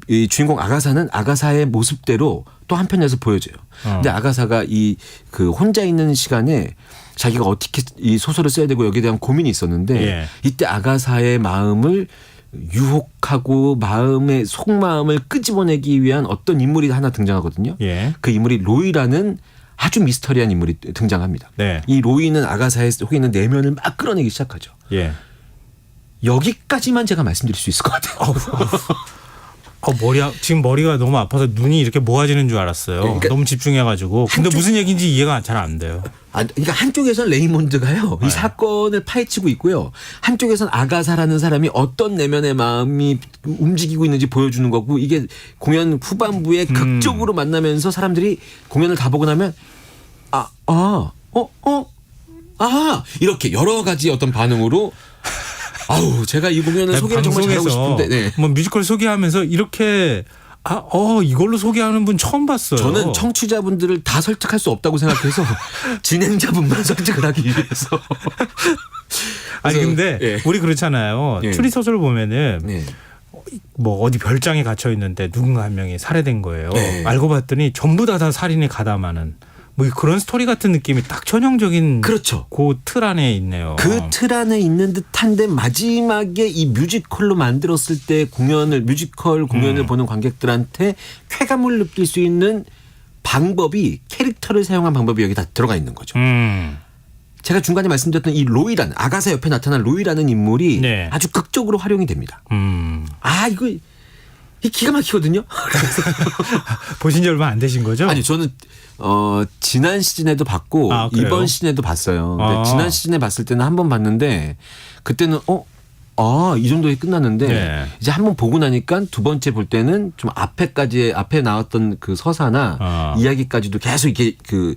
이 주인공 아가사는 아가사의 모습대로 또 한편에서 보여져요. 근데 아가사가 이 그 혼자 있는 시간에 자기가 어떻게 이 소설을 써야 되고 여기에 대한 고민이 있었는데 예. 이때 아가사의 마음을 유혹하고 마음의 속마음을 끄집어내기 위한 어떤 인물이 하나 등장하거든요. 예. 그 인물이 로이라는 아주 미스터리한 인물이 등장합니다. 네. 이 로이는 아가사의 속에 있는 내면을 막 끌어내기 시작하죠. 예. 여기까지만 제가 말씀드릴 수 있을 것 같아요. 지금 머리가 너무 아파서 눈이 이렇게 모아지는 줄 알았어요. 그러니까 너무 집중해가지고. 근데 무슨 얘기인지 이해가 잘 안 돼요. 그러니까 한쪽에서는 레이몬드가요. 이 사건을 파헤치고 있고요. 한쪽에서는 아가사라는 사람이 어떤 내면의 마음이 움직이고 있는지 보여주는 거고 이게 공연 후반부에 극적으로 만나면서 사람들이 공연을 다 보고 나면 이렇게 여러 가지 어떤 반응으로 아우 제가 이 공연을 소개를 정말 잘하고 싶은데 네. 뭐 뮤지컬 소개하면서 이렇게 이걸로 소개하는 분 처음 봤어요. 저는 청취자분들을 다 설득할 수 없다고 생각해서 진행자분만 설득을 하기 위해서. 아니 근데 예. 우리 그렇잖아요. 예. 추리 소설 보면은 네. 뭐 어디 별장에 갇혀 있는데 누군가 한 명이 살해된 거예요. 네. 알고 봤더니 전부 다 살인에 가담하는 뭐 그런 스토리 같은 느낌이 딱 전형적인 그렇죠. 그 틀 안에 있네요. 그 틀 안에 있는 듯한데 마지막에 이 뮤지컬로 만들었을 때 뮤지컬 공연을 보는 관객들한테 쾌감을 느낄 수 있는 방법이 캐릭터를 사용한 방법이 여기 다 들어가 있는 거죠. 제가 중간에 말씀드렸던 이 로이라는 아가사 옆에 나타난 로이라는 인물이 네. 아주 극적으로 활용이 됩니다. 이거 기가 막히거든요. 보신 지 얼마 안 되신 거죠? 아니 저는 지난 시즌에도 봤고 이번 시즌에도 봤어요. 근데 지난 시즌에 봤을 때는 한 번 봤는데 그때는 이 정도에 끝났는데 네. 이제 한 번 보고 나니까 두 번째 볼 때는 좀 앞에 나왔던 그 서사나 이야기까지도 계속 이렇게 그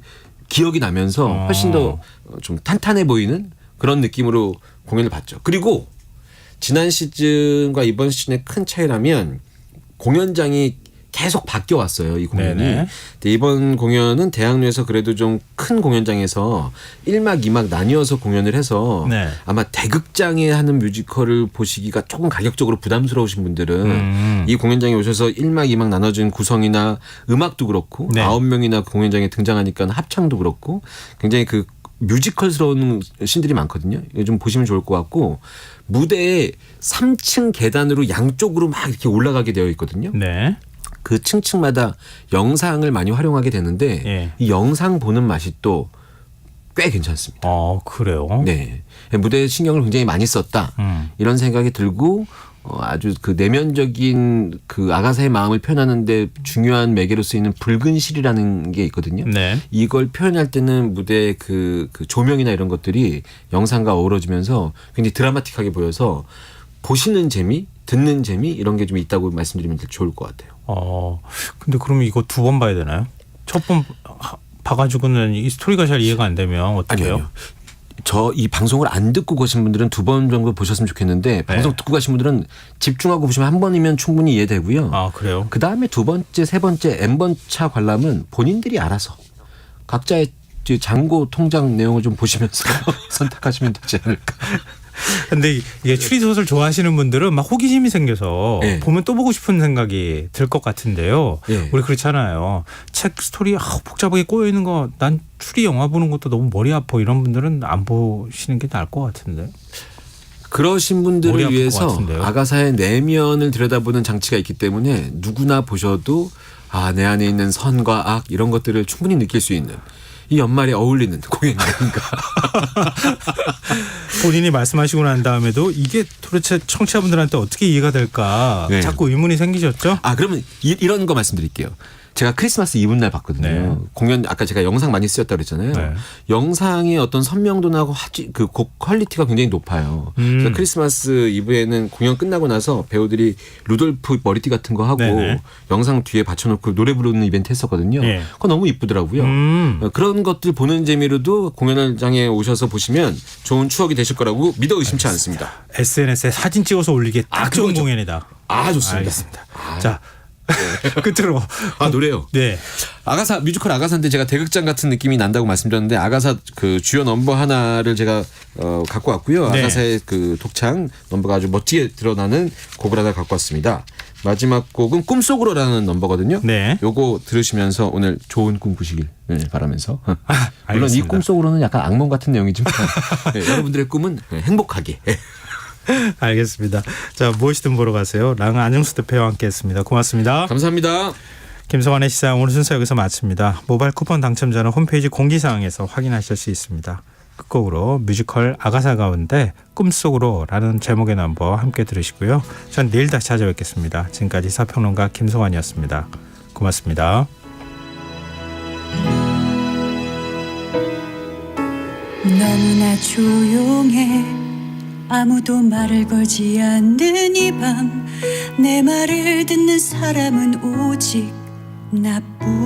기억이 나면서 훨씬 더 좀 탄탄해 보이는 그런 느낌으로 공연을 봤죠. 그리고 지난 시즌과 이번 시즌의 큰 차이라면 공연장이 계속 바뀌어 왔어요. 이 공연이. 네네. 근데 이번 공연은 대학로에서 그래도 좀 큰 공연장에서 1막 2막 나뉘어서 공연을 해서 네. 아마 대극장에 하는 뮤지컬을 보시기가 조금 가격적으로 부담스러우신 분들은 이 공연장에 오셔서 1막 2막 나눠진 구성이나 음악도 그렇고 네. 9명이나 공연장에 등장하니까 합창도 그렇고 굉장히 그 뮤지컬스러운 신들이 많거든요. 이거 좀 보시면 좋을 것 같고 무대에 3층 계단으로 양쪽으로 막 이렇게 올라가게 되어 있거든요. 네. 그 층층마다 영상을 많이 활용하게 되는데 예. 이 영상 보는 맛이 또 꽤 괜찮습니다. 그래요? 네. 무대에 신경을 굉장히 많이 썼다. 이런 생각이 들고 아주 그 내면적인 그 아가사의 마음을 표현하는데 중요한 매개로 쓰이는 붉은 실이라는 게 있거든요. 네. 이걸 표현할 때는 무대의 그 조명이나 이런 것들이 영상과 어우러지면서 굉장히 드라마틱하게 보여서 보시는 재미, 듣는 재미 이런 게 좀 있다고 말씀드리면 좋을 것 같아요. 근데 그러면 이거 2번 봐야 되나요? 첫 번 봐가지고는 이 스토리가 잘 이해가 안 되면 어떻게 해요? 아니요. 저 이 방송을 안 듣고 가신 분들은 2번 정도 보셨으면 좋겠는데 방송 듣고 가신 분들은 집중하고 보시면 한 번이면 충분히 이해되고요. 그래요? 그 다음에 2번째, 3번째 N번차 관람은 본인들이 알아서 각자의 잔고 통장 내용을 좀 보시면서 선택하시면 되지 않을까. 근데 이게 추리소설 좋아하시는 분들은 막 호기심이 생겨서 네. 보면 또 보고 싶은 생각이 들 것 같은데요. 네. 우리 그렇잖아요. 책 스토리 복잡하게 꼬여 있는 거 난 추리 영화 보는 것도 너무 머리 아파 이런 분들은 안 보시는 게 나을 것 같은데. 그러신 머리 분들을 아플 것 위해서 같은데요. 아가사의 내면을 들여다보는 장치가 있기 때문에 누구나 보셔도 내 안에 있는 선과 악 이런 것들을 충분히 느낄 수 있는 이 연말에 어울리는 공연이 아닌가. 본인이 말씀하시고 난 다음에도 이게 도대체 청취자분들한테 어떻게 이해가 될까 네. 자꾸 의문이 생기셨죠? 그러면 이런 거 말씀드릴게요. 제가 크리스마스 이브 날 봤거든요. 네. 공연 아까 제가 영상 많이 쓰였다고 그랬잖아요. 네. 영상의 어떤 선명도나 그 곡 퀄리티가 굉장히 높아요. 그래서 크리스마스 이브에는 공연 끝나고 나서 배우들이 루돌프 머리띠 같은 거 하고 네네. 영상 뒤에 받쳐놓고 노래 부르는 이벤트 했었거든요. 네. 그거 너무 이쁘더라고요. 그런 것들 보는 재미로도 공연장에 오셔서 보시면 좋은 추억이 되실 거라고 믿어 의심치 않습니다. SNS에 사진 찍어서 올리기에 딱 좋은 그거죠. 공연이다. 좋습니다. 알겠습니다. 자. 끝으로 노래요. 네. 아가사 뮤지컬 아가사인데 제가 대극장 같은 느낌이 난다고 말씀드렸는데 아가사 그 주요 넘버 하나를 제가 갖고 왔고요. 네. 아가사의 그 독창 넘버가 아주 멋지게 드러나는 곡을 하나 갖고 왔습니다. 마지막 곡은 꿈속으로라는 넘버거든요. 네. 요거 들으시면서 오늘 좋은 꿈 꾸시길 바라면서 물론 알겠습니다. 이 꿈속으로는 약간 악몽 같은 내용이지만 네, 여러분들의 꿈은 행복하게. 알겠습니다. 자, 무엇이든 보러 가세요. 랑 안영수 대표와 함께했습니다. 고맙습니다. 감사합니다. 김성환의 시사 오늘 순서 여기서 마칩니다. 모바일 쿠폰 당첨자는 홈페이지 공지사항에서 확인하실 수 있습니다. 끝곡으로 뮤지컬 아가사 가운데 꿈속으로라는 제목의 넘버 함께 들으시고요. 전 내일 다시 찾아뵙겠습니다. 지금까지 시사평론가 김성환이었습니다. 고맙습니다. 너무나 조용해 아무도 말을 걸지 않는 이 밤 내 말을 듣는 사람은 오직 나뿐